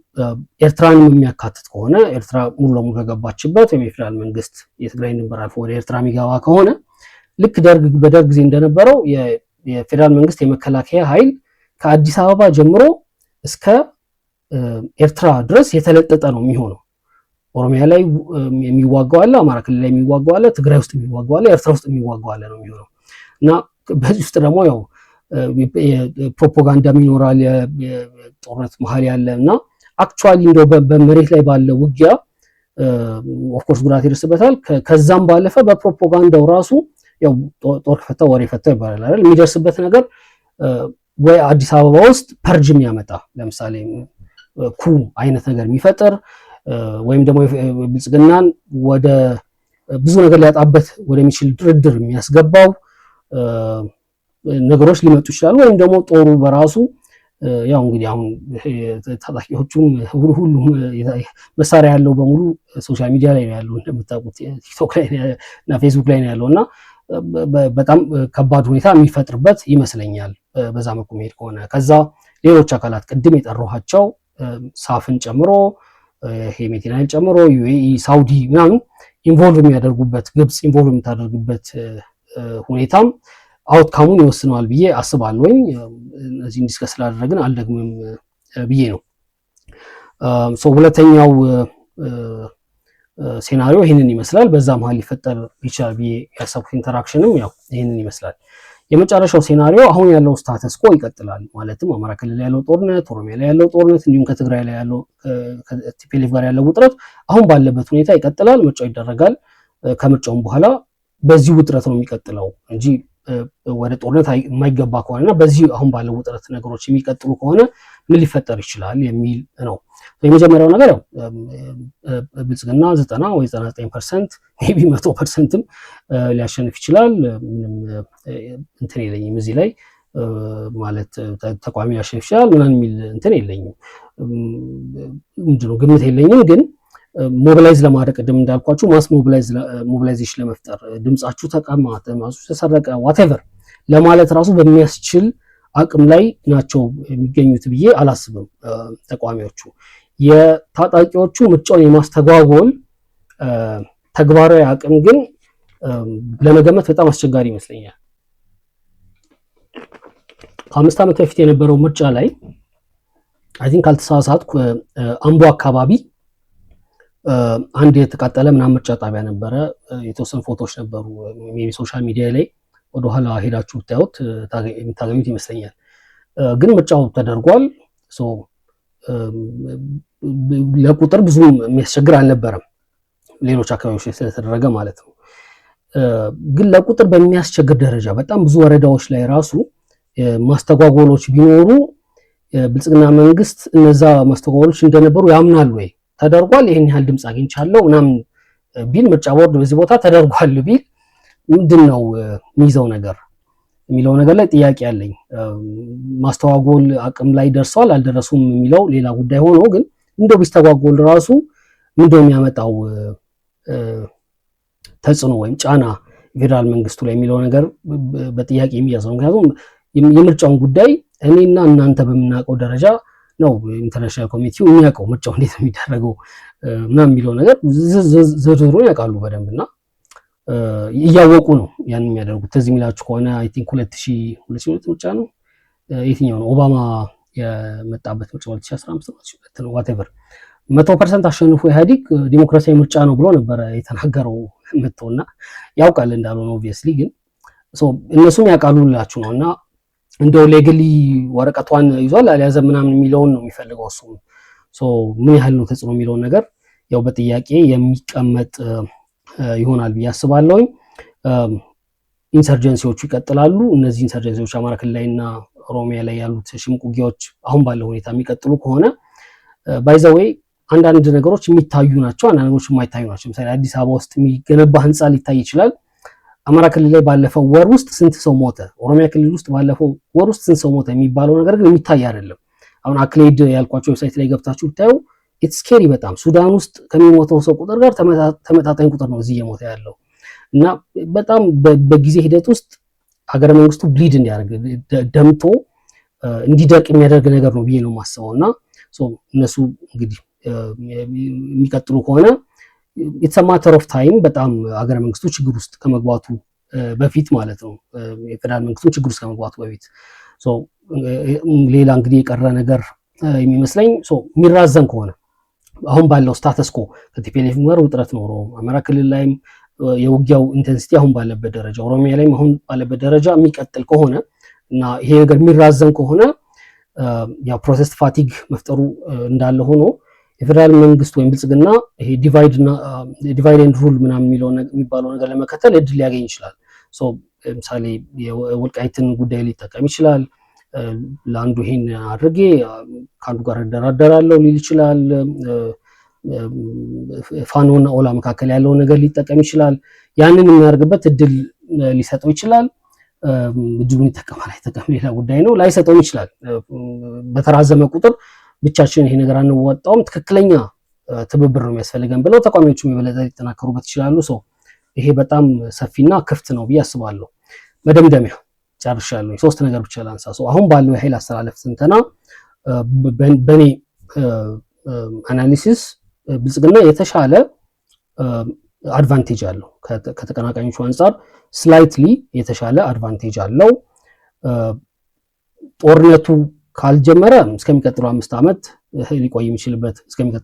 ኤርትራን የሚያካትት ከሆነ ኤርትራ ሙሉ ለሙሉ ከገባችበት ወይም የፌዴራል መንግስት የትግራይ ድንበር አልፎ ወደ ኤርትራ የሚገባ ከሆነ ልክ በደርግ ጊዜ እንደነበረው የፌዴራል መንግስት የመከላከያ ኃይል ከአዲስ አበባ ጀምሮ እስከ ኤርትራ ድረስ የተለጠጠ ነው የሚሆነው። ኦሮሚያ ላይ የሚዋጋው አለ፣ አማራ ክልል ላይ የሚዋጋው አለ፣ ትግራይ ውስጥ የሚዋጋው አለ፣ ኤርትራ ውስጥ የሚዋጋው አለ ነው የሚሆነው እና በዚህ ውስጥ ደግሞ ያው ፕሮፓጋንዳም ይኖራል፣ የጦርነት መሀል ያለ እና አክቹዋሊ እንደው በመሬት ላይ ባለ ውጊያ ኦፍኮርስ ጉዳት ይደርስበታል። ከዛም ባለፈ በፕሮፓጋንዳው ራሱ ያው ጦር ከፈታው ወሬ ፈታው ይባላል አይደል? የሚደርስበት ነገር ወይ አዲስ አበባ ውስጥ ፐርጅ የሚያመጣ ለምሳሌ ኩ አይነት ነገር የሚፈጥር ወይም ደግሞ ብልጽግናን ወደ ብዙ ነገር ሊያጣበት ወደሚችል ድርድር የሚያስገባው ነገሮች ሊመጡ ይችላሉ። ወይም ደግሞ ጦሩ በራሱ ያው እንግዲህ አሁን ታጣቂዎቹም ሁሉም መሳሪያ ያለው በሙሉ ሶሻል ሚዲያ ላይ ነው ያለው እንደምታውቁት ቲክቶክ ላይ እና ፌስቡክ ላይ ነው ያለው እና በጣም ከባድ ሁኔታ የሚፈጥርበት ይመስለኛል በዛ መልኩ መሄድ ከሆነ። ከዛ ሌሎች አካላት ቅድም የጠራኋቸው ሳፍን ጨምሮ ሄሜቲናን ጨምሮ ዩኤኢ፣ ሳውዲ ምናምን ኢንቮልቭ የሚያደርጉበት ግብጽ ኢንቮልቭ የምታደርጉበት ሁኔታም አውትካሙን ይወስነዋል ብዬ አስባለሁኝ። እዚህ ዲስከስ ስላደረግን አልደግምም ብዬ ነው። ሁለተኛው ሴናሪዮ ይህንን ይመስላል። በዛ መሀል ሊፈጠር ይችላል ብዬ ያሰብኩት ኢንተራክሽንም ያው ይህንን ይመስላል። የመጨረሻው ሴናሪዮ አሁን ያለው ስታተስ ኮ ይቀጥላል። ማለትም አማራ ክልል ያለው ጦርነት፣ ኦሮሚያ ላይ ያለው ጦርነት እንዲሁም ከትግራይ ላይ ያለው ከቲፒኤልኤፍ ጋር ያለው ውጥረት አሁን ባለበት ሁኔታ ይቀጥላል። ምርጫው ይደረጋል። ከምርጫውም በኋላ በዚህ ውጥረት ነው የሚቀጥለው እንጂ ወደ ጦርነት የማይገባ ከሆነና በዚህ አሁን ባለው ውጥረት ነገሮች የሚቀጥሉ ከሆነ ምን ሊፈጠር ይችላል የሚል ነው። የመጀመሪያው ነገር ያው ብልጽግና 90 ወይ 99% ሜቢ 100%ም ሊያሸንፍ ይችላል። ምንም እንትን የለኝም እዚህ ላይ ማለት ተቋሚ ሊያሸንፍ ይችላል ምናምን የሚል እንትን የለኝም፣ ምንድነው ግምት የለኝም። ግን ሞቢላይዝ ለማድረግ ቅድም እንዳልኳችሁ ማስ ሞቢላይዜሽን ለመፍጠር ድምጻችሁ ተቀማ፣ ድምጻችሁ ተሰረቀ ዋቴቨር ለማለት ራሱ በሚያስችል አቅም ላይ ናቸው የሚገኙት ብዬ አላስብም ተቃዋሚዎቹ። የታጣቂዎቹ ምርጫውን የማስተጓጎል ተግባራዊ አቅም ግን ለመገመት በጣም አስቸጋሪ ይመስለኛል። ከ5 ዓመት በፊት የነበረው ምርጫ ላይ አይ ቲንክ ካልተሳሳትኩ አምቦ አካባቢ አንድ የተቃጠለ ምናምን ምርጫ ጣቢያ ነበረ። የተወሰኑ ፎቶዎች ነበሩ ሜቢ ሶሻል ሚዲያ ላይ ወደኋላ ሄዳችሁ ብታዩት የምታገኙት ይመስለኛል። ግን ምርጫው ተደርጓል። ለቁጥር ብዙ የሚያስቸግር አልነበረም፣ ሌሎች አካባቢዎች ላይ ስለተደረገ ማለት ነው። ግን ለቁጥር በሚያስቸግር ደረጃ በጣም ብዙ ወረዳዎች ላይ ራሱ ማስተጓጎሎች ቢኖሩ ብልጽግና መንግስት እነዛ ማስተጓጎሎች እንደነበሩ ያምናል ወይ? ተደርጓል ይሄን ያህል ድምጽ አግኝቻለሁ ምናምን ቢል ምርጫ ቦርድ በዚህ ቦታ ተደርጓል ቢል ምንድነው የሚይዘው ነገር የሚለው ነገር ላይ ጥያቄ አለኝ። ማስተጓጎል አቅም ላይ ደርሷል አልደረሱም የሚለው ሌላ ጉዳይ ሆኖ ግን እንደው ቢስተጓጎል ራሱ ምንድነው የሚያመጣው ተጽዕኖ ወይም ጫና ፌደራል መንግስቱ ላይ የሚለው ነገር በጥያቄ የሚያዘው። ምክንያቱም የምርጫውን ጉዳይ እኔና እናንተ በምናውቀው ደረጃ ነው ኢንተርናሽናል ኮሚኒቲው የሚያውቀው ምርጫው እንዴት የሚደረገው ምናምን የሚለው ነገር ዝርዝሩን ያውቃሉ በደንብና እያወቁ ነው ያን የሚያደርጉት። ተዚህ የሚላችሁ ከሆነ አይ ቲንክ 2002 ምርጫ ነው የትኛው ነው ኦባማ የመጣበት ምርጫ 2015 ነው ዋቴቨር 100% አሸንፎ ኢህአዴግ ዲሞክራሲያዊ ምርጫ ነው ብሎ ነበረ የተናገረው መጥቶና ያውቃል እንዳልሆነ ኦብቪየስሊ ግን እነሱም ያውቃሉ ልላችሁ ነውና እንደው ሌግሊ ወረቀቷን ይዟል አልያዘ ምናምን የሚለውን ነው የሚፈልገው እሱ። ምን ያህል ነው ተጽዕኖ የሚለውን ነገር ያው በጥያቄ የሚቀመጥ ይሆናል ብዬ አስባለሁ። ኢንሰርጀንሲዎቹ ይቀጥላሉ። እነዚህ ኢንሰርጀንሲዎች አማራ ክልል ላይና ኦሮሚያ ላይ ያሉት ሽምቅ ውጊያዎች አሁን ባለው ሁኔታ የሚቀጥሉ ከሆነ ባይ ዘ ዌይ አንዳንድ ነገሮች የሚታዩ ናቸው፣ አንዳንድ ነገሮች የማይታዩ ናቸው። ለምሳሌ አዲስ አበባ ውስጥ የሚገነባ ህንፃ ሊታይ ይችላል። አማራ ክልል ላይ ባለፈው ወር ውስጥ ስንት ሰው ሞተ፣ ኦሮሚያ ክልል ውስጥ ባለፈው ወር ውስጥ ስንት ሰው ሞተ የሚባለው ነገር ግን የሚታይ አይደለም። አሁን አክሌድ ያልኳቸው ዌብሳይት ላይ ገብታችሁ ብታዩ ኢትስ ስኬሪ በጣም ሱዳን ውስጥ ከሚሞተው ሰው ቁጥር ጋር ተመጣጣኝ ቁጥር ነው እዚህ እየሞተ ያለው እና በጣም በጊዜ ሂደት ውስጥ ሀገረ መንግስቱ ብሊድ እንዲያደርግ ደምቶ እንዲደርቅ የሚያደርግ ነገር ነው ብዬ ነው የማስበው። እና እነሱ እንግዲህ የሚቀጥሉ ከሆነ ኢትስ ማተር ኦፍ ታይም በጣም ሀገረ መንግስቱ ችግር ውስጥ ከመግባቱ በፊት ማለት ነው፣ የፌደራል መንግስቱ ችግር ውስጥ ከመግባቱ በፊት። ሌላ እንግዲህ የቀረ ነገር የሚመስለኝ የሚራዘም ከሆነ አሁን ባለው ስታተስ ኮ ከቲፒኤልኤፍ ጋር ውጥረት ኖሮ አማራ ክልል ላይም የውጊያው ኢንቴንሲቲ አሁን ባለበት ደረጃ ኦሮሚያ ላይም አሁን ባለበት ደረጃ የሚቀጥል ከሆነ እና ይሄ ነገር የሚራዘም ከሆነ ያው ፕሮሰስ ፋቲግ መፍጠሩ እንዳለ ሆኖ የፌደራል መንግስት ወይም ብልጽግና ይሄ ዲቫይድ ኤንድ ሩል ምናምን የሚባለው ነገር ለመከተል እድል ሊያገኝ ይችላል። ለምሳሌ የወልቃይትን ጉዳይ ሊጠቀም ይችላል። ለአንዱ ይሄን አድርጌ ከአንዱ ጋር እደራደራለሁ ሊል ይችላል። ፋኖና ኦላ መካከል ያለውን ነገር ሊጠቀም ይችላል። ያንን የሚያደርግበት እድል ሊሰጠው ይችላል። እድሉን ይጠቀማል አይጠቀም ሌላ ጉዳይ ነው። ላይሰጠውም ይችላል። በተራዘመ ቁጥር ብቻችን ይሄ ነገር አንወጣውም፣ ትክክለኛ ትብብር ነው የሚያስፈልገን ብለው ተቋሚዎቹም የበለጠ ሊጠናከሩበት ይችላሉ። ይሄ በጣም ሰፊና ክፍት ነው ብዬ አስባለሁ። መደምደሚያ ጨርሻለሁ። ሶስት ነገር ብቻ ላንሳ። አሁን ባለው የኃይል አስተላለፍ ትንተና በኔ አናሊሲስ ብልጽግና የተሻለ አድቫንቴጅ አለው ከተቀናቃኞቹ አንጻር ስላይትሊ የተሻለ አድቫንቴጅ አለው። ጦርነቱ ካልጀመረ እስከሚቀጥለው 5 ዓመት ሊቆይ የሚችልበት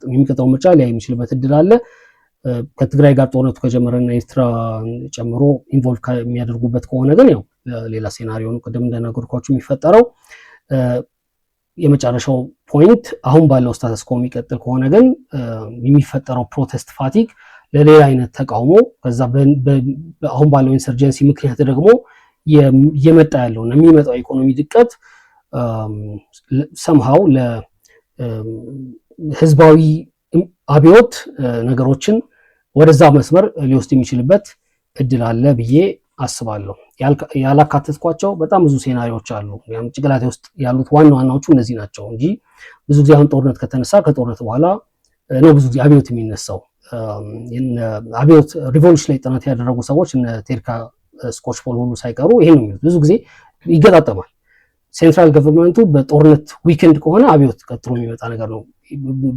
የሚቀጥለው ምርጫ ሊያይ የሚችልበት እድል አለ። ከትግራይ ጋር ጦርነቱ ከጀመረና ኤርትራ ጨምሮ ኢንቮልቭ የሚያደርጉበት ከሆነ ግን ያው ሌላ ሴናሪዮ ነው ቅድም እንደነገርኳችሁ የሚፈጠረው። የመጨረሻው ፖይንት አሁን ባለው ስታተስ ኮ የሚቀጥል ከሆነ ግን የሚፈጠረው ፕሮቴስት ፋቲግ ለሌላ አይነት ተቃውሞ ከዛ አሁን ባለው ኢንሰርጀንሲ ምክንያት ደግሞ እየመጣ ያለውና የሚመጣው ኢኮኖሚ ድቀት ሰምሃው ለህዝባዊ አብዮት ነገሮችን ወደዛ መስመር ሊወስድ የሚችልበት እድል አለ ብዬ አስባለሁ። ያላካተትኳቸው በጣም ብዙ ሴናሪዎች አሉ። ጭንቅላቴ ውስጥ ያሉት ዋናዎቹ እነዚህ ናቸው እንጂ ብዙ ጊዜ አሁን ጦርነት ከተነሳ ከጦርነት በኋላ ነው ብዙ ጊዜ አብዮት የሚነሳው። አብዮት ሪቮሉሽን ላይ ጥናት ያደረጉ ሰዎች እነ ቴርካ ስኮችፖል ሁሉ ሳይቀሩ ይሄን ነው የሚሉት። ብዙ ጊዜ ይገጣጠማል። ሴንትራል ገቨርንመንቱ በጦርነት ዊክንድ ከሆነ አብዮት ቀጥሎ የሚመጣ ነገር ነው።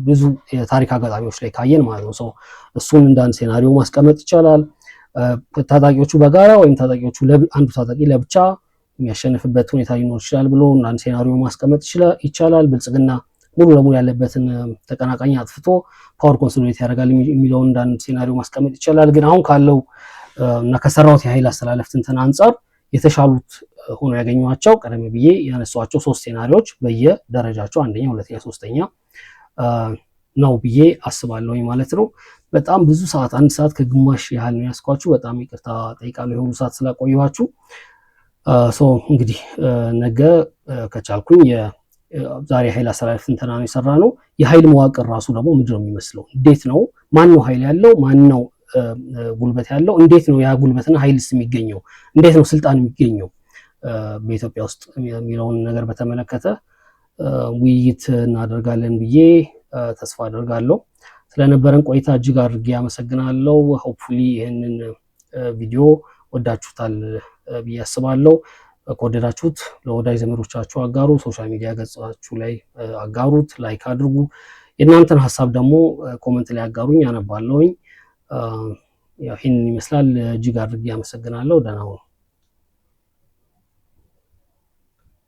ብዙ የታሪክ አጋጣሚዎች ላይ ካየን ማለት ነው። እሱን እንደ አንድ ሴናሪዮ ማስቀመጥ ይቻላል። ታጣቂዎቹ በጋራ ወይም ታጣቂዎቹ አንዱ ታጣቂ ለብቻ የሚያሸንፍበት ሁኔታ ሊኖር ይችላል ብሎ አንድ ሴናሪዮ ማስቀመጥ ይቻላል። ብልጽግና ሙሉ ለሙሉ ያለበትን ተቀናቃኝ አጥፍቶ ፓወር ኮንሶሊዴት ያደርጋል የሚለውን እንደ አንድ ሴናሪዮ ማስቀመጥ ይቻላል። ግን አሁን ካለው እና ከሰራሁት የኃይል አስተላለፍ ትንተና አንጻር የተሻሉት ሆኖ ያገኘኋቸው ቀደም ብዬ ያነሷቸው 3 ሴናሪዎች በየደረጃቸው አንደኛ፣ ሁለተኛ፣ ሶስተኛ ነው ብዬ አስባለሁ ማለት ነው። በጣም ብዙ ሰዓት 1 ሰዓት ከግማሽ ያህል ነው ያስኳችሁ። በጣም ይቅርታ ጠይቃለሁ የሁሉ ሰዓት ስላቆየኋችሁ። እንግዲህ ነገ ከቻልኩኝ ዛሬ ኃይል አስተላለፍ ትንተና ነው የሰራ ነው። የኃይል መዋቅር ራሱ ደግሞ ምንድነው የሚመስለው? እንዴት ነው? ማን ነው ኃይል ያለው? ማን ነው ጉልበት ያለው? እንዴት ነው ያ ጉልበትና ኃይልስ የሚገኘው? እንዴት ነው ስልጣን የሚገኘው በኢትዮጵያ ውስጥ የሚለውን ነገር በተመለከተ ውይይት እናደርጋለን ብዬ ተስፋ አደርጋለሁ። ስለነበረን ቆይታ እጅግ አድርጌ አመሰግናለሁ። ሆፕፉሊ ይህንን ቪዲዮ ወዳችሁታል ብዬ አስባለሁ። ከወደዳችሁት ለወዳጅ ዘመዶቻችሁ አጋሩ፣ ሶሻል ሚዲያ ገጻችሁ ላይ አጋሩት፣ ላይክ አድርጉ። የእናንተን ሀሳብ ደግሞ ኮመንት ላይ አጋሩኝ፣ አነባለሁኝ። ይህንን ይመስላል። እጅግ አድርጌ አመሰግናለሁ። ደህና ሁኑ።